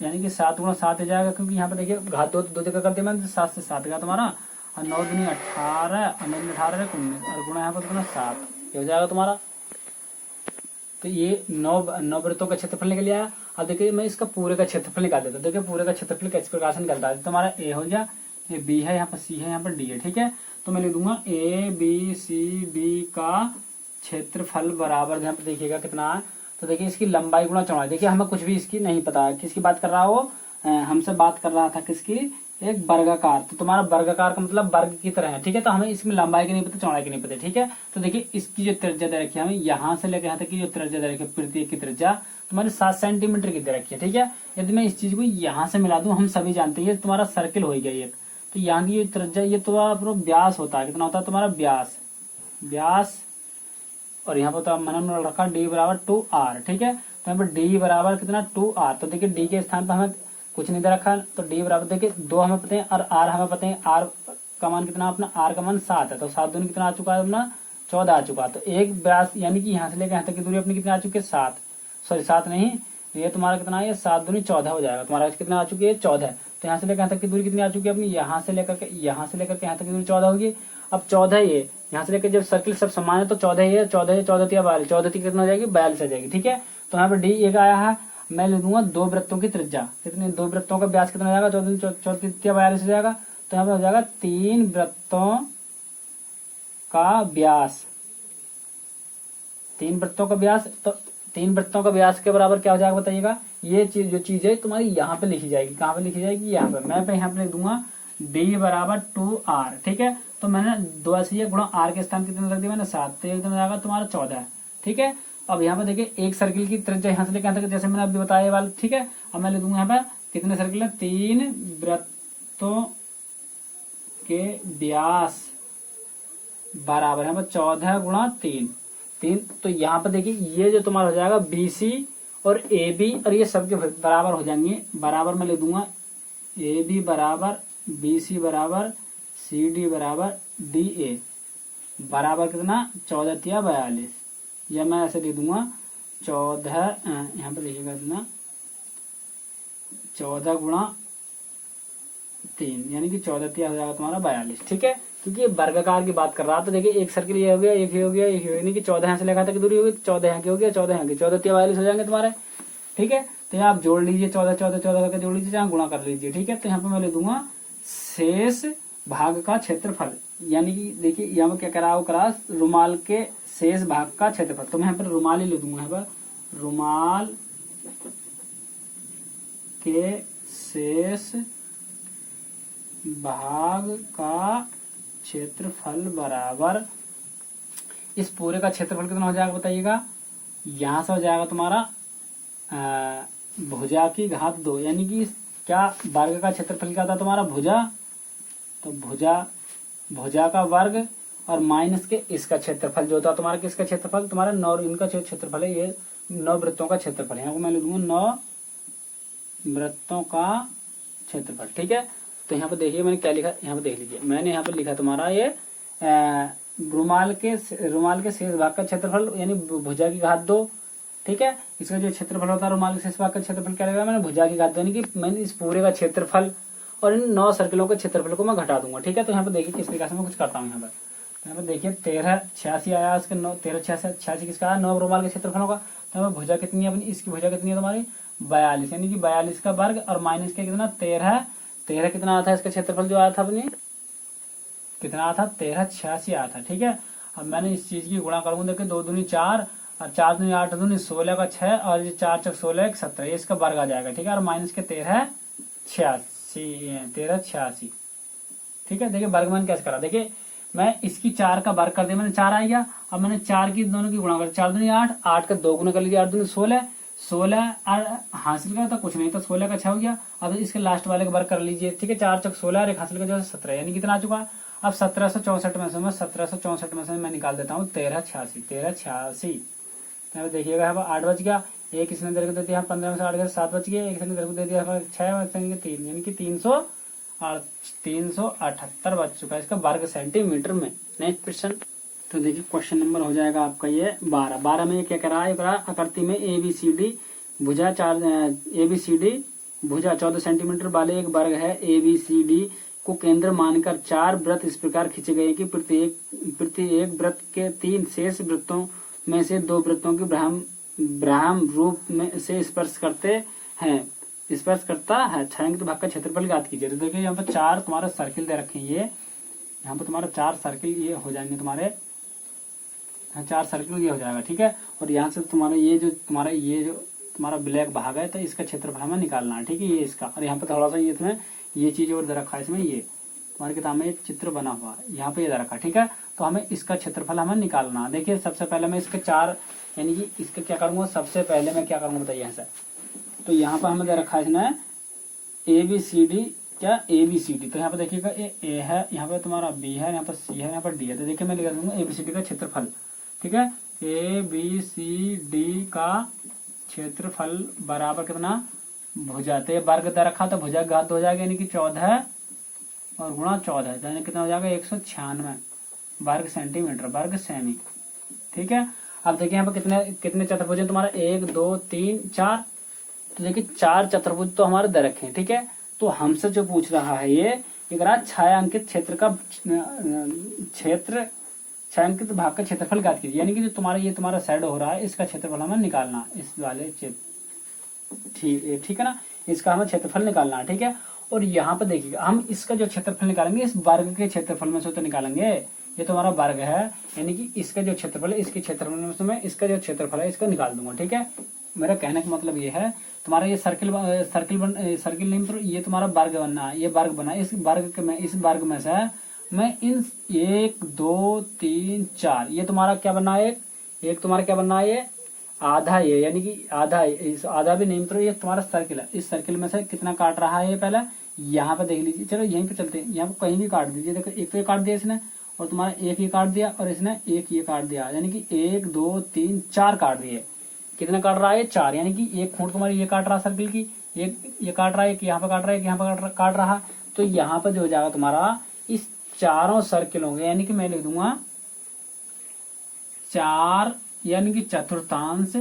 A: यानी कि 7 गुणा 7 हो जाएगा, क्योंकि यहाँ पे देखिए घात दो जगह कर दिया मैंने, 7 से 7 का तुम्हारा, और 9 दूनी 18, और 9 18 19, और गुणा यहाँ पर कितना 7, ये हो जाएगा तुम्हारा। तो ये 9 वृत्तों का क्षेत्रफल निकल आया। अब देखिए मैं इसका पूरे का क्षेत्रफल निकाल देता हूँ। देखिए पूरे का क्षेत्रफल किस प्रकार से निकलता है, तुम्हारा ए हो गया, ये बी है, यहाँ पर सी है, यहाँ पर डी है, ठीक है। तो मैं लिख दूंगा ए बी सी बी का क्षेत्रफल बराबर, यहाँ पे देखिएगा कितना है, तो देखिए इसकी लंबाई गुणा चौड़ाई। देखिए हमें कुछ भी इसकी नहीं पता है, किसकी बात कर रहा हो, हमसे बात कर रहा था किसकी, एक वर्गाकार। तो तुम्हारा वर्गाकार का मतलब वर्ग की तरह है, ठीक है। तो हमें इसमें लंबाई की नहीं पता, चौड़ाई की नहीं पता, ठीक है। तो देखिए इसकी जो त्रिज्या दे रखी है हमें, यहाँ से लेकर यहाँ तक की जो त्रिज्या दे रखी है, प्रत्येक की त्रिज्या तुम्हारी 7 सेंटीमीटर की दे रखी है, ठीक है। यदि मैं इस चीज को यहाँ से मिला दूं, हम सभी जानते हैं तुम्हारा सर्किल हो गया एक, तो यहाँ की त्रिज्या, ये तुम्हारा पूरा व्यास होता है, कितना होता है तुम्हारा व्यास, और यहाँ पर मैंने रखा डी बराबर 2r, ठीक है। तो यहाँ पर डी बराबर कितना 2r, तो देखिए डी के स्थान पर हमें कुछ नहीं दे रखा, तो डी बराबर देखिए 2 हमें पता है, और r हमें पता है, r का मान कितना अपना, r का मान 7 है, तो 7 दूनी कितना आ चुका है अपना 14 आ चुका। तो एक व्यास यानी कि यहाँ से लेकर यहाँ तक की दूरी अपनी कितनी आ चुकी है 7 नहीं, ये तुम्हारा कितना है, 7 दूनी 14 हो जाएगा, तुम्हारा कितना आ चुकी है 14। तो यहाँ से लेकर यहाँ तक की दूरी कितनी आ चुकी है अपनी, यहाँ से लेकर के यहाँ तक की दूरी 14 होगी। अब 14 ये यहाँ से लेकर जब सर्किल सब समान है, तो 14 ये 14 42, 14 कितना हो जाएगी 42 आ जाएगी, ठीक है। तो यहाँ पर डी एक आया है, मैं ले लूंगा 2 वृत्तों की त्रिज्या, कितनी 2 वृत्तों का व्यास कितना हो जाएगा, 14 हो जाएगा। तो यहाँ पे हो जाएगा 3 वृत्तों का व्यास, 3 वृत्तों का व्यास। तो 3 वृत्तों का व्यास के बराबर क्या हो जाएगा बताइएगा, ये चीज जो चीज है तुम्हारी यहाँ पे लिखी जाएगी, कहाँ पे लिखी जाएगी, यहाँ पे। मैं यहाँ पे लिख दूंगा डी बराबर 2r, ठीक है। तो मैंने 2 से गुणा r के स्थान कितने रख दिया मैंने 7, तो एक हो जाएगा तुम्हारा 14, ठीक है। अब यहाँ पे देखिए एक सर्किल की त्रिज्या यहाँ से लेकर यहाँ तक, जैसे मैंने अभी बताया वाला, ठीक है। अब मैं लिख दूंगा यहाँ पे कितने सर्किल है, 3 वृत्तों के व्यास बराबर यहाँ पर 14 गुणा 3। तो यहाँ पर देखिए ये जो तुम्हारा हो जाएगा BC और AB, और ये सबके बराबर हो जाएंगे, बराबर मैं लिख दूंगा AB बराबर BC बराबर CD बराबर DA बराबर कितना 14 या 42, या मैं ऐसे लिख दूंगा 14, यहाँ पे देखिएगा कितना 14 गुणा 3, यानी कि 14 या हो जाएगा तुम्हारा 42, ठीक है। क्योंकि ये वर्गाकार की बात कर रहा है, तो देखिए एक सर्किल ये हो गया, एक ही हो गया, एक ही हो गया, यानी कि 14 यहाँ से लेकर तक दूरी होगी, 14 यहाँ की हो गया, 14 यहाँ की, 14 या 42 हो जाएंगे तुम्हारे, ठीक है। तो यहाँ आप जोड़ लीजिए 14 करके जोड़ लीजिए, यहाँ गुणा कर लीजिए, ठीक है। तो यहाँ पे मैं ले दूंगा शेष भाग का क्षेत्रफल, यानी कि देखिए यहाँ पर क्या करा रुमाल के शेष भाग का क्षेत्रफल। तो मैं यहाँ पर रुमाल ही ले दूंगा, यहाँ पर रुमाल के शेष भाग का क्षेत्रफल बराबर, इस पूरे का क्षेत्रफल कितना हो जाएगा बताइएगा, यहां से हो जाएगा तुम्हारा भुजा की घात 2, यानी कि क्या वर्ग का क्षेत्रफल क्या था तुम्हारा भुजा, तो भुजा का वर्ग और माइनस के इसका क्षेत्रफल जो था तुम्हारा, किसका क्षेत्रफल तुम्हारा 9 इनका क्षेत्रफल है, ये 9 वृत्तों का क्षेत्रफल है, यहाँ को मैं लिख दूंगा 9 वृत्तों का क्षेत्रफल, ठीक है। तो यहाँ पे देखिए मैंने क्या लिखा, यहाँ पे देख लीजिए, मैंने यहाँ पे लिखा तुम्हारा ये रुमाल के शेष भाग का क्षेत्रफल, यानी भुजा की घात 2, ठीक है। इसका जो क्षेत्रफल होता है रुमाल के शेष भाग का क्षेत्रफल क्या रहेगा, मैंने भुजा की घात 2, यानी कि मैंने इस पूरे का क्षेत्रफल और इन 9 सर्किलों के क्षेत्रफल को मैं घटा दूंगा, ठीक है। तो यहाँ पे देखिए किस तरीके से मैं कुछ करता हूँ, यहाँ पर देखिए 1386 आया, इसके 1386 किसका आया, 9 रुमाल के क्षेत्रफल होगा। तो यहाँ भुजा कितनी है अपनी, इसकी भुजा कितनी है तुम्हारी 42, यानी कि 42 का वर्ग और माइनस के कितना 13 कितना आया था, इसका क्षेत्रफल जो आया था अपनी कितना आया था 1386 आया था, ठीक है। अब मैंने इस चीज की गुणा करूंगा, देखिए 2 दूनी 4 और 4 दूनी 8 दूनी 16 का 6 और ये 4 चक 16 1 17, ये इसका वर्ग आ जाएगा, ठीक है। और माइनस के 1386, ठीक है। देखिए वर्ग मैंने कैसे करा, देखिए मैं इसकी 4 का वर्ग कर दिया, मैंने 4 आ गया। अब मैंने 4 की दोनों की गुणा कर, 4 दूनी 8, 8 का 2 गुना कर लीजिए, 8 दूनी 16 हासिल का था कुछ नहीं, तो 16 का 6 हो गया। अब इसके लास्ट वाले का वर्ग कर लीजिए, ठीक है। 4 चक 16 और एक हासिल का जो है 17, यानी कितना आ चुका। अब 1764 में से मैं निकाल देता हूँ 1386। देखिएगा यहाँ पर 8 बच गया, एक इसने दे दिया 15 में से 8 7 बच गया, एक इसने दे दिया 6 3, यानी कि 378 बच चुका है इसका वर्ग सेंटीमीटर में। नेक्स्ट प्रश्न तो देखिए क्वेश्चन नंबर हो जाएगा आपका ये 12 में ये क्या कह रहा है, आकृति में ABCD भुजा 14 सेंटीमीटर वाले एक वर्ग है। ABCD को केंद्र मानकर 4 वृत्त इस प्रकार खींचे गए कि प्रत्येक वृत्त के 3 शेष वृत्तों में से 2 वृत्तों की ब्राह्म रूप में से स्पर्श करता है। छायांकित भाग का क्षेत्रफल ज्ञात कीजिए। तो देखिए यहाँ पर 4 तुम्हारे सर्किल दे रखे हैं, ये यहाँ पर तुम्हारा 4 सर्किल ये हो जाएंगे तुम्हारे, 4 सर्किल ये हो जाएगा, ठीक है। और यहाँ से तुम्हारा ये जो तुम्हारा ब्लैक भाग है, तो इसका क्षेत्रफल हमें निकालना है, ठीक है, ये इसका। और यहाँ पे थोड़ा सा ये तुम्हें ये चीज और दे रखा है इसमें, ये तुम्हारी किताब में एक चित्र बना हुआ यहाँ पे ये दे रखा है, ठीक है। तो हमें इसका क्षेत्रफल हमें निकालना है। देखिए सबसे पहले मैं इसके 4 यानी कि इसका क्या करूंगा, सबसे पहले मैं क्या करूंगा बताइए। ऐसा तो यहाँ पर हमें दे रखा है इसने ABCD, क्या ABCD। तो यहाँ पे देखिएगा ए है, यहाँ पे तुम्हारा B है, यहाँ पर C है, यहाँ पर D है। तो देखिए मैं लिख दूंगा ABCD का क्षेत्रफल, ठीक है। ABCD का क्षेत्रफल बराबर कितना, भुजा, तो ये वर्ग दे रखा तो भुजा घात हो जाएगा, यानी कि 14 और गुणा 14, यानी कितना हो जाएगा 196 वर्ग सेंटीमीटर, वर्ग सेमी, ठीक है। अब देखिए यहाँ पर कितने चतुर्भुज है तुम्हारा, 1 2 3 4। तो देखिए 4 चतुर्भुज तो हमारे दे रखे हैं, ठीक है। तो हमसे जो पूछ रहा है ये छायांकित क्षेत्र का छायांकित भाग का क्षेत्रफल ज्ञात कीजिए, यानी कि जो तुम्हारा साइड हो रहा है इसका क्षेत्रफल हमें निकालना, इस वाले ठीक है ना, इसका हमें क्षेत्रफल निकालना है, ठीक है। और यहाँ पर देखिएगा हम इसका जो क्षेत्रफल निकालेंगे इस वर्ग के क्षेत्रफल में से तो निकालेंगे, ये तुम्हारा वर्ग है, यानी कि इसका जो क्षेत्रफल है इसके क्षेत्रफल में से मैं इसका जो क्षेत्रफल है इसका निकाल दूंगा, ठीक है। मेरा कहने का मतलब ये है, तुम्हारा ये सर्किल नहीं, तो ये तुम्हारा वर्ग बनना है, ये वर्ग बना, इस वर्ग में से मैं इन 1 2 3 4 ये तुम्हारा क्या बनना है, एक तुम्हारा क्या बनना है, ये आधा, ये यानी कि आधा भी नहीं, तो ये तुम्हारा सर्किल है, इस सर्किल में से कितना काट रहा है ये पहले यहाँ पे देख लीजिए। चलो यहीं पे चलते हैं, यहाँ पे कहीं भी काट दीजिए। देखो एक तो ये काट दिया इसने, और तुम्हारा एक ये काट दिया, और इसने एक ये काट दिया, यानी कि 1 2 3 4 काट दिए। कितना काट रहा है, 4, यानी कि एक खूंट तुम्हारी ये काट रहा सर्किल की, एक ये काट रहा है, एक यहाँ पे काट रहा है, एक यहाँ पे काट रहा। तो यहाँ पे जो हो जाएगा तुम्हारा इस चारों सर्किल होंगे, यानी कि मैं लिख दूंगा 4, यानी कि चतुर्थांश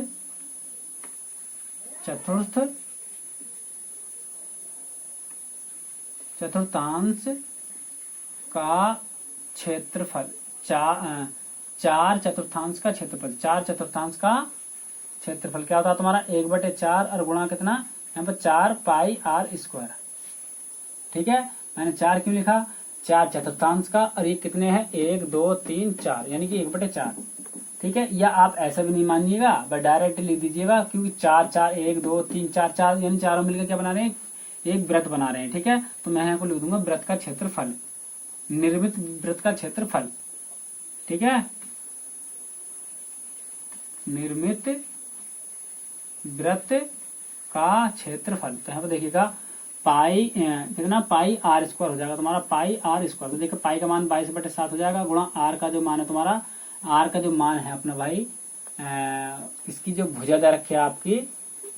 A: का क्षेत्रफल, 4 चतुर्थांश का क्षेत्रफल, 4 चतुर्थांश का क्षेत्रफल क्या होता है तुम्हारा 1/4 और गुणा कितना, यहाँ पर 4 पाई r², ठीक है। मैंने 4 क्यों लिखा, 4 चतुर्थांश का, और ये कितने हैं 1 2 3 4, यानी कि 1/4, ठीक है। या आप ऐसा भी नहीं मानिएगा, बस डायरेक्ट लिख दीजिएगा, क्योंकि 4 4 1 2 3 4 4 यानी चारों मिलकर क्या बना रहे हैं, एक वृत्त बना रहे हैं, ठीक है। तो मैं यहाँ को लिख दूंगा वृत्त का क्षेत्रफल, निर्मित वृत्त का क्षेत्रफल, ठीक है, निर्मित वृत्त का क्षेत्रफल। तो यहाँ पे देखिएगा पाई कितना, पाई r² हो जाएगा तुम्हारा, पाई r²। तो देखिए पाई का मान 22/7 हो जाएगा, गुणा r का जो मान है तुम्हारा, r का जो मान है अपना भाई, इसकी जो भुजा दे रखी है आपकी,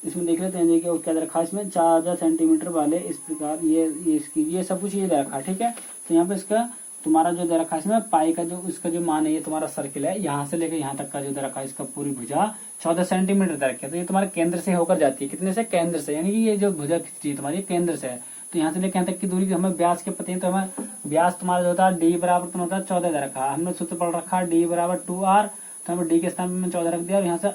A: इसमें देख लेते हैं। देखिए क्या दे रखा है इसमें, 14 सेंटीमीटर वाले इस प्रकार ये सब कुछ ये दे रखा है, ठीक है। तो यहाँ पे इसका तुम्हारा जो दे रखा है इसमें पाई का जो इसका जो मान है, ये तुम्हारा सर्किल है, यहाँ से लेकर यहाँ तक का जो दे रखा है इसका पूरी भुजा 14 सेंटीमीटर दे रखी है। तो ये तुम्हारे केंद्र से होकर जाती है, कितने से, केंद्र से, यानी कि ये जो भुजा खींचती है तुम्हारी केंद्र से है। तो यहाँ से लेकर यहाँ तक की दूरी हमें व्यास के पता है, तो हमें व्यास तुम्हारा जो होता है d बराबर तुम्हारा होता है 14 दे रखा है, हमने सूत्र पढ़ रखा है d बराबर 2r, तो हमें d के स्थान में 14 रख दिया, और यहाँ से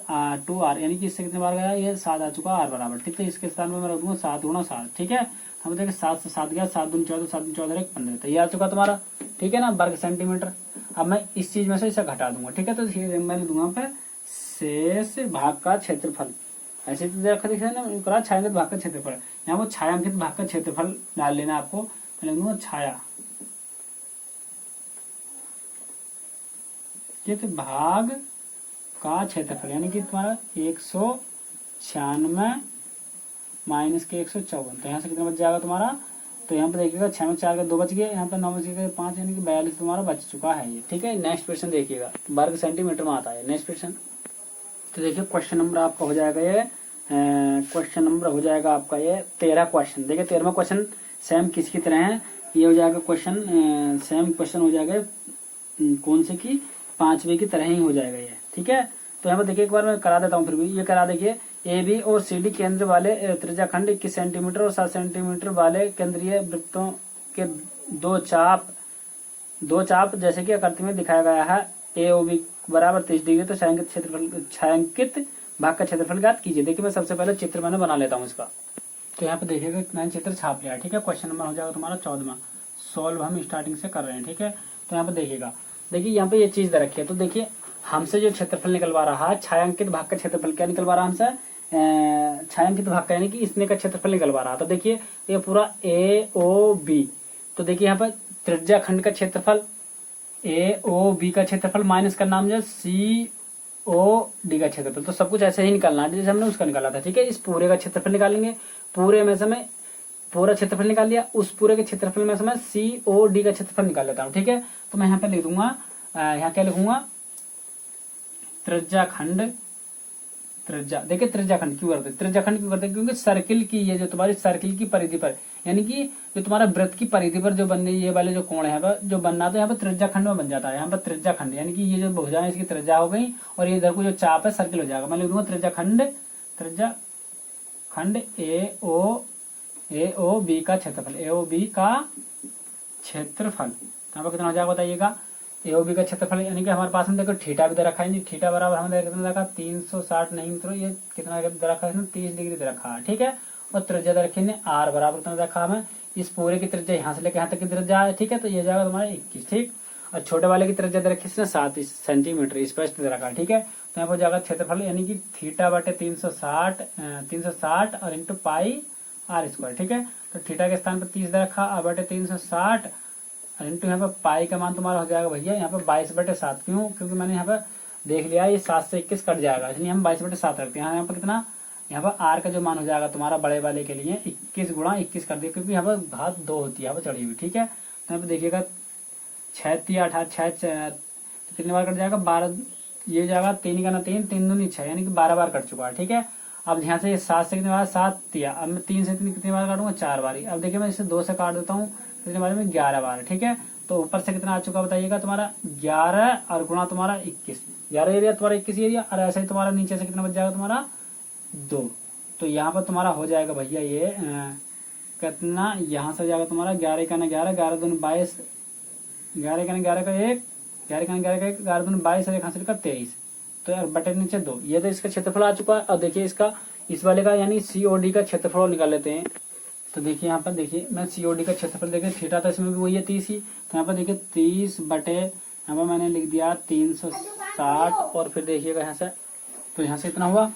A: 2r, यानी कि इससे कितने बार गया, ये 7 आ चुका r बराबर, ठीक है। इसके स्थान में मैं रख दूंगा 7 गुणा 7, ठीक है। हम देखिए 7 से 7 गया, 7 दूनी 14, 7 दूनी 14 1 15, तो ये आ चुका तुम्हारा, ठीक है ना, वर्ग सेंटीमीटर। अब मैं इस चीज में से इसे घटा दूंगा, ठीक है। तो मैं लिख दूंगा पे शेष भाग का क्षेत्रफल, ऐसे देखा ना, छायांकित भाग का क्षेत्रफल, यहाँ वो छायांकित भाग का क्षेत्रफल डाल लेना आपको। मैं लिख दूंगा छायांकित भाग का क्षेत्रफल, यानी कि तुम्हारा 196 माइनस के 154, तो यहाँ से कितना बच जाएगा तुम्हारा, तो यहाँ पे देखिएगा 6 में 4 का 2 बच गए, यहाँ पे 9 बच गए 5, यानी कि 42 तुम्हारा बच चुका है ये, ठीक है। नेक्स्ट क्वेश्चन देखिएगा, वर्ग सेंटीमीटर में आता है नेक्स्ट क्वेश्चन। तो देखिए क्वेश्चन नंबर आपका हो जाएगा ये, क्वेश्चन नंबर हो जाएगा आपका ये 13 क्वेश्चन। देखिए 13वां क्वेश्चन सेम किसकी तरह है, ये हो जाएगा क्वेश्चन, सेम क्वेश्चन हो जाएगा कौन से की, 5वीं की तरह ही हो जाएगा ये, ठीक है। तो यहाँ पर देखिए एक बार मैं करा देता हूँ, फिर भी ये करा देखिए। ए बी और सी डी केंद्र वाले त्रिज्याखंड 21 सेंटीमीटर और 7 सेंटीमीटर वाले केंद्रीय वृत्तों के दो चाप जैसे कि आकृति में दिखाया गया है। ए ओ बी बराबर 30 डिग्री। तो छायांकित भाग का क्षेत्रफल ज्ञात कीजिए। देखिए मैं सबसे पहले चित्र मैंने बना लेता हूँ इसका। तो यहाँ पे देखिएगा मैंने चित्र छाप लिया, ठीक है। क्वेश्चन नंबर हो जाएगा तुम्हारा 14वां। सॉल्व हम स्टार्टिंग से कर रहे हैं, ठीक है। तो यहाँ पे देखिएगा, देखिए यहाँ पे ये चीज दे रखी है। तो देखिए हमसे जो क्षेत्रफल निकलवा रहा है, छायांकित भाग का क्षेत्रफल क्या निकलवा रहा है हमसे, छायांकित भाग का यानी कि इसने का क्षेत्रफल निकलवा रहा है। तो देखिए ये पूरा ए ओ बी। तो देखिए यहाँ पर त्रिज्या खंड का क्षेत्रफल ए ओ बी का क्षेत्रफल माइनस का नाम जो सी ओ डी का क्षेत्रफल। तो सब कुछ ऐसे ही निकालना है जैसे हमने उसका निकाला था, ठीक है। इस पूरे का क्षेत्रफल निकालेंगे, पूरे में से मैं पूरा क्षेत्रफल निकाल लिया, उस पूरे के क्षेत्रफल में से मैं सी ओ डी का क्षेत्रफल निकाल लेता हूँ, ठीक है। तो मैं यहाँ पे लिख दूंगा, यहाँ क्या लिखूंगा, त्रिज्या खंड। त्रिज्या देखिए त्रिज्या खंड क्यों करते, त्रिज्या खंड क्यों करते, क्योंकि सर्किल की ये जो तुम्हारी सर्किल की परिधि पर यानी कि जो तुम्हारा वृत्त की परिधि पर जो बनने ये वाले जो कोण है जो बनना, तो यहाँ पर त्रिज्या खंड में बन जाता है। यहाँ पर त्रिज्या खंड यानी कि ये जो भुजाएं इसकी त्रिज्या हो गई और ये इधर को जो चाप है सर्किल हो जाएगा। मैं लिख दूंगा त्रिज्या खंड ए ओ बी का क्षेत्रफल, ए ओ बी का क्षेत्रफल। यहाँ पर कितना हो जाएगा बताइएगा, ए ओ बी का क्षेत्रफल यानी कि हमारे पास में देखो थीटा भी दे रखा है, थीटा बराबर हमें कितना रखा 360 नहीं मित्रों, ये कितना दे रखा है, 30 डिग्री दे रखा है, ठीक है। और त्रिज्या दे रखी है आर बराबर कितना रखा हमें, इस पूरे की त्रिज्या यहाँ से लेकर यहाँ तक की त्रिज्या है, ठीक है। तो ये जाएगा तुम्हारा 21, ठीक। और छोटे वाले की त्रिज्या दे रखी है 7 सेंटीमीटर स्पष्ट दे रखा है, ठीक है। तो यहाँ पर जाएगा क्षेत्रफल यानी कि थीटा बटे 360 और इंटू पाई आर स्क्वायर, ठीक है। तो थीटा के स्थान पर 30 दे रखा, और बटे 360 और इंटू यहाँ पर पाई का मान तुम्हारा हो जाएगा भैया यहाँ पर 22/7। क्यों, क्योंकि मैंने यहाँ पर देख लिया ये 7 से 21 कट जाएगा, इसलिए हम 22/7 रखते हैं। यहाँ पर कितना, यहाँ पर आर का जो मान हो जाएगा तुम्हारा बड़े वाले के लिए 21 गुणा 21 कर दिया, क्योंकि यहाँ पर घात 2 होती है यहाँ पर चढ़ी हुई, ठीक है। तो यहाँ पर देखिएगा 6×3 कितनी बार कट जाएगा, 12, ये जाएगा 3 का ना 3 दूनी 6 यानी कि 12 बार कट चुका है, ठीक है। अब यहाँ से 7 से कितनी बार 7 दिया, अब मैं 3 से कितनी बार काटूंगा 4 बार। अब देखिए मैं इसे 2 से काट देता हूँ, कितने बार में 11 बार, ठीक है। तो ऊपर से कितना आ चुका बताइएगा तुम्हारा 11 और गुणा तुम्हारा 21, 11 एरिया तुम्हारा 21 एरिया, और ऐसे ही तुम्हारा नीचे से कितना बच जाएगा तुम्हारा 2। तो यहाँ पर तुम्हारा हो जाएगा भैया ये कितना, यहाँ से जाएगा तुम्हारा 11 का ना 11, 11 दूनी 22, 11 का ना 11 का 1, 11 का ना 11 का 1, 11 दूनी 22 और 1 हासिल का 23। तो यार बटे नीचे 2, ये तो इसका क्षेत्रफल आ चुका है। और देखिए इसका इस वाले का यानी सीओडी का क्षेत्रफल निकाल लेते हैं। तो देखिए यहाँ पर देखिए मैं सीओडी का क्षेत्रफल देखिए थीटा था इसमें भी वही है 30 ही। तो यहाँ पर देखिए 30 बटे यहाँ पर मैंने लिख दिया 360 और फिर देखिएगा यहाँ से, तो यहाँ से इतना हुआ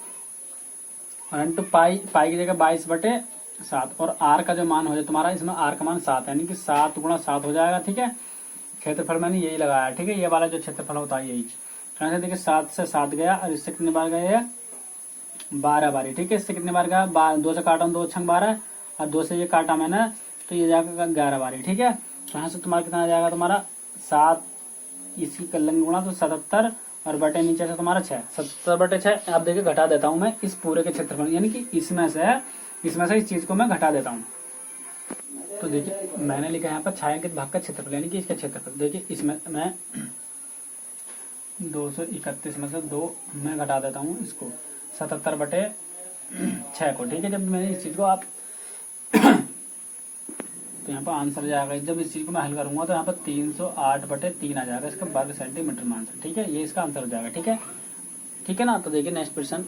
A: और इंटू पाई की जगह 22/7 और आर का जो मान हो जाए तुम्हारा, इसमें आर का मान 7 यानी कि 7 गुणा 7 हो जाएगा, ठीक है। क्षेत्रफल मैंने यही लगाया, ठीक है। ये वाला जो क्षेत्रफल होता है यही, तो देखिए 7 से 7 गया और इससे कितने बार गया 12 बार, ठीक है। इससे कितने बार गया 2 से काटा 2 छंग 12 और 2 से ये काटा मैंने, तो ये जाएगा 11 बार, ठीक है। तो यहाँ से तुम्हारा कितना आ जाएगा तुम्हारा 7, इसकी कलन गुणा तो 77 और बटे नीचे से तुम्हारा 6, 77/6। अब देखिए घटा देता हूँ मैं इस पूरे के क्षेत्रफल यानी कि इसमें से इस चीज को मैं घटा देता हूँ। तो देखिए मैंने लिखा है यहाँ पर छायांकित भाग का क्षेत्रफल यानी कि इसका क्षेत्रफल। देखिए इसमें मैं 231 में से 2 मैं घटा देता हूँ इसको 77/6 को, ठीक है। जब मैंने इस चीज को आप तो यहाँ पर आंसर जाएगा, जब इस चीज को मैं हल करूंगा तो यहाँ पर 308/3 आ जाएगा इसका वर्ग सेंटीमीटर में आंसर, ठीक है। ये इसका आंसर हो जाएगा, ठीक है, ठीक है ना। तो देखिए नेक्स्ट क्वेश्चन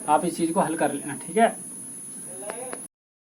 A: आप इस चीज को हल कर लेना, ठीक है।